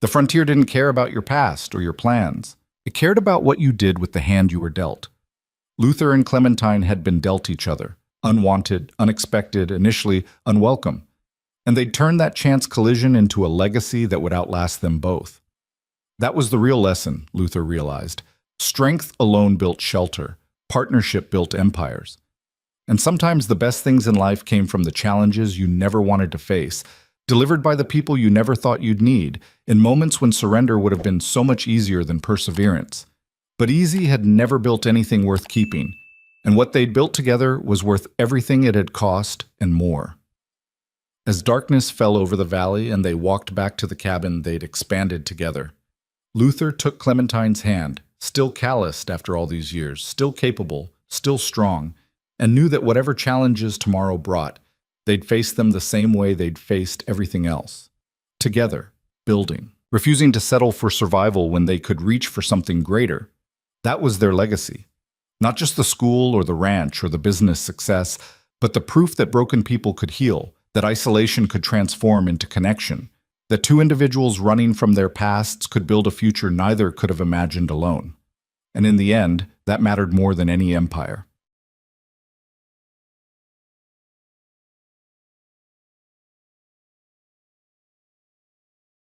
The frontier didn't care about your past or your plans. It cared about what you did with the hand you were dealt. Luther and Clementine had been dealt each other, unwanted, unexpected, initially unwelcome. And they'd turned that chance collision into a legacy that would outlast them both. That was the real lesson, Luther realized. Strength alone built shelter. Partnership built empires. And sometimes the best things in life came from the challenges you never wanted to face, delivered by the people you never thought you'd need, in moments when surrender would have been so much easier than perseverance. But easy had never built anything worth keeping, and what they'd built together was worth everything it had cost and more. As darkness fell over the valley and they walked back to the cabin they'd expanded together, Luther took Clementine's hand, still calloused after all these years, still capable, still strong, and knew that whatever challenges tomorrow brought, they'd face them the same way they'd faced everything else. Together, building, refusing to settle for survival when they could reach for something greater. That was their legacy. Not just the school or the ranch or the business success, but the proof that broken people could heal, that isolation could transform into connection, that two individuals running from their pasts could build a future neither could have imagined alone. And in the end, that mattered more than any empire.